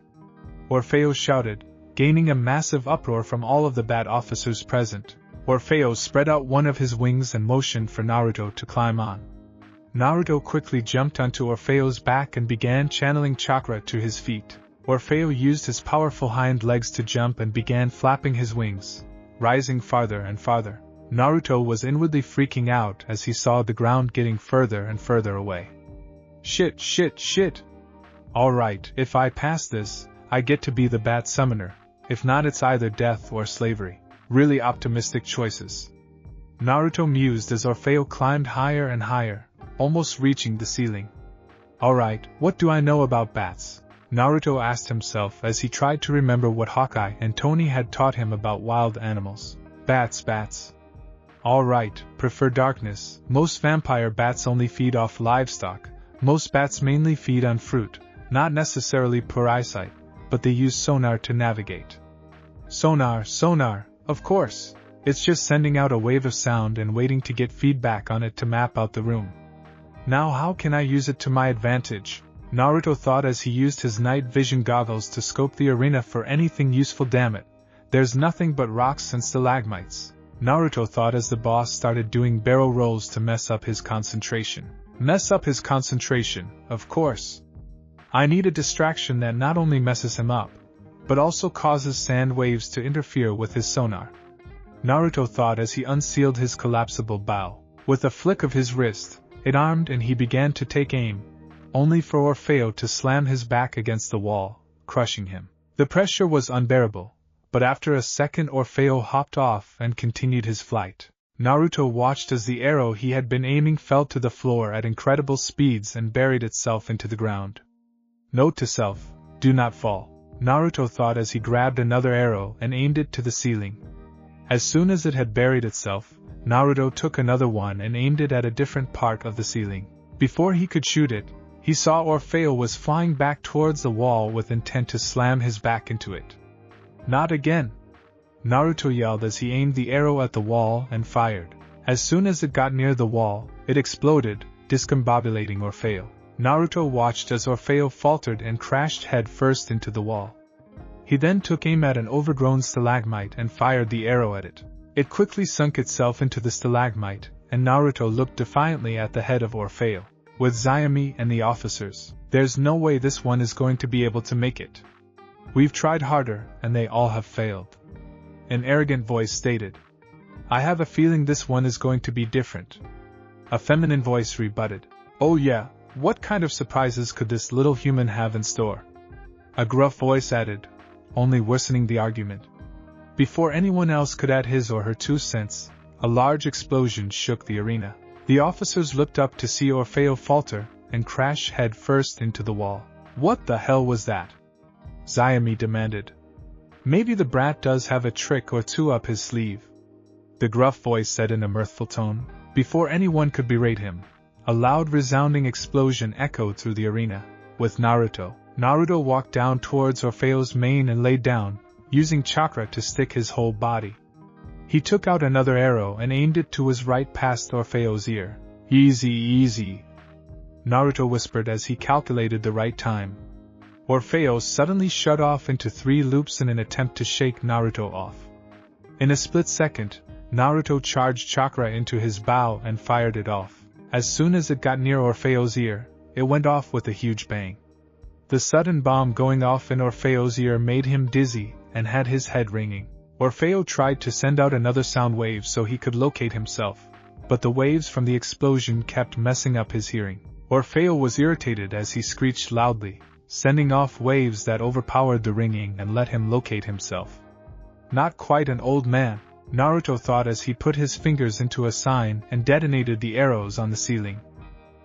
Speaker 1: Orfeo shouted, gaining a massive uproar from all of the bat officers present. Orfeo spread out one of his wings and motioned for Naruto to climb on. Naruto quickly jumped onto Orfeo's back and began channeling chakra to his feet. Orfeo used his powerful hind legs to jump and began flapping his wings, rising farther and farther. Naruto was inwardly freaking out as he saw the ground getting further and further away. Shit. Alright, if I pass this, I get to be the bat summoner. If not, it's either death or slavery. Really optimistic choices. Naruto mused as Orfeo climbed higher and higher, almost reaching the ceiling. Alright, what do I know about bats? Naruto asked himself as he tried to remember what Hawkeye and Tony had taught him about wild animals. Bats. Alright, prefer darkness. Most vampire bats only feed off livestock. Most bats mainly feed on fruit, not necessarily poor eyesight, but they use sonar to navigate. Sonar, of course. It's just sending out a wave of sound and waiting to get feedback on it to map out the room. Now how can I use it to my advantage? Naruto thought as he used his night vision goggles to scope the arena for anything useful. Damn it, there's nothing but rocks and stalagmites. Naruto thought as the boss started doing barrel rolls to mess up his concentration. Of course. I need a distraction that not only messes him up, but also causes sand waves to interfere with his sonar. Naruto thought as he unsealed his collapsible bow. With a flick of his wrist, it armed and he began to take aim, only for Orfeo to slam his back against the wall, crushing him. The pressure was unbearable, but after a second Orfeo hopped off and continued his flight. Naruto watched as the arrow he had been aiming fell to the floor at incredible speeds and buried itself into the ground. Note to self, do not fall. Naruto thought as he grabbed another arrow and aimed it to the ceiling. As soon as it had buried itself, Naruto took another one and aimed it at a different part of the ceiling. Before he could shoot it, he saw Orfeo was flying back towards the wall with intent to slam his back into it. Not again! Naruto yelled as he aimed the arrow at the wall and fired. As soon as it got near the wall, it exploded, discombobulating Orfeo. Naruto watched as Orfeo faltered and crashed head first into the wall. He then took aim at an overgrown stalagmite and fired the arrow at it. It quickly sunk itself into the stalagmite, and Naruto looked defiantly at the head of Orfeo. With Zayami and the officers, there's no way this one is going to be able to make it. We've tried harder, and they all have failed. An arrogant voice stated. I have a feeling this one is going to be different. A feminine voice rebutted. Oh yeah, what kind of surprises could this little human have in store? A gruff voice added, only worsening the argument. Before anyone else could add his or her 2 cents, a large explosion shook the arena. The officers looked up to see Orfeo falter and crash head first into the wall. What the hell was that? Zayami demanded. Maybe the brat does have a trick or two up his sleeve, the gruff voice said in a mirthful tone. Before anyone could berate him, a loud resounding explosion echoed through the arena. With Naruto walked down towards Orfeo's mane and laid down, using chakra to stick his whole body. He took out another arrow and aimed it to his right past Orfeo's ear. Easy, easy, Naruto whispered as he calculated the right time. Orfeo suddenly shut off into 3 loops in an attempt to shake Naruto off. In a split second, Naruto charged chakra into his bow and fired it off. As soon as it got near Orfeo's ear, it went off with a huge bang. The sudden bomb going off in Orfeo's ear made him dizzy and had his head ringing. Orfeo tried to send out another sound wave so he could locate himself, but the waves from the explosion kept messing up his hearing. Orfeo was irritated as he screeched loudly, sending off waves that overpowered the ringing and let him locate himself. Not quite an old man, Naruto thought as he put his fingers into a sign and detonated the arrows on the ceiling.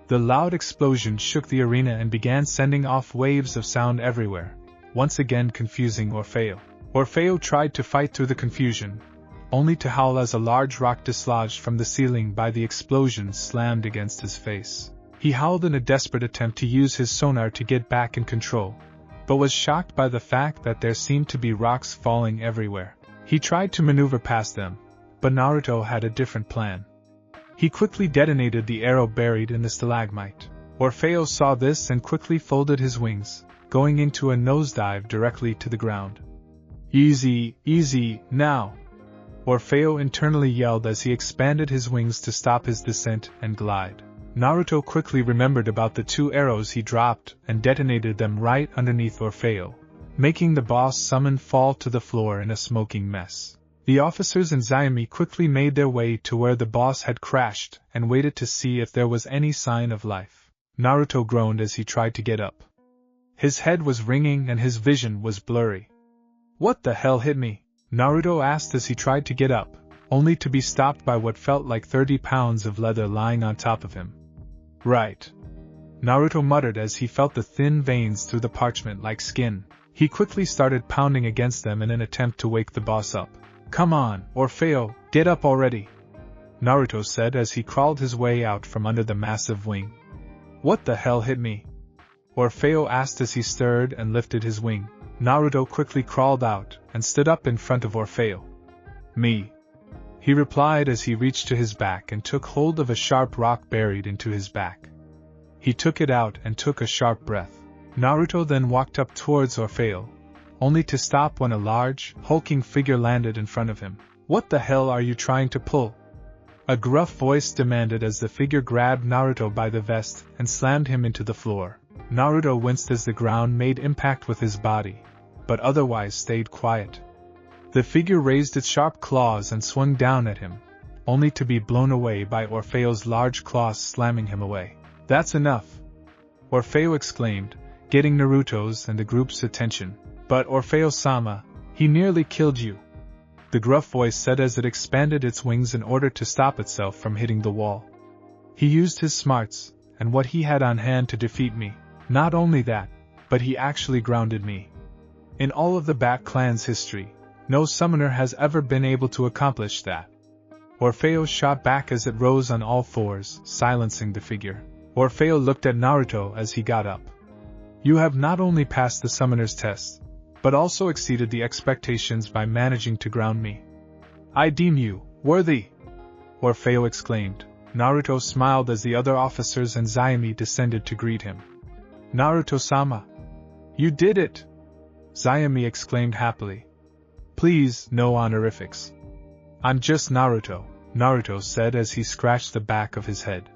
Speaker 1: The loud explosion shook the arena and began sending off waves of sound everywhere, once again confusing Orfeo. Orfeo tried to fight through the confusion, only to howl as a large rock dislodged from the ceiling by the explosion slammed against his face. He howled in a desperate attempt to use his sonar to get back in control, but was shocked by the fact that there seemed to be rocks falling everywhere. He tried to maneuver past them, but Naruto had a different plan. He quickly detonated the arrow buried in the stalagmite. Orfeo saw this and quickly folded his wings, going into a nosedive directly to the ground. Easy, easy, now! Orfeo internally yelled as he expanded his wings to stop his descent and glide. Naruto quickly remembered about the 2 arrows he dropped and detonated them right underneath Orfeo, making the boss summon fall to the floor in a smoking mess. The officers and Zayami quickly made their way to where the boss had crashed and waited to see if there was any sign of life. Naruto groaned as he tried to get up. His head was ringing and his vision was blurry. What the hell hit me? Naruto asked as he tried to get up, only to be stopped by what felt like 30 pounds of leather lying on top of him. Right. Naruto muttered as he felt the thin veins through the parchment-like skin. He quickly started pounding against them in an attempt to wake the boss up. Come on, Orfeo, get up already, Naruto said as he crawled his way out from under the massive wing. What the hell hit me? Orfeo asked as he stirred and lifted his wing. Naruto quickly crawled out and stood up in front of Orfeo. Me, he replied as he reached to his back and took hold of a sharp rock buried into his back. He took it out and took a sharp breath. Naruto then walked up towards Orfeo, only to stop when a large, hulking figure landed in front of him. What the hell are you trying to pull? A gruff voice demanded as the figure grabbed Naruto by the vest and slammed him into the floor. Naruto winced as the ground made impact with his body, but otherwise stayed quiet. The figure raised its sharp claws and swung down at him, only to be blown away by Orfeo's large claws slamming him away. That's enough! Orfeo exclaimed, getting Naruto's and the group's attention. But Orfeo-sama, he nearly killed you, the gruff voice said as it expanded its wings in order to stop itself from hitting the wall. He used his smarts, and what he had on hand to defeat me. Not only that, but he actually grounded me. In all of the Bat Clan's history, no summoner has ever been able to accomplish that. Orfeo shot back as it rose on all fours, silencing the figure. Orfeo looked at Naruto as he got up. You have not only passed the summoner's test, but also exceeded the expectations by managing to ground me. I deem you worthy, Orfeo exclaimed. Naruto smiled as the other officers and Zayami descended to greet him. Naruto-sama! You did it! Zayami exclaimed happily. Please, no honorifics. I'm just Naruto, Naruto said as he scratched the back of his head.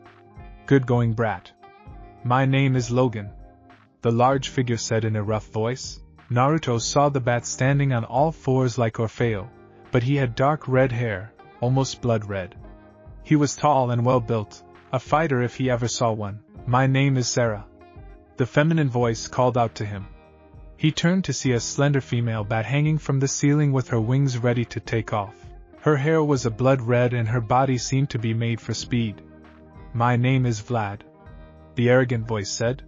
Speaker 1: Good going, brat. My name is Logan, the large figure said in a rough voice. Naruto saw the bat standing on all fours like Orfeo, but he had dark red hair, almost blood red. He was tall and well built, a fighter if he ever saw one. My name is Sarah. The feminine voice called out to him. He turned to see a slender female bat hanging from the ceiling with her wings ready to take off. Her hair was a blood red and her body seemed to be made for speed. My name is Vlad, the arrogant voice said.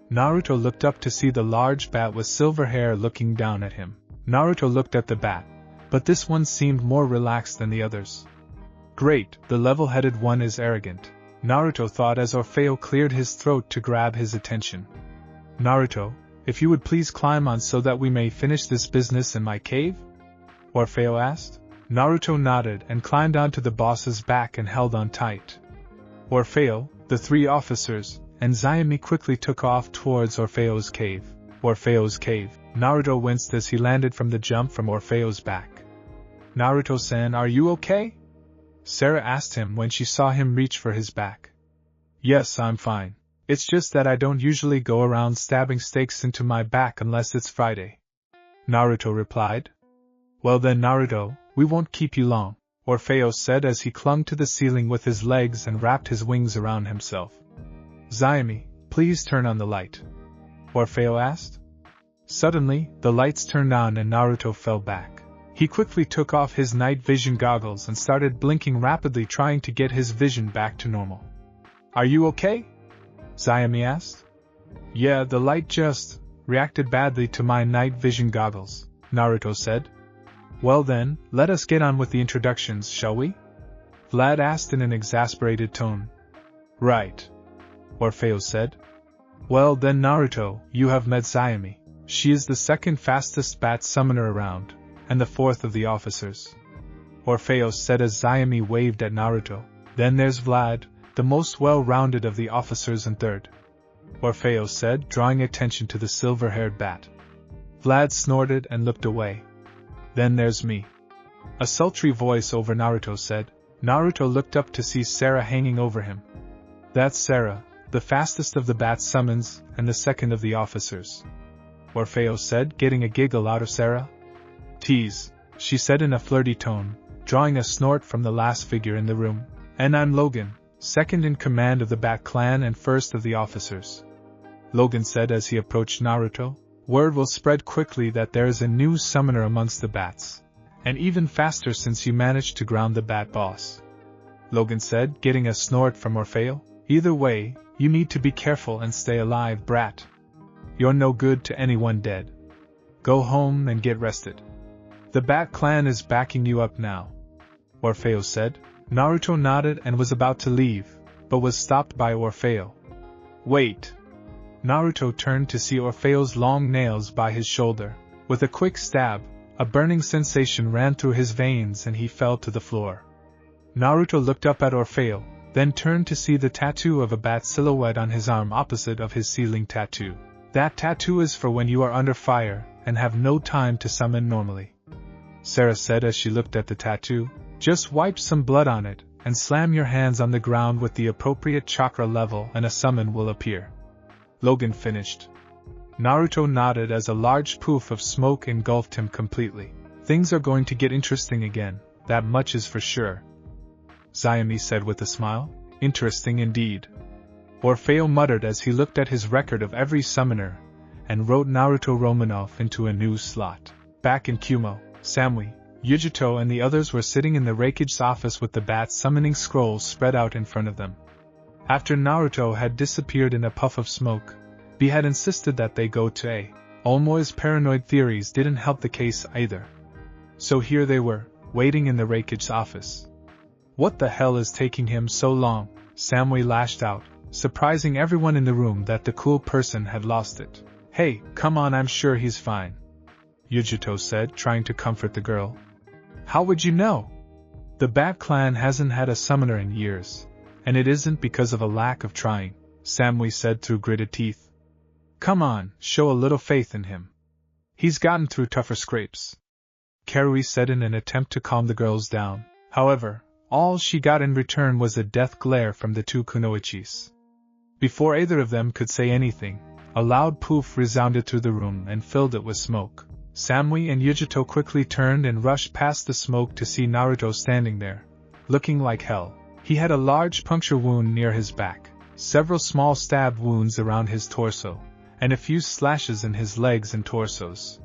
Speaker 1: Naruto looked up to see the large bat with silver hair looking down at him. Naruto looked at the bat, but this one seemed more relaxed than the others. Great, the level-headed one is arrogant, Naruto thought as Orfeo cleared his throat to grab his attention. Naruto, if you would please climb on so that we may finish this business in my cave? Orfeo asked. Naruto nodded and climbed onto the boss's back and held on tight. Orfeo, the three officers, and Zayami quickly took off towards Orfeo's cave. Orfeo's cave. Naruto winced as he landed from the jump from Orfeo's back. Naruto-san, are you okay? Sarah asked him when she saw him reach for his back. Yes, I'm fine. It's just that I don't usually go around stabbing stakes into my back unless it's Friday. Naruto replied. Well then, Naruto, we won't keep you long, Orfeo said as he clung to the ceiling with his legs and wrapped his wings around himself. Zayami, please turn on the light, Orfeo asked. Suddenly, the lights turned on and Naruto fell back. He quickly took off his night vision goggles and started blinking rapidly, trying to get his vision back to normal. Are you okay? Zayami asked. Yeah, the light just reacted badly to my night vision goggles, Naruto said. Well then, let us get on with the introductions, shall we? Vlad asked in an exasperated tone. Right, Orfeo said. Well then, Naruto, you have met Zayami. She is the second fastest bat summoner around, and the fourth of the officers, Orfeo said as Zayami waved at Naruto. Then there's Vlad, the most well-rounded of the officers, and third, Orfeo said, drawing attention to the silver-haired bat. Vlad snorted and looked away. Then there's me, a sultry voice over Naruto said. Naruto looked up to see Sarah hanging over him. That's Sarah, the fastest of the bat summons and the second of the officers, Orfeo said, getting a giggle out of Sarah. Tease, she said in a flirty tone, drawing a snort from the last figure in the room. And I'm Logan, second in command of the Bat Clan and first of the officers, Logan said as he approached Naruto. Word will spread quickly that there is a new summoner amongst the bats, and even faster since you managed to ground the bat boss, Logan said, getting a snort from Orfeo. Either way, you need to be careful and stay alive, brat. You're no good to anyone dead. Go home and get rested. The Bat Clan is backing you up now, Orfeo said. Naruto nodded and was about to leave, but was stopped by Orfeo. Wait. Naruto turned to see Orfeo's long nails by his shoulder. With a quick stab, a burning sensation ran through his veins and he fell to the floor. Naruto looked up at Orfeo, then turned to see the tattoo of a bat silhouette on his arm opposite of his ceiling tattoo. That tattoo is for when you are under fire and have no time to summon normally, Sarah said as she looked at the tattoo. Just wipe some blood on it and slam your hands on the ground with the appropriate chakra level and a summon will appear, Logan finished. Naruto nodded as a large poof of smoke engulfed him completely. Things are going to get interesting again, that much is for sure, Zayami said with a smile. Interesting indeed, Orfeo muttered as he looked at his record of every summoner and wrote Naruto Romanov into a new slot. Back in Kumo, Samui, Yujito and the others were sitting in the raikage's office with the bat summoning scrolls spread out in front of them. After Naruto had disappeared in a puff of smoke, B had insisted that they go to a Omoi's paranoid theories didn't help the case either. So here they were, waiting in the raikage's office. What the hell is taking him so long? Samui lashed out, surprising everyone in the room that the cool person had lost it. Hey, come on, I'm sure he's fine, Yujito said, trying to comfort the girl. How would you know? The Bat clan hasn't had a summoner in years, and it isn't because of a lack of trying, Samui said through gritted teeth. Come on, show a little faith in him. He's gotten through tougher scrapes, Karui said in an attempt to calm the girls down. However, all she got in return was a death glare from the two kunoichis. Before either of them could say anything, a loud poof resounded through the room and filled it with smoke. Samui and Yujito quickly turned and rushed past the smoke to see Naruto standing there, looking like hell. He had a large puncture wound near his back, several small stab wounds around his torso, and a few slashes in his legs and torsos.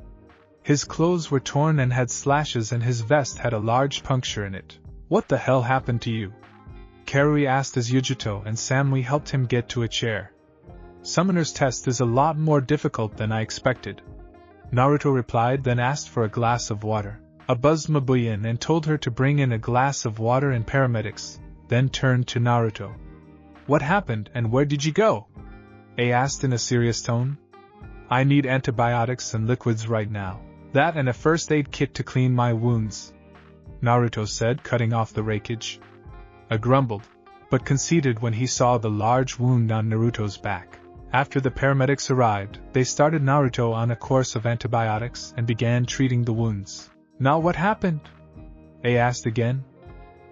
Speaker 1: His clothes were torn and had slashes, and his vest had a large puncture in it. What the hell happened to you? Karui asked as Yujito and Samui helped him get to a chair. Summoner's test is a lot more difficult than I expected, Naruto replied, then asked for a glass of water. A buzzed Mabuyan and told her to bring in a glass of water and paramedics, then turned to Naruto. What happened and where did you go? A asked in a serious tone. I need antibiotics and liquids right now. That and a first aid kit to clean my wounds, Naruto said, cutting off the raikage. A grumbled, but conceded when he saw the large wound on Naruto's back. After the paramedics arrived, they started Naruto on a course of antibiotics and began treating the wounds. Now what happened? A asked again.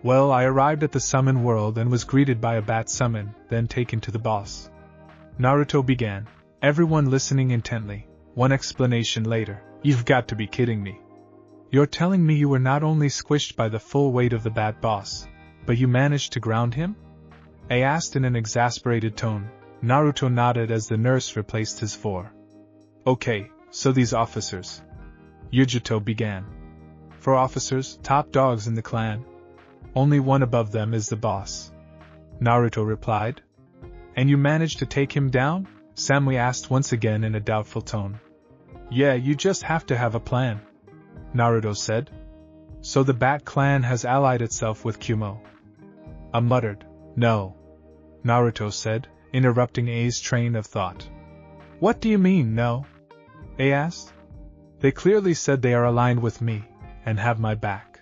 Speaker 1: Well, I arrived at the summon world and was greeted by a bat summon, then taken to the boss, Naruto began, everyone listening intently. One explanation later. You've got to be kidding me. You're telling me you were not only squished by the full weight of the bat boss, but you managed to ground him? A asked in an exasperated tone. Naruto nodded as the nurse replaced his fore. Okay, so these officers, Yujito began. For officers, top dogs in the clan. Only one above them is the boss, Naruto replied. And you managed to take him down? Samui asked once again in a doubtful tone. Yeah, you just have to have a plan, Naruto said. So the Bat clan has allied itself with Kumo. A muttered, no, Naruto said, interrupting A's train of thought. What do you mean, no? A asked. They clearly said they are aligned with me, and have my back.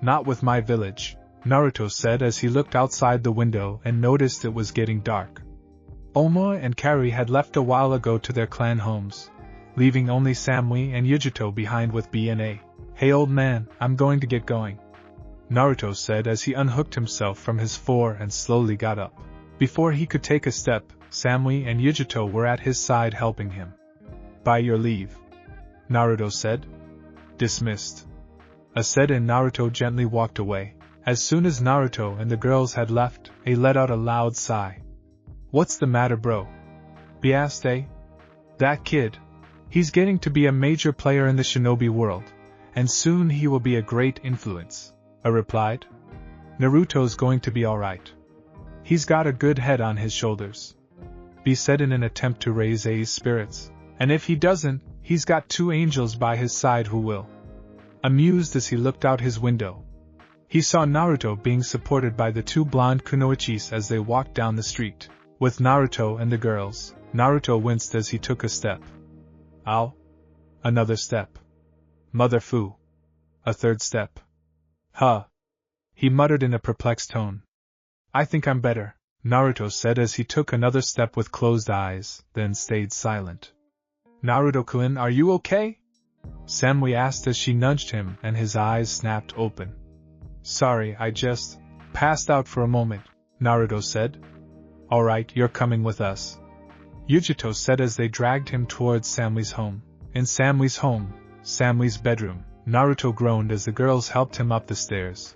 Speaker 1: Not with my village, Naruto said as he looked outside the window and noticed it was getting dark. Omo and Karui had left a while ago to their clan homes, leaving only Samui and Yujito behind with B and A. Hey old man, I'm going to get going, Naruto said as he unhooked himself from his fore and slowly got up. Before he could take a step, Samui and Yujito were at his side helping him. By your leave, Naruto said. Dismissed. A said and Naruto gently walked away. As soon as Naruto and the girls had left, A let out a loud sigh. What's the matter, bro? B asked A. That kid. He's getting to be a major player in the shinobi world, and soon he will be a great influence, A replied. Naruto's going to be alright. He's got a good head on his shoulders, B said in an attempt to raise A's spirits. And if he doesn't, he's got two angels by his side who will. Amused as he looked out his window, he saw Naruto being supported by the two blonde kunoichis as they walked down the street. With Naruto and the girls, Naruto winced as he took a step. Ow. Another step. Mother fu. A third step. Huh. He muttered in a perplexed tone. I think I'm better, Naruto said as he took another step with closed eyes, then stayed silent. Naruto-kun, are you okay? Samui asked as she nudged him and his eyes snapped open. Sorry, I just passed out for a moment, Naruto said. Alright, you're coming with us, Yujito said as they dragged him towards Samui's home. In Samui's home, Samui's bedroom, Naruto groaned as the girls helped him up the stairs.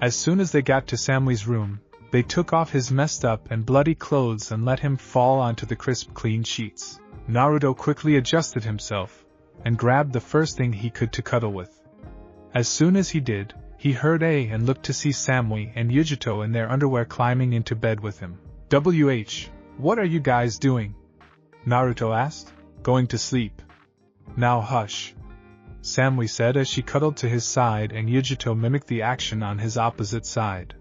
Speaker 1: As soon as they got to Samui's room, they took off his messed up and bloody clothes and let him fall onto the crisp clean sheets. Naruto quickly adjusted himself and grabbed the first thing he could to cuddle with. As soon as he did, he heard A and looked to see Samui and Yujito in their underwear climbing into bed with him. WH, what are you guys doing? Naruto asked. Going to sleep, Now hush, Samui said as she cuddled to his side and Yujito mimicked the action on his opposite side.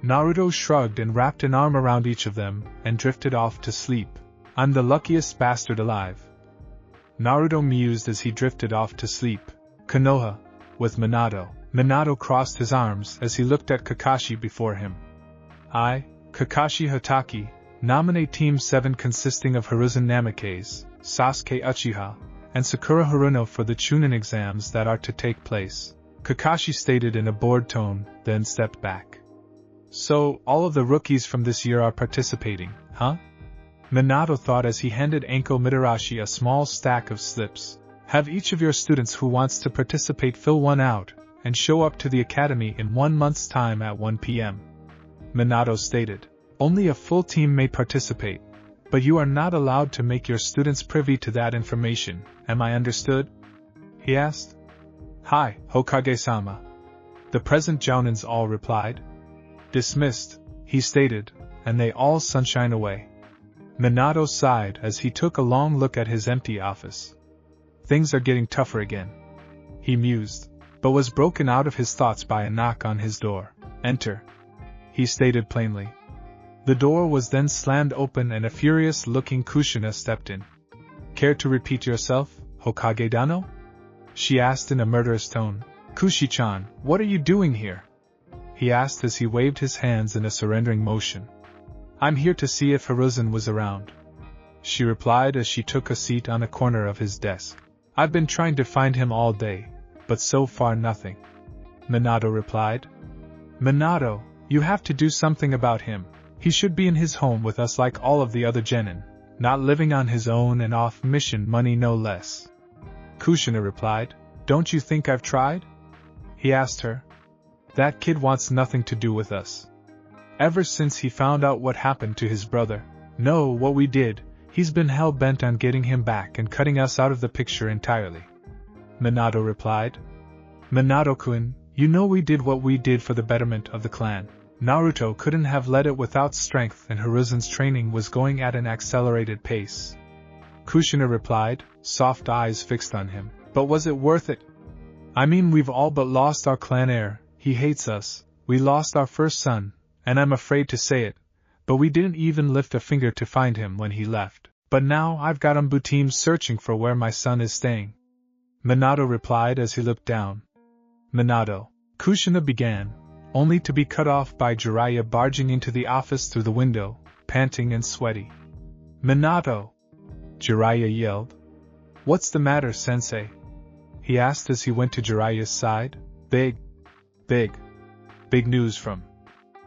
Speaker 1: Naruto shrugged and wrapped an arm around each of them and drifted off to sleep. I'm the luckiest bastard alive, Naruto mused as he drifted off to sleep. Konoha, with Minato. Minato crossed his arms as he looked at Kakashi before him. I, Kakashi Hatake, nominate Team 7 consisting of Hiruzen Namikaze, Sasuke Uchiha, and Sakura Haruno for the Chunin exams that are to take place, Kakashi stated in a bored tone, then stepped back. So, all of the rookies from this year are participating, huh? Minato thought as he handed Anko Mitarashi a small stack of slips. Have each of your students who wants to participate fill one out, and show up to the academy in 1 month's time at 1 p.m. Minato stated. Only a full team may participate, but you are not allowed to make your students privy to that information, am I understood? He asked. Hi, Hokage-sama. The present Jounins all replied. Dismissed, he stated, and they all sunshine away. Minato sighed as he took a long look at his empty office. Things are getting tougher again, he mused, but was broken out of his thoughts by a knock on his door. Enter, he stated plainly. The door was then slammed open and a furious-looking Kushina stepped in. Care to repeat yourself, Hokage-dano? She asked in a murderous tone. Kushi-chan, what are you doing here? He asked as he waved his hands in a surrendering motion. I'm here to see if Hiruzen was around, she replied as she took a seat on a corner of his desk. I've been trying to find him all day, but so far nothing, Minato replied. Minato, you have to do something about him. He should be in his home with us like all of the other genin, not living on his own and off mission money no less. Kushina replied. Don't you think I've tried? He asked her. That kid wants nothing to do with us. Ever since he found out what happened to his brother, no, what we did, he's been hell-bent on getting him back and cutting us out of the picture entirely, Minato replied. Minato-kun, you know we did what we did for the betterment of the clan. Naruto couldn't have led it without strength and Hiruzen's training was going at an accelerated pace. Kushina replied, soft eyes fixed on him. But was it worth it? I mean, we've all but lost our clan heir, he hates us, we lost our first son, and I'm afraid to say it, but we didn't even lift a finger to find him when he left. But now I've got Umbu teams searching for where my son is staying, Minato replied as he looked down. Minato, Kushina began, only to be cut off by Jiraiya barging into the office through the window, panting and sweaty. Minato! Jiraiya yelled. What's the matter, sensei? He asked as he went to Jiraiya's side. Big news from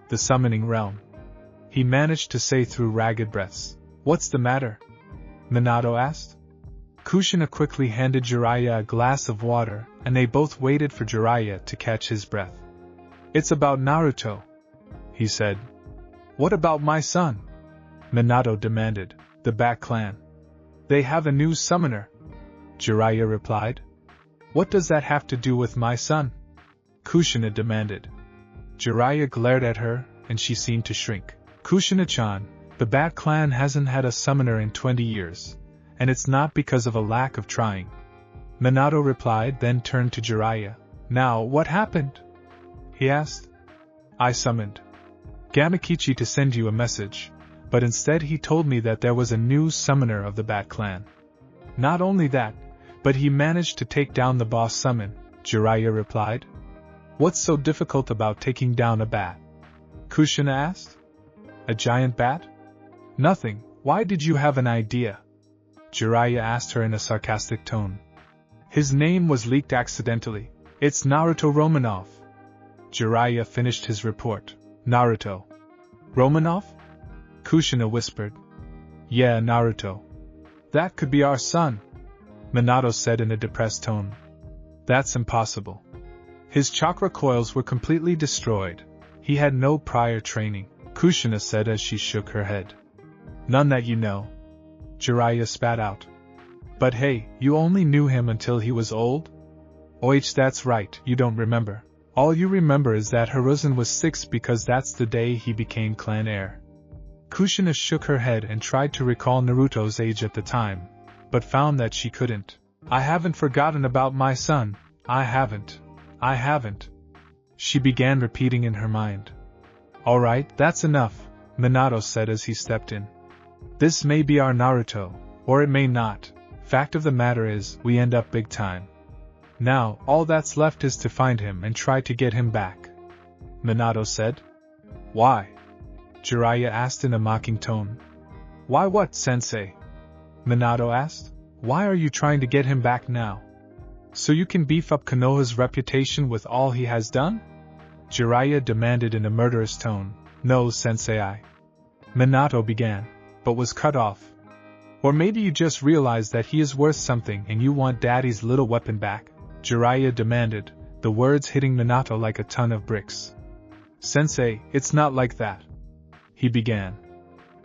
Speaker 1: the summoning realm, he managed to say through ragged breaths. What's the matter? Minato asked. Kushina quickly handed Jiraiya a glass of water, and they both waited for Jiraiya to catch his breath. It's about Naruto, he said. What about my son? Minato demanded. The Bat Clan. They have a new summoner, Jiraiya replied. What does that have to do with my son? Kushina demanded. Jiraiya glared at her, and she seemed to shrink. Kushina-chan, the Bat Clan hasn't had a summoner in 20 years, and it's not because of a lack of trying, Minato replied, then turned to Jiraiya. Now, what happened? He asked. I summoned Gamakichi to send you a message, but instead he told me that there was a new summoner of the Bat Clan. Not only that, but he managed to take down the boss summon, Jiraiya replied. What's so difficult about taking down a bat? Kushina asked. A giant bat? Nothing, why did you have an idea? Jiraiya asked her in a sarcastic tone. His name was leaked accidentally. It's Naruto Romanov. Jiraiya finished his report. Naruto Romanov? Kushina whispered. Yeah, Naruto. That could be our son, Minato said in a depressed tone. That's impossible. His chakra coils were completely destroyed. He had no prior training, Kushina said as she shook her head. None that you know, Jiraiya spat out. But hey, you only knew him until he was old? That's right, you don't remember. All you remember is that Hiruzen was 6 because that's the day he became clan heir. Kushina shook her head and tried to recall Naruto's age at the time, but found that she couldn't. I haven't forgotten about my son, I haven't. She began repeating in her mind. Alright, that's enough, Minato said as he stepped in. This may be our Naruto, or it may not. Fact of the matter is, we end up big time. Now, all that's left is to find him and try to get him back. Minato said. Why? Jiraiya asked in a mocking tone. Why what, sensei? Minato asked. Why are you trying to get him back now? So you can beef up Konoha's reputation with all he has done? Jiraiya demanded in a murderous tone. No, sensei. Minato began, but was cut off. Or maybe you just realize that he is worth something and you want daddy's little weapon back, Jiraiya demanded, the words hitting Minato like a ton of bricks. Sensei, it's not like that. He began.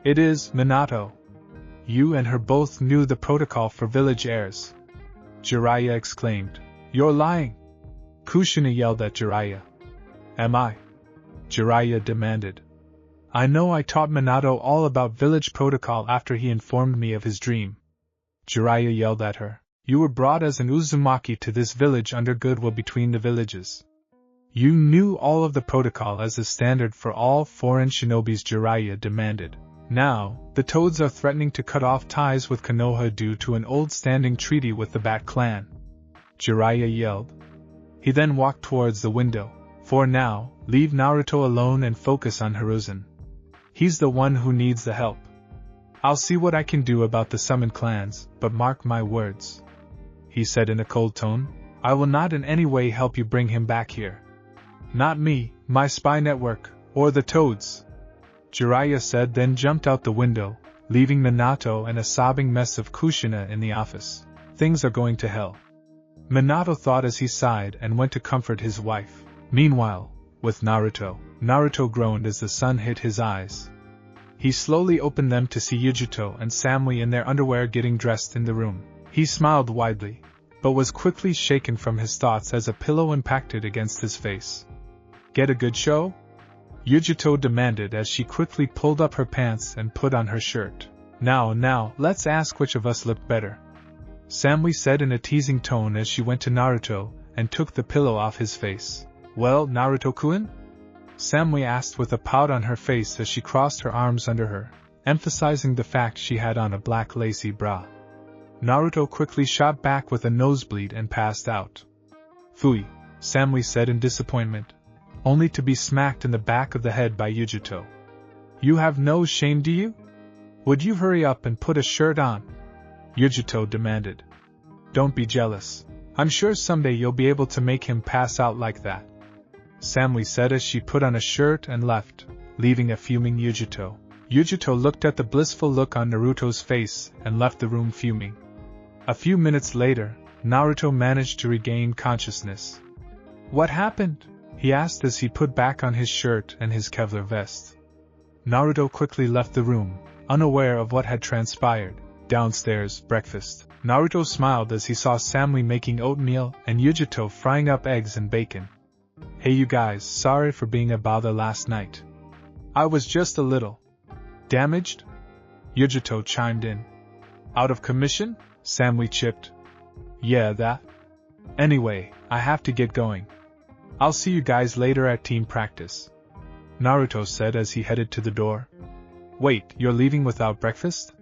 Speaker 1: It is, Minato. You and her both knew the protocol for village heirs. Jiraiya exclaimed. You're lying. Kushina yelled at Jiraiya. Am I? Jiraiya demanded. I know I taught Minato all about village protocol after he informed me of his dream. Jiraiya yelled at her. You were brought as an Uzumaki to this village under goodwill between the villages. You knew all of the protocol as the standard for all foreign shinobis, Jiraiya demanded. Now, the Toads are threatening to cut off ties with Konoha due to an old-standing treaty with the Bat clan. Jiraiya yelled. He then walked towards the window. For now, leave Naruto alone and focus on Herizen. He's the one who needs the help. I'll see what I can do about the summoned clans, but mark my words. He said in a cold tone, I will not in any way help you bring him back here. Not me, my spy network, or the Toads. Jiraiya said, then jumped out the window, leaving Minato and a sobbing mess of Kushina in the office. Things are going to hell. Minato thought as he sighed and went to comfort his wife. Meanwhile, with Naruto, Naruto groaned as the sun hit his eyes. He slowly opened them to see Yujito and Samui in their underwear getting dressed in the room. He smiled widely, but was quickly shaken from his thoughts as a pillow impacted against his face. Get a good show? Yujito demanded as she quickly pulled up her pants and put on her shirt. Now, let's ask which of us looked better. Samui said in a teasing tone as she went to Naruto and took the pillow off his face. Well, Naruto-kun? Samui asked with a pout on her face as she crossed her arms under her, emphasizing the fact she had on a black lacy bra. Naruto quickly shot back with a nosebleed and passed out. Phooey, Samui said in disappointment, only to be smacked in the back of the head by Yujito. You have no shame, do you? Would you hurry up and put a shirt on? Yujito demanded. Don't be jealous. I'm sure someday you'll be able to make him pass out like that. Samui said as she put on a shirt and left, leaving a fuming Yujito. Yujito looked at the blissful look on Naruto's face and left the room fuming. A few minutes later, Naruto managed to regain consciousness. What happened? He asked as he put back on his shirt and his Kevlar vest. Naruto quickly left the room, unaware of what had transpired. Downstairs, breakfast. Naruto smiled as he saw Samui making oatmeal and Yujito frying up eggs and bacon. Hey you guys, sorry for being a bother last night. I was just a little damaged? Yujito chimed in. Out of commission? Samui chipped. Yeah, that. Anyway, I have to get going. I'll see you guys later at team practice. Naruto said as he headed to the door. Wait, you're leaving without breakfast?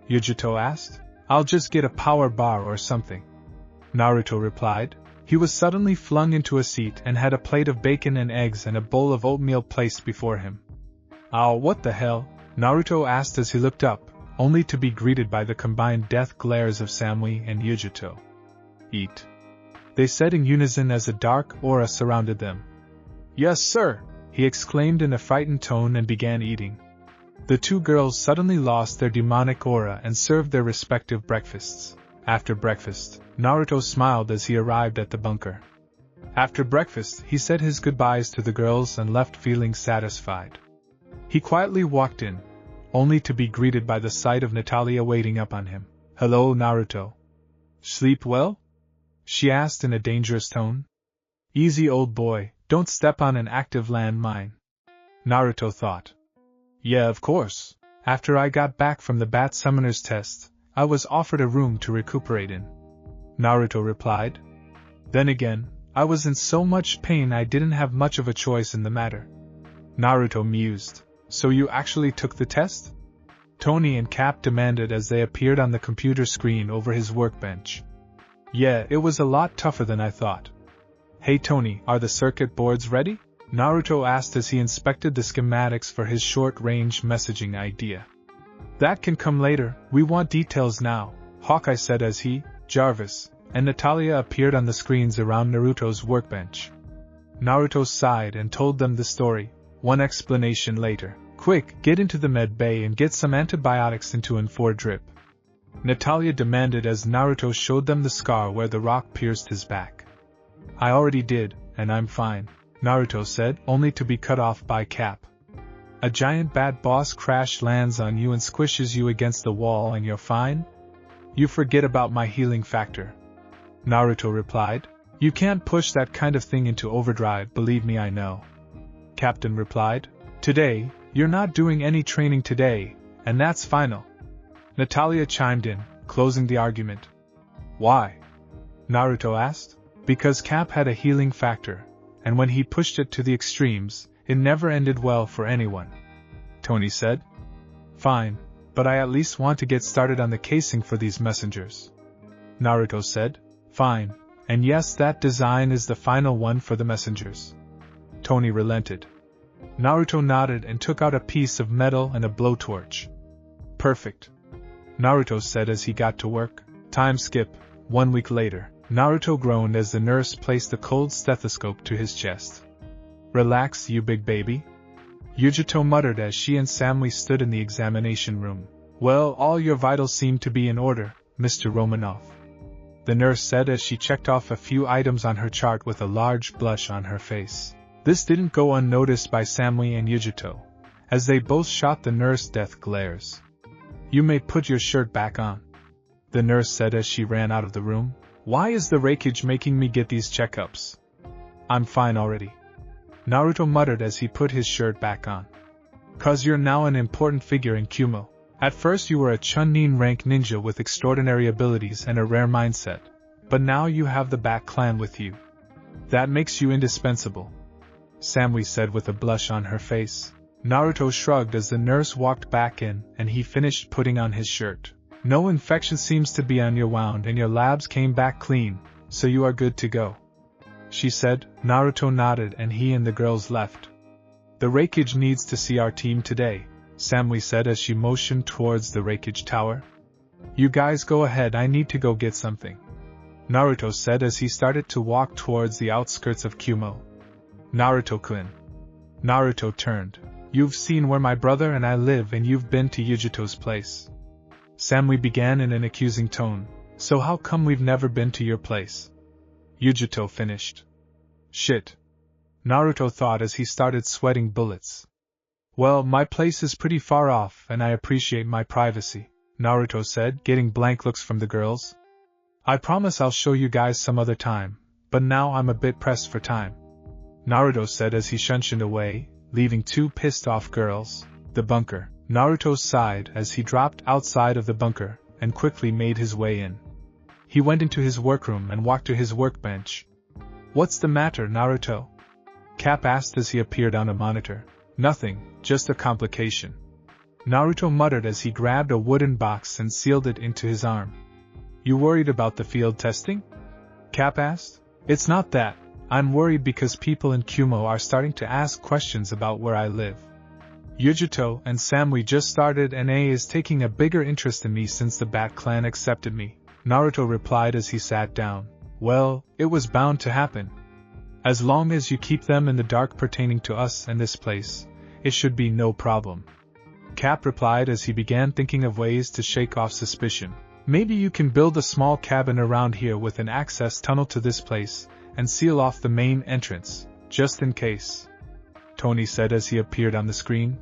Speaker 1: Yujito asked. I'll just get a power bar or something. Naruto replied. He was suddenly flung into a seat and had a plate of bacon and eggs and a bowl of oatmeal placed before him. Ow, what the hell? Naruto asked as he looked up, only to be greeted by the combined death glares of Samui and Yujito. Eat. They said in unison as a dark aura surrounded them. Yes, sir, he exclaimed in a frightened tone and began eating. The two girls suddenly lost their demonic aura and served their respective breakfasts. After breakfast, Naruto smiled as he arrived at the bunker. After breakfast, he said his goodbyes to the girls and left feeling satisfied. He quietly walked in, only to be greeted by the sight of Natalia waiting up on him. Hello, Naruto. Sleep well? She asked in a dangerous tone. Easy, old boy, don't step on an active landmine. Naruto thought. Yeah, of course. After I got back from the Bat Summoner's test, I was offered a room to recuperate in. Naruto replied. Then again, I was in so much pain I didn't have much of a choice in the matter. Naruto mused. So you actually took the test? Tony and Cap demanded as they appeared on the computer screen over his workbench. Yeah, it was a lot tougher than I thought. Hey Tony, are the circuit boards ready? Naruto asked as he inspected the schematics for his short-range messaging idea. That can come later, we want details now, Hawkeye said as he, Jarvis, and Natalia appeared on the screens around Naruto's workbench. Naruto sighed and told them the story, one explanation later. Quick, get into the med bay and get some antibiotics into an 4 drip. Natalia demanded as Naruto showed them the scar where the rock pierced his back. I already did, and I'm fine, Naruto said, only to be cut off by Cap. A giant bat boss crash lands on you and squishes you against the wall and you're fine? You forget about my healing factor. Naruto replied. You can't push that kind of thing into overdrive, believe me I know. Captain replied. Today, you're not doing any training today, and that's final. Natalia chimed in, closing the argument. Why? Naruto asked. Because Cap had a healing factor, and when he pushed it to the extremes, it never ended well for anyone. Tony said. Fine, but I at least want to get started on the casing for these messengers. Naruto said. Fine, and yes, that design is the final one for the messengers. Tony relented. Naruto nodded and took out a piece of metal and a blowtorch. Perfect. Naruto said as he got to work. Time skip, 1 week later. Naruto groaned as the nurse placed a cold stethoscope to his chest. Relax, you big baby. Yujito muttered as she and Samui stood in the examination room. Well, all your vitals seem to be in order, Mr. Romanov. The nurse said as she checked off a few items on her chart with a large blush on her face. This didn't go unnoticed by Samui and Yujito, as they both shot the nurse death glares. You may put your shirt back on, the nurse said as she ran out of the room. Why is the raikage making me get these checkups? I'm fine already. Naruto muttered as he put his shirt back on. 'Cause you're now an important figure in Kumo. At first you were a Chunin rank ninja with extraordinary abilities and a rare mindset, but now you have the Bat clan with you. That makes you indispensable, Samui said with a blush on her face. Naruto shrugged as the nurse walked back in and he finished putting on his shirt. No infection seems to be on your wound and your labs came back clean, so you are good to go, she said. Naruto nodded and he and the girls left. The raikage needs to see our team today, Samui said as she motioned towards the raikage tower. You guys go ahead, I need to go get something, Naruto said as he started to walk towards the outskirts of Kumo. Naruto-kun. Naruto turned. You've seen where my brother and I live and you've been to Yujito's place. Samui began in an accusing tone. So how come we've never been to your place? Yujito finished. Shit, Naruto thought as he started sweating bullets. Well, my place is pretty far off and I appreciate my privacy, Naruto said, getting blank looks from the girls. I promise I'll show you guys some other time, but now I'm a bit pressed for time, Naruto said as he shunshined away, leaving 2 pissed-off girls. The bunker. Naruto sighed as he dropped outside of the bunker and quickly made his way in. He went into his workroom and walked to his workbench. What's the matter, Naruto? Cap asked as he appeared on a monitor. Nothing, just a complication, Naruto muttered as he grabbed a wooden box and sealed it into his arm. You worried about the field testing? Cap asked. It's not that. I'm worried because people in Kumo are starting to ask questions about where I live. Yujito and Samui just started and A is taking a bigger interest in me since the Bat clan accepted me, Naruto replied as he sat down. Well, it was bound to happen. As long as you keep them in the dark pertaining to us and this place, it should be no problem, Cap replied as he began thinking of ways to shake off suspicion. Maybe you can build a small cabin around here with an access tunnel to this place, and seal off the main entrance, just in case, Tony said as he appeared on the screen.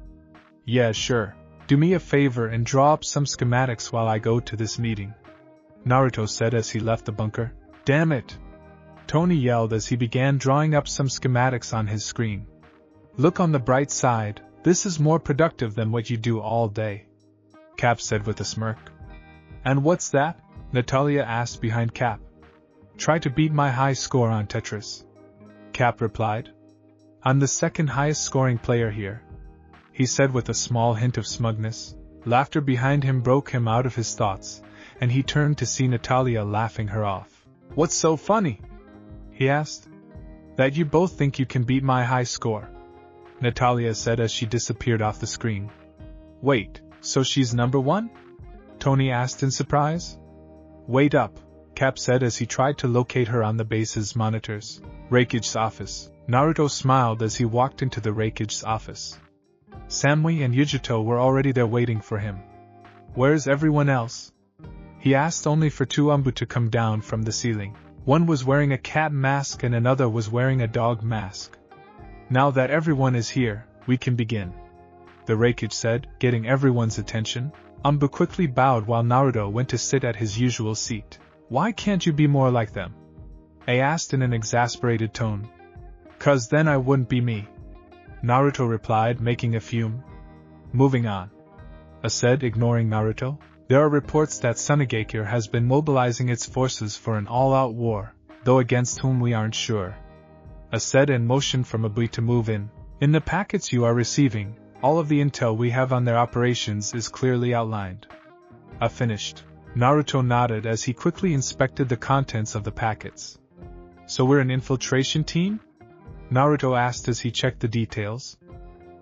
Speaker 1: Yeah, sure. Do me a favor and draw up some schematics while I go to this meeting, Naruto said as he left the bunker. Damn it! Tony yelled as he began drawing up some schematics on his screen. Look on the bright side, this is more productive than what you do all day, Cap said with a smirk. And what's that? Natalia asked behind Cap. Try to beat my high score on Tetris. Cap replied. I'm the second highest scoring player here, he said with a small hint of smugness. Laughter behind him broke him out of his thoughts, and he turned to see Natalia laughing her off. What's so funny? He asked. That you both think you can beat my high score, Natalia said as she disappeared off the screen. Wait, so she's number one? Tony asked in surprise. Wait up, Cap said as he tried to locate her on the base's monitors. Raikage's office. Naruto smiled as he walked into the Raikage's office. Samui and Yujito were already there waiting for him. Where's everyone else? He asked, only for two Umbu to come down from the ceiling. One was wearing a cat mask and another was wearing a dog mask. Now that everyone is here, we can begin, the Raikage said, getting everyone's attention. Umbu quickly bowed while Naruto went to sit at his usual seat. Why can't you be more like them? I asked in an exasperated tone. 'Cause then I wouldn't be me, Naruto replied, making a fume. Moving on, I said, ignoring Naruto. There are reports that Sunagakure has been mobilizing its forces for an all-out war, though against whom we aren't sure, I said, and motioned for Mabui to move in. In the packets you are receiving, all of the intel we have on their operations is clearly outlined. I finished. Naruto nodded as he quickly inspected the contents of the packets. So we're an infiltration team? Naruto asked as he checked the details.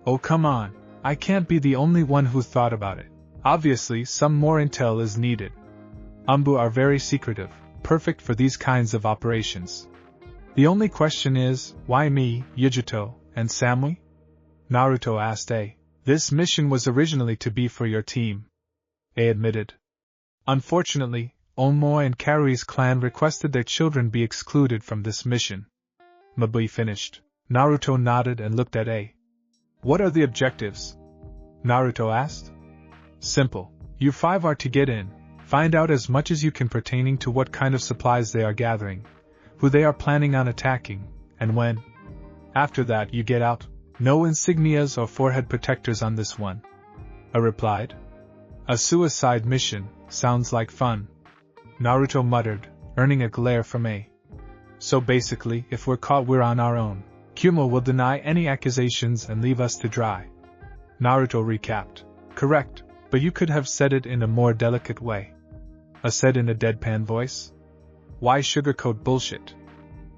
Speaker 1: Oh come on, I can't be the only one who thought about it. Obviously some more intel is needed. Umbu are very secretive, perfect for these kinds of operations. The only question is, why me, Yujito, and Samui? Naruto asked A. This mission was originally to be for your team, A admitted. Unfortunately, Omoe and Karui's clan requested their children be excluded from this mission. Mabui finished. Naruto nodded and looked at A. What are the objectives? Naruto asked. Simple. You five are to get in, find out as much as you can pertaining to what kind of supplies they are gathering, who they are planning on attacking, and when. After that you get out. No insignias or forehead protectors on this one, I replied. A suicide mission, sounds like fun, Naruto muttered, earning a glare from A. So basically, if we're caught we're on our own. Kumo will deny any accusations and leave us to dry. Naruto recapped. Correct, but you could have said it in a more delicate way, I said in a deadpan voice. Why sugarcoat bullshit?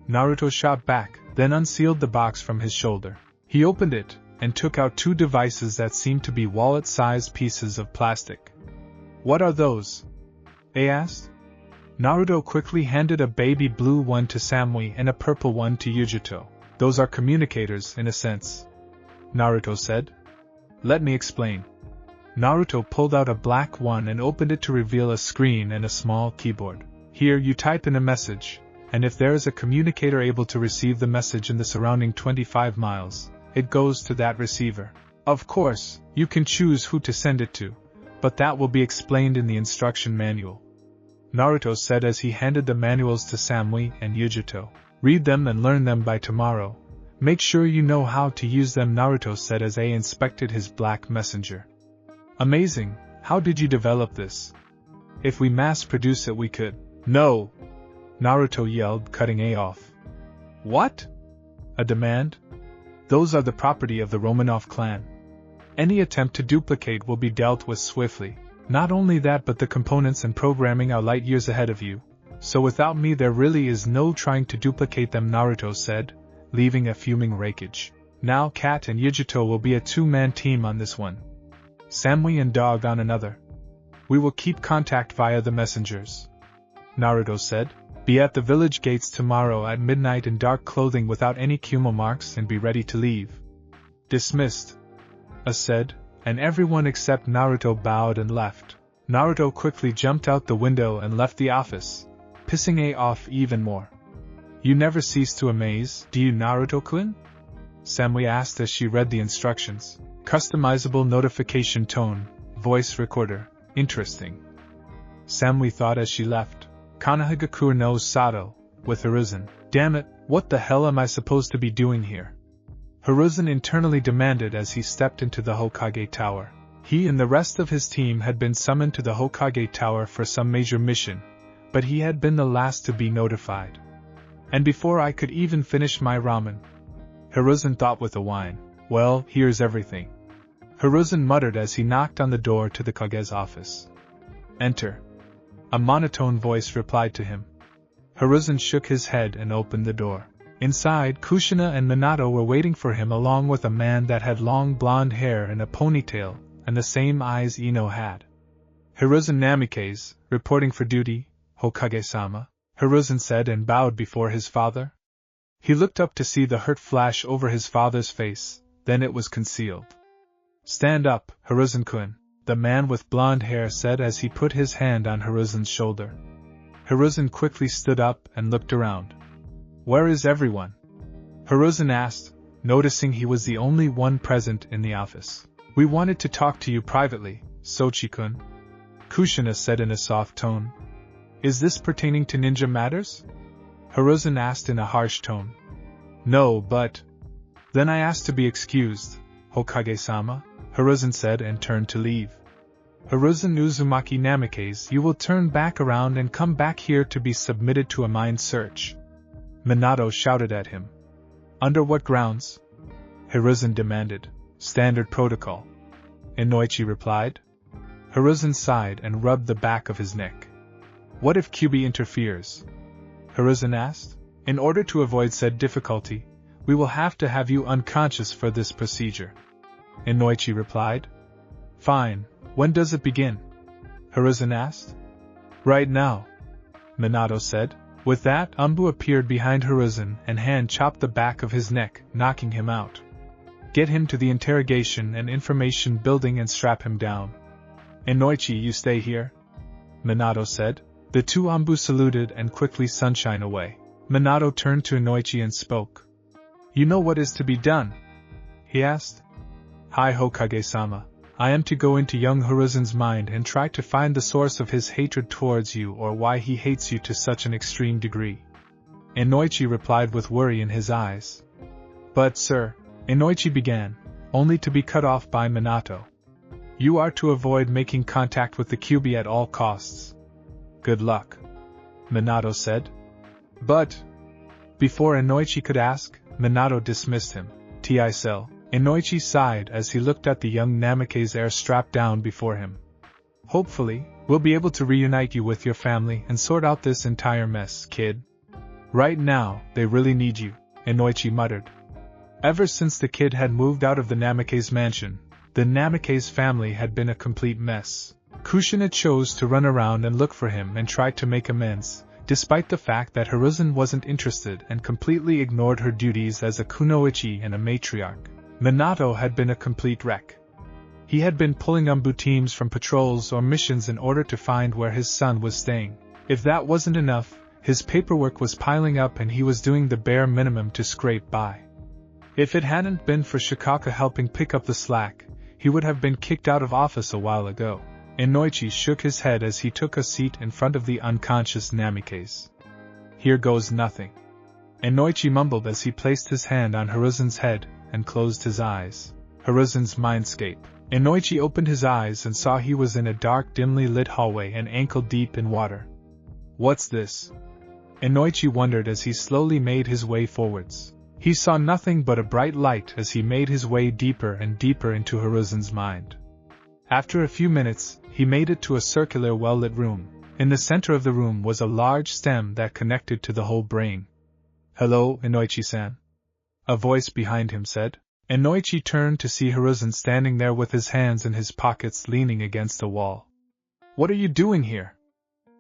Speaker 1: Naruto shot back, then unsealed the box from his shoulder. He opened it, and took out two devices that seemed to be wallet-sized pieces of plastic. What are those? A asked. Naruto quickly handed a baby blue one to Samui and a purple one to Yujito. Those are communicators, in a sense, Naruto said. Let me explain. Naruto pulled out a black one and opened it to reveal a screen and a small keyboard. Here you type in a message, and if there is a communicator able to receive the message in the surrounding 25 miles, it goes to that receiver. Of course, you can choose who to send it to, but that will be explained in the instruction manual, Naruto said as he handed the manuals to Samui and Yujito. Read them and learn them by tomorrow. Make sure you know how to use them, Naruto said as A inspected his black messenger. Amazing, how did you develop this? If we mass-produce it we could. No! Naruto yelled, cutting A off. What? A demand? Those are the property of the Romanov clan. Any attempt to duplicate will be dealt with swiftly. Not only that, but the components and programming are light years ahead of you, so without me there really is no trying to duplicate them, Naruto said, leaving a fuming Raikage. Now Cat and Yujito will be a two-man team on this one. Samui and Dog on another. We will keep contact via the messengers, Naruto said. Be at the village gates tomorrow at midnight in dark clothing without any Kumo marks and be ready to leave. Dismissed, I said, and everyone except Naruto bowed and left. Naruto quickly jumped out the window and left the office, pissing A off even more. You never cease to amaze, do you, Naruto-kun? Samui asked as she read the instructions. Customizable notification tone, voice recorder, interesting, Samui thought as she left. Konoha knows Sato, with Herizen. Damn it, what the hell am I supposed to be doing here? Herizen internally demanded as he stepped into the Hokage Tower. He and the rest of his team had been summoned to the Hokage Tower for some major mission, but he had been the last to be notified. And before I could even finish my ramen, Herizen thought with a whine, well, here's everything. Herizen muttered as he knocked on the door to the Kage's office. Enter. A monotone voice replied to him. Herizen shook his head and opened the door. Inside, Kushina and Minato were waiting for him along with a man that had long blonde hair and a ponytail, and the same eyes Ino had. Herizen Namikaze, reporting for duty, Hokage-sama, Herizen said and bowed before his father. He looked up to see the hurt flash over his father's face, then it was concealed. Stand up, Herizen-kun, the man with blonde hair said as he put his hand on Herizen's shoulder. Herizen quickly stood up and looked around. Where is everyone? Herizen asked, noticing he was the only one present in the office. We wanted to talk to you privately, Sochi-kun, Kushina said in a soft tone. Is this pertaining to ninja matters? Herizen asked in a harsh tone. No, but... Then I asked to be excused, Hokage-sama, Herizen said and turned to leave. Herizen Uzumaki Namikaze, you will turn back around and come back here to be submitted to a mind search. Minato shouted at him. Under what grounds? Herizen demanded. Standard protocol. Inoichi replied. Herizen sighed and rubbed the back of his neck. What if Kyubi interferes? Herizen asked. In order to avoid said difficulty, we will have to have you unconscious for this procedure. Inoichi replied. Fine, when does it begin? Herizen asked. Right now, Minato said. With that, Umbu appeared behind Herizen and hand chopped the back of his neck, knocking him out. Get him to the interrogation and information building and strap him down. Inoichi, you stay here? Minato said. The two Umbu saluted and quickly sunshine away. Minato turned to Inoichi and spoke. You know what is to be done? He asked. Hi Hokage-sama. I am to go into young Herizen's mind and try to find the source of his hatred towards you or why he hates you to such an extreme degree. Inoichi replied with worry in his eyes. But sir, Inoichi began, only to be cut off by Minato. You are to avoid making contact with the Kyubi at all costs. Good luck, Minato said. But... Before Inoichi could ask, Minato dismissed him. T.I.Cell. Inoichi sighed as he looked at the young Namikaze heir strapped down before him. Hopefully, we'll be able to reunite you with your family and sort out this entire mess, kid. Right now, they really need you, Inoichi muttered. Ever since the kid had moved out of the Namikaze mansion, the Namikaze family had been a complete mess. Kushina chose to run around and look for him and try to make amends, despite the fact that Herizen wasn't interested and completely ignored her duties as a kunoichi and a matriarch. Minato had been a complete wreck. He had been pulling Umbu teams from patrols or missions in order to find where his son was staying. If that wasn't enough, his paperwork was piling up and he was doing the bare minimum to scrape by. If it hadn't been for Shikaka helping pick up the slack, he would have been kicked out of office a while ago. Inoichi shook his head as he took a seat in front of the unconscious Namikaze. Here goes nothing. Inoichi mumbled as he placed his hand on Herizen's head and closed his eyes. Herizen's mindscape. Inoichi opened his eyes and saw he was in a dark, dimly lit hallway and ankle-deep in water. What's this? Inoichi wondered as he slowly made his way forwards. He saw nothing but a bright light as he made his way deeper and deeper into Herizen's mind. After a few minutes, he made it to a circular well-lit room. In the center of the room was a large stem that connected to the whole brain. Hello, Inoichi-san. A voice behind him said. Inoichi turned to see Herizen standing there with his hands in his pockets leaning against the wall. What are you doing here?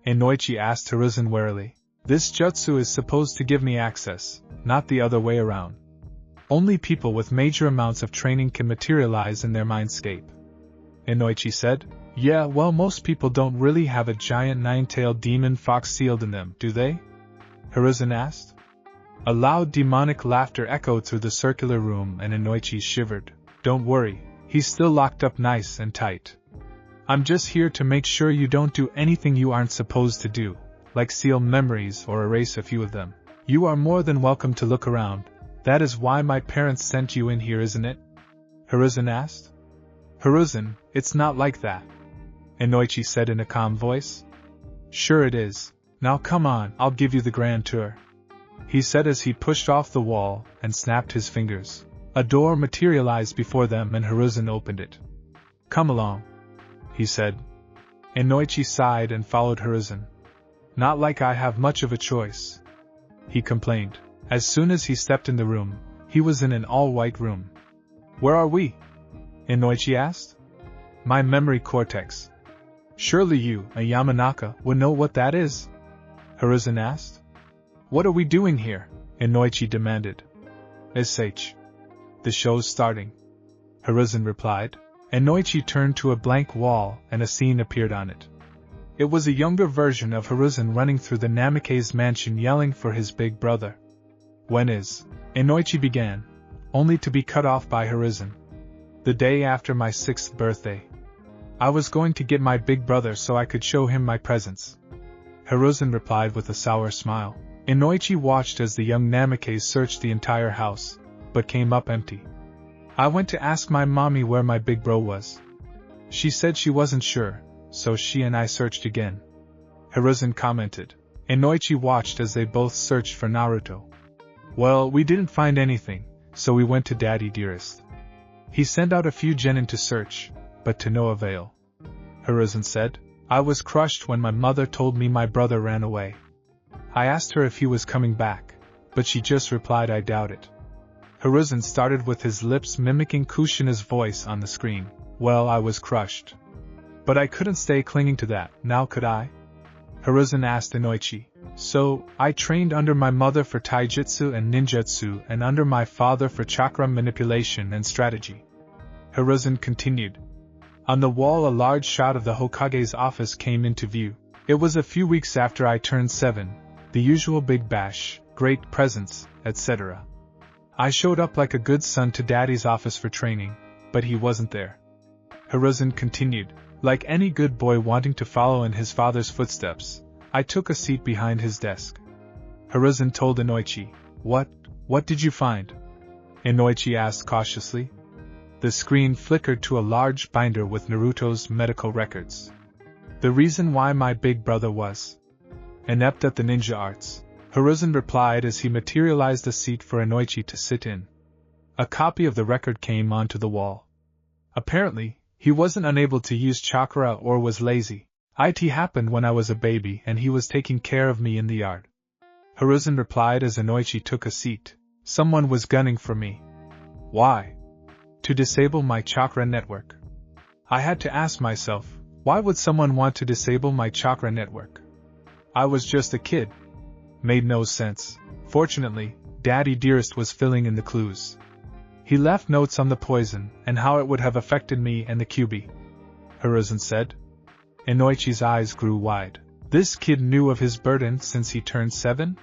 Speaker 1: Inoichi asked Herizen warily. This jutsu is supposed to give me access, not the other way around. Only people with major amounts of training can materialize in their mindscape. Inoichi said. Yeah, well, most people don't really have a giant nine-tailed demon fox sealed in them, do they? Herizen asked. A loud demonic laughter echoed through the circular room and Inoichi shivered. Don't worry, he's still locked up nice and tight. I'm just here to make sure you don't do anything you aren't supposed to do, like seal memories or erase a few of them. You are more than welcome to look around. That is why my parents sent you in here, isn't it? Herizen asked. Herizen, it's not like that, Inoichi said in a calm voice. Sure it is. Now come on, I'll give you the grand tour, he said as he pushed off the wall and snapped his fingers. A door materialized before them and Herizen opened it. Come along, he said. Inoichi sighed and followed Herizen. Not like I have much of a choice, he complained. As soon as he stepped in the room, he was in an all-white room. Where are we? Inoichi asked. My memory cortex. Surely you, a Yamanaka, would know what that is? Herizen asked. What are we doing here? Inoichi demanded. SH. The show's starting, Herizen replied. Inoichi turned to a blank wall and a scene appeared on it. It was a younger version of Herizen running through the Namikaze's mansion yelling for his big brother. When is? Inoichi began, only to be cut off by Herizen. The day after my 6th birthday. I was going to get my big brother so I could show him my presents, Herizen replied with a sour smile. Inoichi watched as the young Namikaze searched the entire house, but came up empty. I went to ask my mommy where my big bro was. She said she wasn't sure, so she and I searched again, Herizen commented. Inoichi watched as they both searched for Naruto. Well, we didn't find anything, so we went to Daddy Dearest. He sent out a few genin to search, but to no avail, Herizen said. I was crushed when my mother told me my brother ran away. I asked her if he was coming back, but she just replied I doubt it. Herizen started with his lips mimicking Kushina's voice on the screen. Well, I was crushed. But I couldn't stay clinging to that, now could I? Herizen asked Inoichi. So, I trained under my mother for taijutsu and ninjutsu and under my father for chakra manipulation and strategy, Herizen continued. On the wall a large shot of the Hokage's office came into view. It was a few weeks after I turned 7, the usual big bash, great presents, etc. I showed up like a good son to Daddy's office for training, but he wasn't there. Herizen continued. Like any good boy wanting to follow in his father's footsteps, I took a seat behind his desk. Herizen told Inoichi. What did you find? Inoichi asked cautiously. The screen flickered to a large binder with Naruto's medical records. The reason why my big brother was inept at the ninja arts, Herizen replied as he materialized a seat for Inoichi to sit in. A copy of the record came onto the wall. Apparently, he wasn't unable to use chakra or was lazy. It happened when I was a baby and he was taking care of me in the yard, Herizen replied as Inoichi took a seat. Someone was gunning for me. Why? To disable my chakra network. I had to ask myself, why would someone want to disable my chakra network? I was just a kid. Made no sense. Fortunately, Daddy Dearest was filling in the clues. He left notes on the poison and how it would have affected me and the Kyuubi, Herizen said. Inoichi's eyes grew wide. This kid knew of his burden since he turned 7?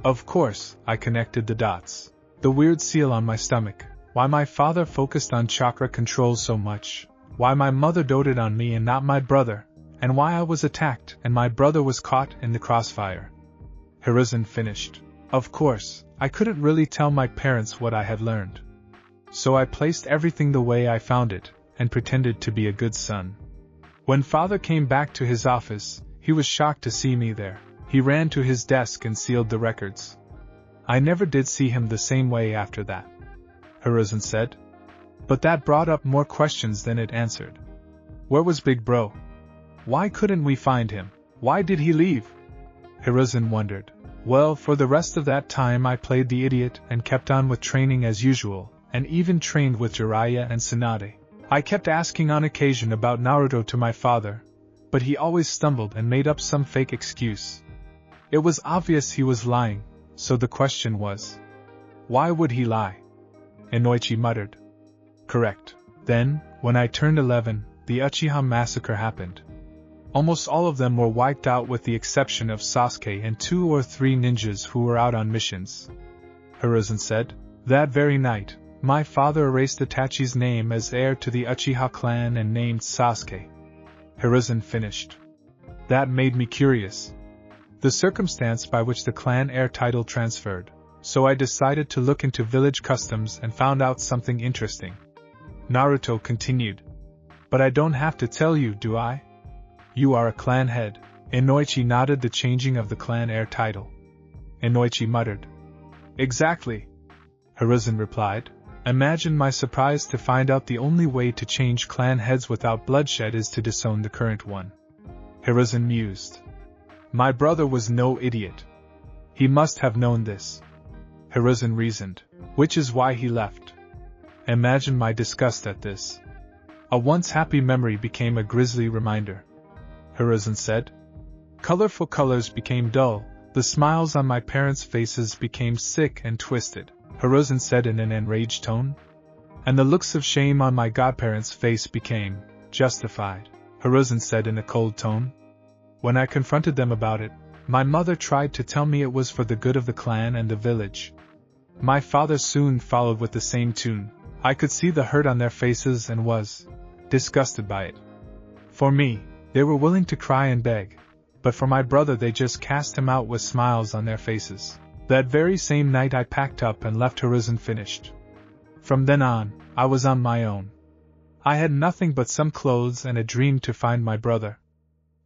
Speaker 1: Of course, I connected the dots. The weird seal on my stomach, why my father focused on chakra control so much, why my mother doted on me and not my brother, and why I was attacked and my brother was caught in the crossfire. Herizen finished. Of course, I couldn't really tell my parents what I had learned. So I placed everything the way I found it, and pretended to be a good son. When father came back to his office, he was shocked to see me there. He ran to his desk and sealed the records. I never did see him the same way after that, Herizen said. But that brought up more questions than it answered. Where was Big Bro? Why couldn't we find him? Why did he leave? Herizen wondered. Well, for the rest of that time I played the idiot and kept on with training as usual, and even trained with Jiraiya and Tsunade. I kept asking on occasion about Naruto to my father, but he always stumbled and made up some fake excuse. It was obvious he was lying, so the question was, why would he lie? Inoichi muttered. Correct. Then, when I turned 11, the Uchiha massacre happened. Almost all of them were wiped out with the exception of Sasuke and 2 or 3 ninjas who were out on missions, Herizen said. That very night, my father erased Itachi's name as heir to the Uchiha clan and named Sasuke. Herizen finished. That made me curious. The circumstance by which the clan heir title transferred, so I decided to look into village customs and found out something interesting. Naruto continued. But I don't have to tell you, do I? You are a clan head. Inoichi nodded, the changing of the clan heir title. Inoichi muttered. Exactly. Herizen replied. Imagine my surprise to find out the only way to change clan heads without bloodshed is to disown the current one. Herizen mused. My brother was no idiot. He must have known this. Herizen reasoned, which is why he left. Imagine my disgust at this. A once happy memory became a grisly reminder. Herizen said. Colorful colors became dull, the smiles on my parents' faces became sick and twisted, Herizen said in an enraged tone. And the looks of shame on my godparents' face became justified, Herizen said in a cold tone. When I confronted them about it, my mother tried to tell me it was for the good of the clan and the village. My father soon followed with the same tune. I could see the hurt on their faces and was disgusted by it. For me, they were willing to cry and beg, but for my brother they just cast him out with smiles on their faces. That very same night I packed up and left Herizen finished. From then on, I was on my own. I had nothing but some clothes and a dream to find my brother.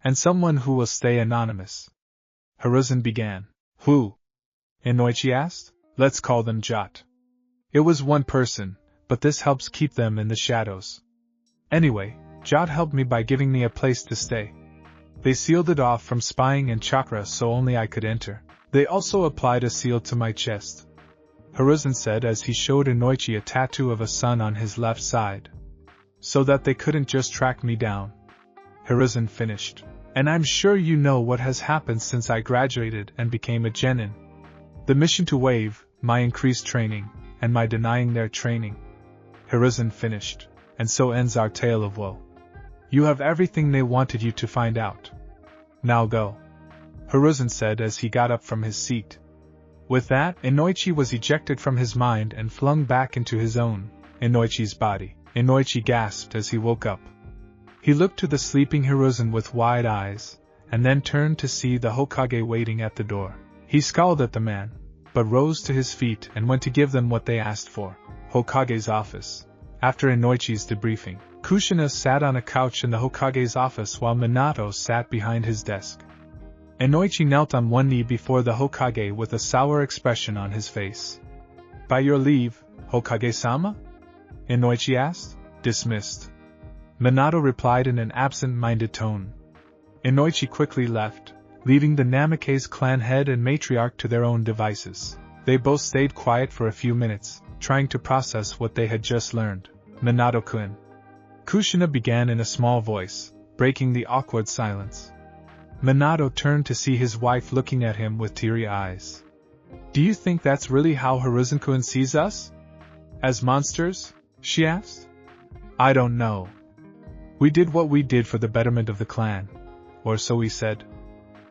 Speaker 1: And someone who will stay anonymous. Herizen began. Who? Inoichi asked. Let's call them Jot. It was one person, but this helps keep them in the shadows. Anyway, Jot helped me by giving me a place to stay. They sealed it off from spying and chakra so only I could enter. They also applied a seal to my chest. Herizen said as he showed Inoichi a tattoo of a sun on his left side. So that they couldn't just track me down. Herizen finished. And I'm sure you know what has happened since I graduated and became a genin. The mission to Wave, my increased training, and my denying their training. Herizen finished. And so ends our tale of woe. You have everything they wanted you to find out. Now go. Herizen said as he got up from his seat. With that, Inoichi was ejected from his mind and flung back into his own, Inoichi's body. Inoichi gasped as he woke up. He looked to the sleeping Herizen with wide eyes, and then turned to see the Hokage waiting at the door. He scowled at the man, but rose to his feet and went to give them what they asked for, Hokage's office. After Inoichi's debriefing, Kushina sat on a couch in the Hokage's office while Minato sat behind his desk. Inoichi knelt on one knee before the Hokage with a sour expression on his face. By your leave, Hokage-sama? Inoichi asked. Dismissed. Minato replied in an absent-minded tone. Inoichi quickly left, leaving the Namikaze clan head and matriarch to their own devices. They both stayed quiet for a few minutes, trying to process what they had just learned. Minato-kun. Kushina began in a small voice, breaking the awkward silence. Minato turned to see his wife looking at him with teary eyes. Do you think that's really how Herizen-kun sees us? As monsters? She asked. I don't know. We did what we did for the betterment of the clan, or so we said.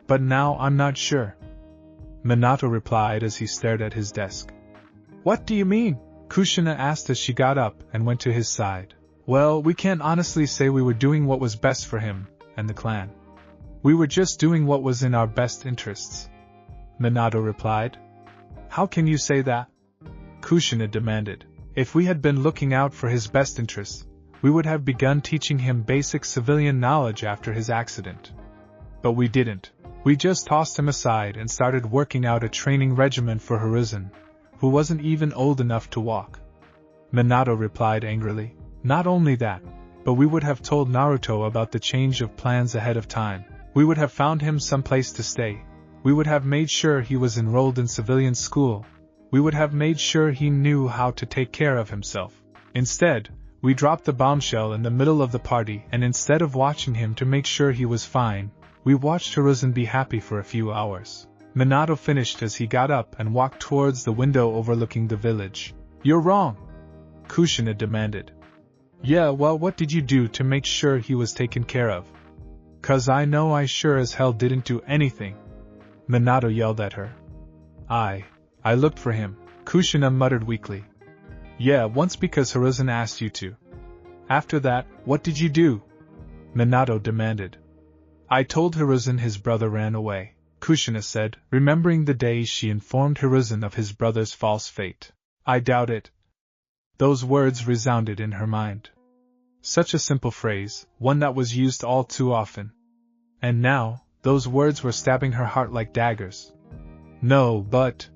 Speaker 1: But now I'm not sure. Minato replied as he stared at his desk. What do you mean? Kushina asked as she got up and went to his side. Well, we can't honestly say we were doing what was best for him and the clan. We were just doing what was in our best interests. Minato replied. How can you say that? Kushina demanded. If we had been looking out for his best interests, we would have begun teaching him basic civilian knowledge after his accident. But we didn't. We just tossed him aside and started working out a training regimen for Herizen, who wasn't even old enough to walk. Minato replied angrily. Not only that, but we would have told Naruto about the change of plans ahead of time. We would have found him some place to stay. We would have made sure he was enrolled in civilian school. We would have made sure he knew how to take care of himself. Instead, we dropped the bombshell in the middle of the party, and instead of watching him to make sure he was fine, we watched Herizen be happy for a few hours. Minato finished as he got up and walked towards the window overlooking the village. You're wrong, Kushina demanded. Yeah, well, what did you do to make sure he was taken care of? 'Cause I know I sure as hell didn't do anything, Minato yelled at her. I looked for him, Kushina muttered weakly. Yeah, once because Herizen asked you to. After that, what did you do? Minato demanded. I told Herizen his brother ran away, Kushina said, remembering the day she informed Herizen of his brother's false fate. I doubt it. Those words resounded in her mind. Such a simple phrase, one that was used all too often. And now, Those words were stabbing her heart like daggers. No, but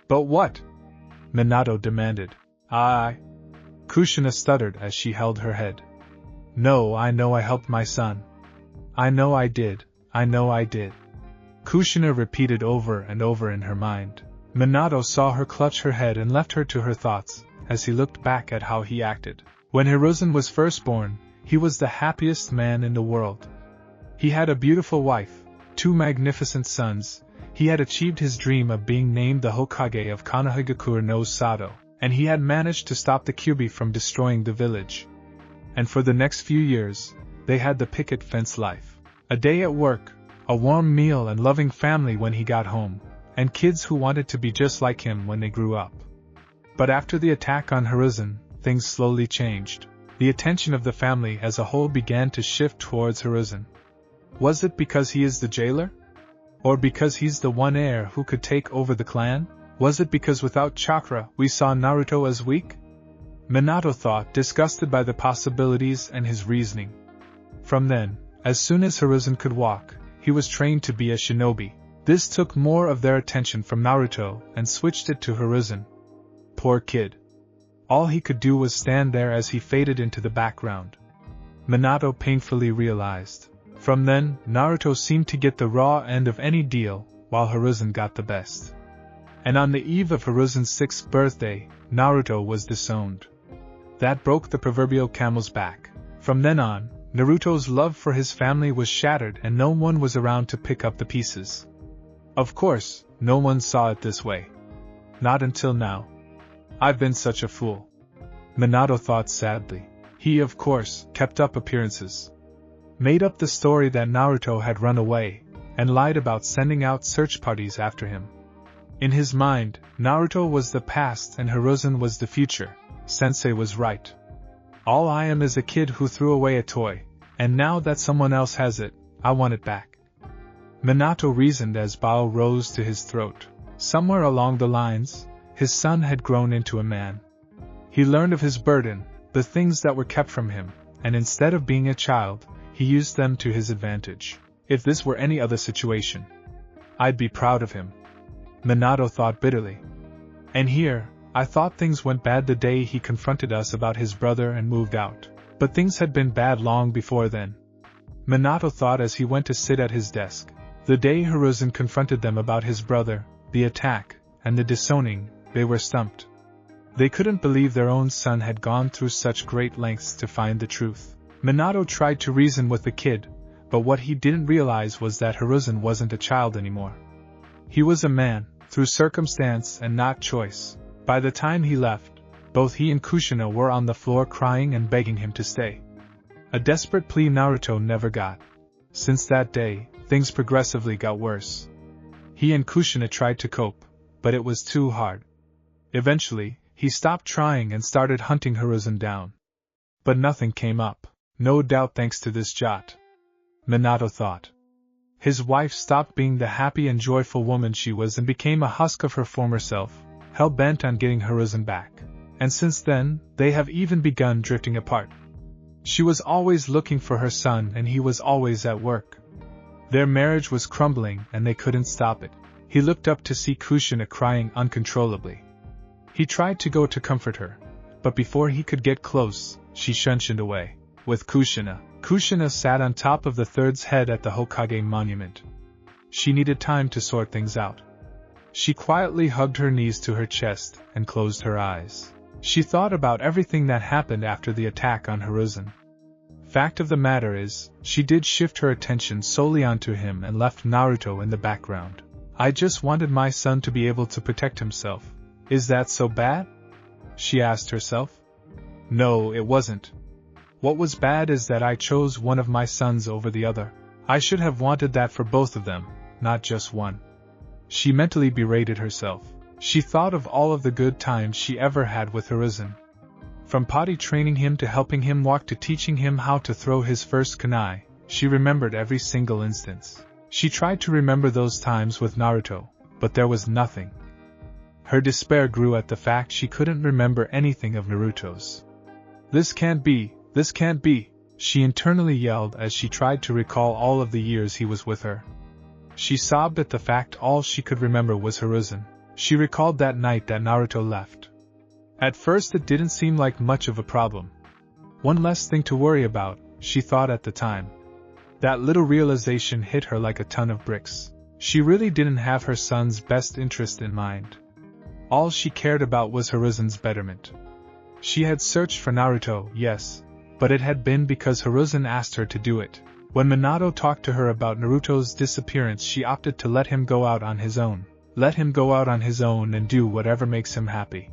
Speaker 1: what? Minato demanded. Kushina stuttered as she held her head. No, I know I helped my son. I know I did. Kushina repeated over and over in her mind. Minato saw her clutch her head and left her to her thoughts, as he looked back at how he acted. When Herizen was first born, he was the happiest man in the world. He had a beautiful wife, 2 magnificent sons, he had achieved his dream of being named the Hokage of Konoha no Sado, and he had managed to stop the Kyuubi from destroying the village. And for the next few years, they had the picket fence life. A day at work, a warm meal and loving family when he got home, and kids who wanted to be just like him when they grew up. But after the attack on Herizen, things slowly changed. The attention of the family as a whole began to shift towards Herizen. Was it because he is the jailer? Or because he's the one heir who could take over the clan? Was it because without chakra we saw Naruto as weak? Minato thought, disgusted by the possibilities and his reasoning. From then, as soon as Herizen could walk, he was trained to be a shinobi. This took more of their attention from Naruto and switched it to Herizen. Poor kid. All he could do was stand there as he faded into the background. Minato painfully realized. From then, Naruto seemed to get the raw end of any deal, while Herizen got the best. And on the eve of Herizen's 6th birthday, Naruto was disowned. That broke the proverbial camel's back. From then on, Naruto's love for his family was shattered and no one was around to pick up the pieces. Of course, no one saw it this way. Not until now. I've been such a fool. Minato thought sadly. He, of course, kept up appearances. Made up the story that Naruto had run away, and lied about sending out search parties after him. In his mind, Naruto was the past and Herizen was the future. Sensei was right. All I am is a kid who threw away a toy, and now that someone else has it, I want it back. Minato reasoned as bile rose to his throat. Somewhere along the lines, his son had grown into a man. He learned of his burden, the things that were kept from him, and instead of being a child, he used them to his advantage. If this were any other situation, I'd be proud of him. Minato thought bitterly. And here, I thought things went bad the day he confronted us about his brother and moved out. But things had been bad long before then. Minato thought as he went to sit at his desk. The day Herizen confronted them about his brother, the attack, and the disowning, they were stumped. They couldn't believe their own son had gone through such great lengths to find the truth. Minato tried to reason with the kid, but what he didn't realize was that Herizen wasn't a child anymore. He was a man, through circumstance and not choice. By the time he left, both he and Kushina were on the floor crying and begging him to stay. A desperate plea Naruto never got. Since that day, things progressively got worse. He and Kushina tried to cope, but it was too hard. Eventually, he stopped trying and started hunting Herizen down. But nothing came up. No doubt thanks to this jot. Minato thought. His wife stopped being the happy and joyful woman she was and became a husk of her former self, hell-bent on getting Herizen back. And since then, they have even begun drifting apart. She was always looking for her son and he was always at work. Their marriage was crumbling and they couldn't stop it. He looked up to see Kushina crying uncontrollably. He tried to go to comfort her, but before he could get close, she shunshed away. With Kushina sat on top of the third's head at the Hokage monument. She needed time to sort things out. She quietly hugged her knees to her chest and closed her eyes. She thought about everything that happened after the attack on Herizen. Fact of the matter is, she did shift her attention solely onto him and left Naruto in the background. I just wanted my son to be able to protect himself. Is that so bad? She asked herself. No, it wasn't. What was bad is that I chose one of my sons over the other. I should have wanted that for both of them, not just one. She mentally berated herself. She thought of all of the good times she ever had with Herizen. From potty training him to helping him walk to teaching him how to throw his first kunai, she remembered every single instance. She tried to remember those times with Naruto, but there was nothing. Her despair grew at the fact she couldn't remember anything of Naruto's. This can't be, she internally yelled as she tried to recall all of the years he was with her. She sobbed at the fact all she could remember was Herizen. She recalled that night that Naruto left. At first it didn't seem like much of a problem. One less thing to worry about, she thought at the time. That little realization hit her like a ton of bricks. She really didn't have her son's best interest in mind. All she cared about was Herizen's betterment. She had searched for Naruto, yes, but it had been because Herizen asked her to do it. When Minato talked to her about Naruto's disappearance, she opted to let him go out on his own. Let him go out on his own and do whatever makes him happy.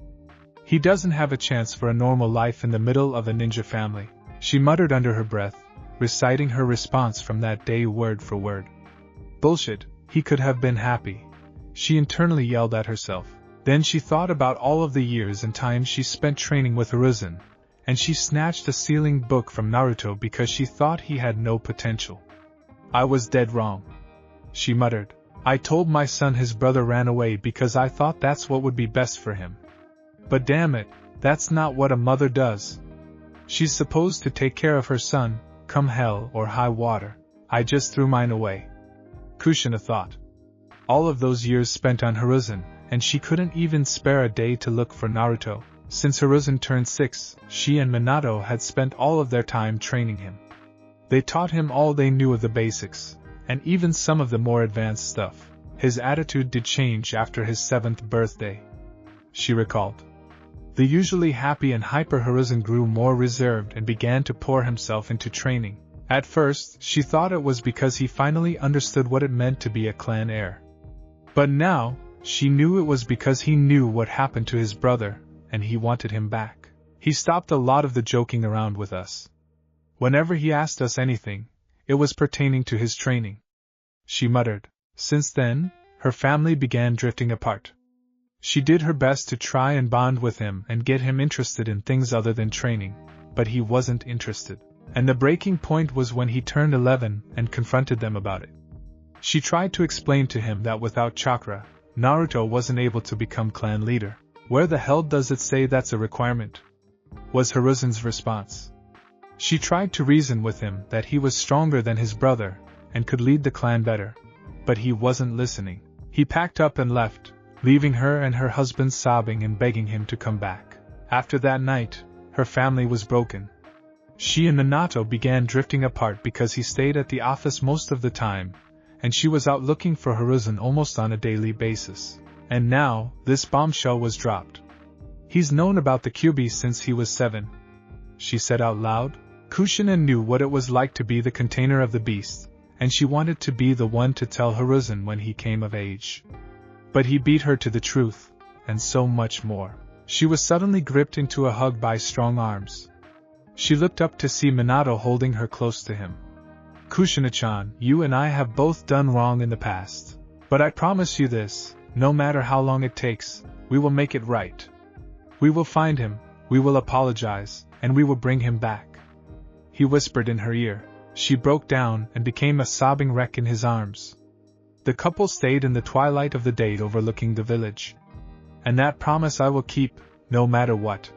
Speaker 1: He doesn't have a chance for a normal life in the middle of a ninja family, she muttered under her breath, reciting her response from that day word for word. Bullshit, he could have been happy, she internally yelled at herself. Then she thought about all of the years and time she spent training with Herizen, and she snatched a sealing book from Naruto because she thought he had no potential. I was dead wrong, she muttered. I told my son his brother ran away because I thought that's what would be best for him. But damn it, that's not what a mother does. She's supposed to take care of her son, come hell or high water. I just threw mine away. Kushina thought. All of those years spent on Herizen, and she couldn't even spare a day to look for Naruto. Since Herizen turned 6, she and Minato had spent all of their time training him. They taught him all they knew of the basics, and even some of the more advanced stuff. His attitude did change after his 7th birthday, she recalled. The usually happy and hyper Herizen grew more reserved and began to pour himself into training. At first, she thought it was because he finally understood what it meant to be a clan heir. But now, she knew it was because he knew what happened to his brother, and he wanted him back. He stopped a lot of the joking around with us. Whenever he asked us anything, it was pertaining to his training, she muttered. Since then, her family began drifting apart. She did her best to try and bond with him and get him interested in things other than training, but he wasn't interested. And the breaking point was when he turned 11 and confronted them about it. She tried to explain to him that without chakra, Naruto wasn't able to become clan leader. Where the hell does it say that's a requirement? Was Herizen's response. She tried to reason with him that he was stronger than his brother and could lead the clan better, but he wasn't listening. He packed up and left, leaving her and her husband sobbing and begging him to come back. After that night, her family was broken. She and Minato began drifting apart because he stayed at the office most of the time, and she was out looking for Herizen almost on a daily basis. And now, this bombshell was dropped. He's known about the Kyuubi since he was 7, she said out loud. Kushina knew what it was like to be the container of the beast, and she wanted to be the one to tell Herizen when he came of age. But he beat her to the truth, and so much more. She was suddenly gripped into a hug by strong arms. She looked up to see Minato holding her close to him. Kushina-chan, you and I have both done wrong in the past. But I promise you this, no matter how long it takes, we will make it right. We will find him, we will apologize, and we will bring him back. He whispered in her ear. She broke down and became a sobbing wreck in his arms. The couple stayed in the twilight of the day overlooking the village. And that promise I will keep, no matter what,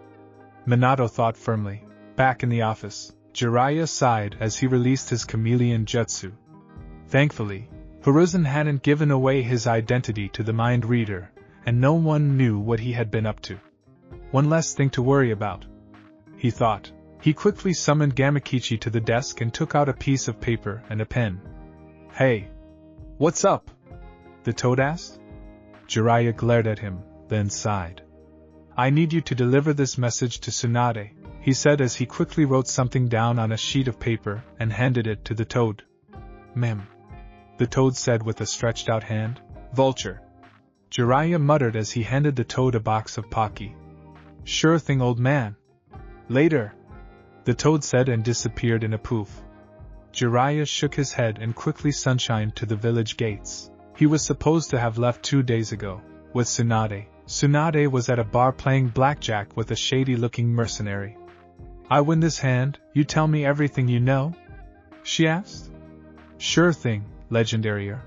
Speaker 1: Minato thought firmly. Back in the office, Jiraiya sighed as he released his chameleon jutsu. Thankfully, Herizen hadn't given away his identity to the mind reader, and no one knew what he had been up to. One less thing to worry about, he thought. He quickly summoned Gamakichi to the desk and took out a piece of paper and a pen. Hey! What's up? The toad asked. Jiraiya glared at him, then sighed. I need you to deliver this message to Tsunade, he said as he quickly wrote something down on a sheet of paper and handed it to the toad. Mem. The toad said with a stretched out hand. Vulture. Jiraiya muttered as he handed the toad a box of Pocky. Sure thing, old man. Later. The toad said and disappeared in a poof. Jiraiya shook his head and quickly sunshined to the village gates. He was supposed to have left 2 days ago, with Tsunade. Tsunade was at a bar playing blackjack with a shady-looking mercenary. I win this hand, you tell me everything you know? She asked. Sure thing, legendarier.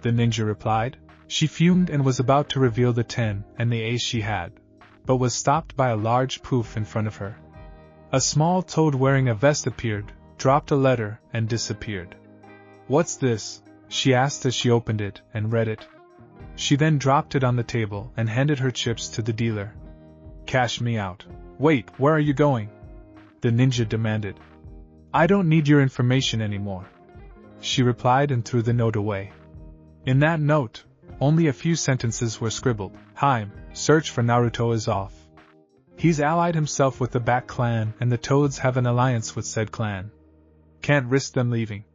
Speaker 1: The ninja replied. She fumed and was about to reveal the 10 and the ace she had, but was stopped by a large poof in front of her. A small toad wearing a vest appeared, dropped a letter, and disappeared. What's this? she asked as she opened it and read it. She then dropped it on the table and handed her chips to the dealer. Cash me out. Wait, where are you going? The ninja demanded. I don't need your information anymore, she replied and threw the note away. In that note, only a few sentences were scribbled. Harem, search for Naruto is off. He's allied himself with the Bat clan and the Toads have an alliance with said clan. Can't risk them leaving.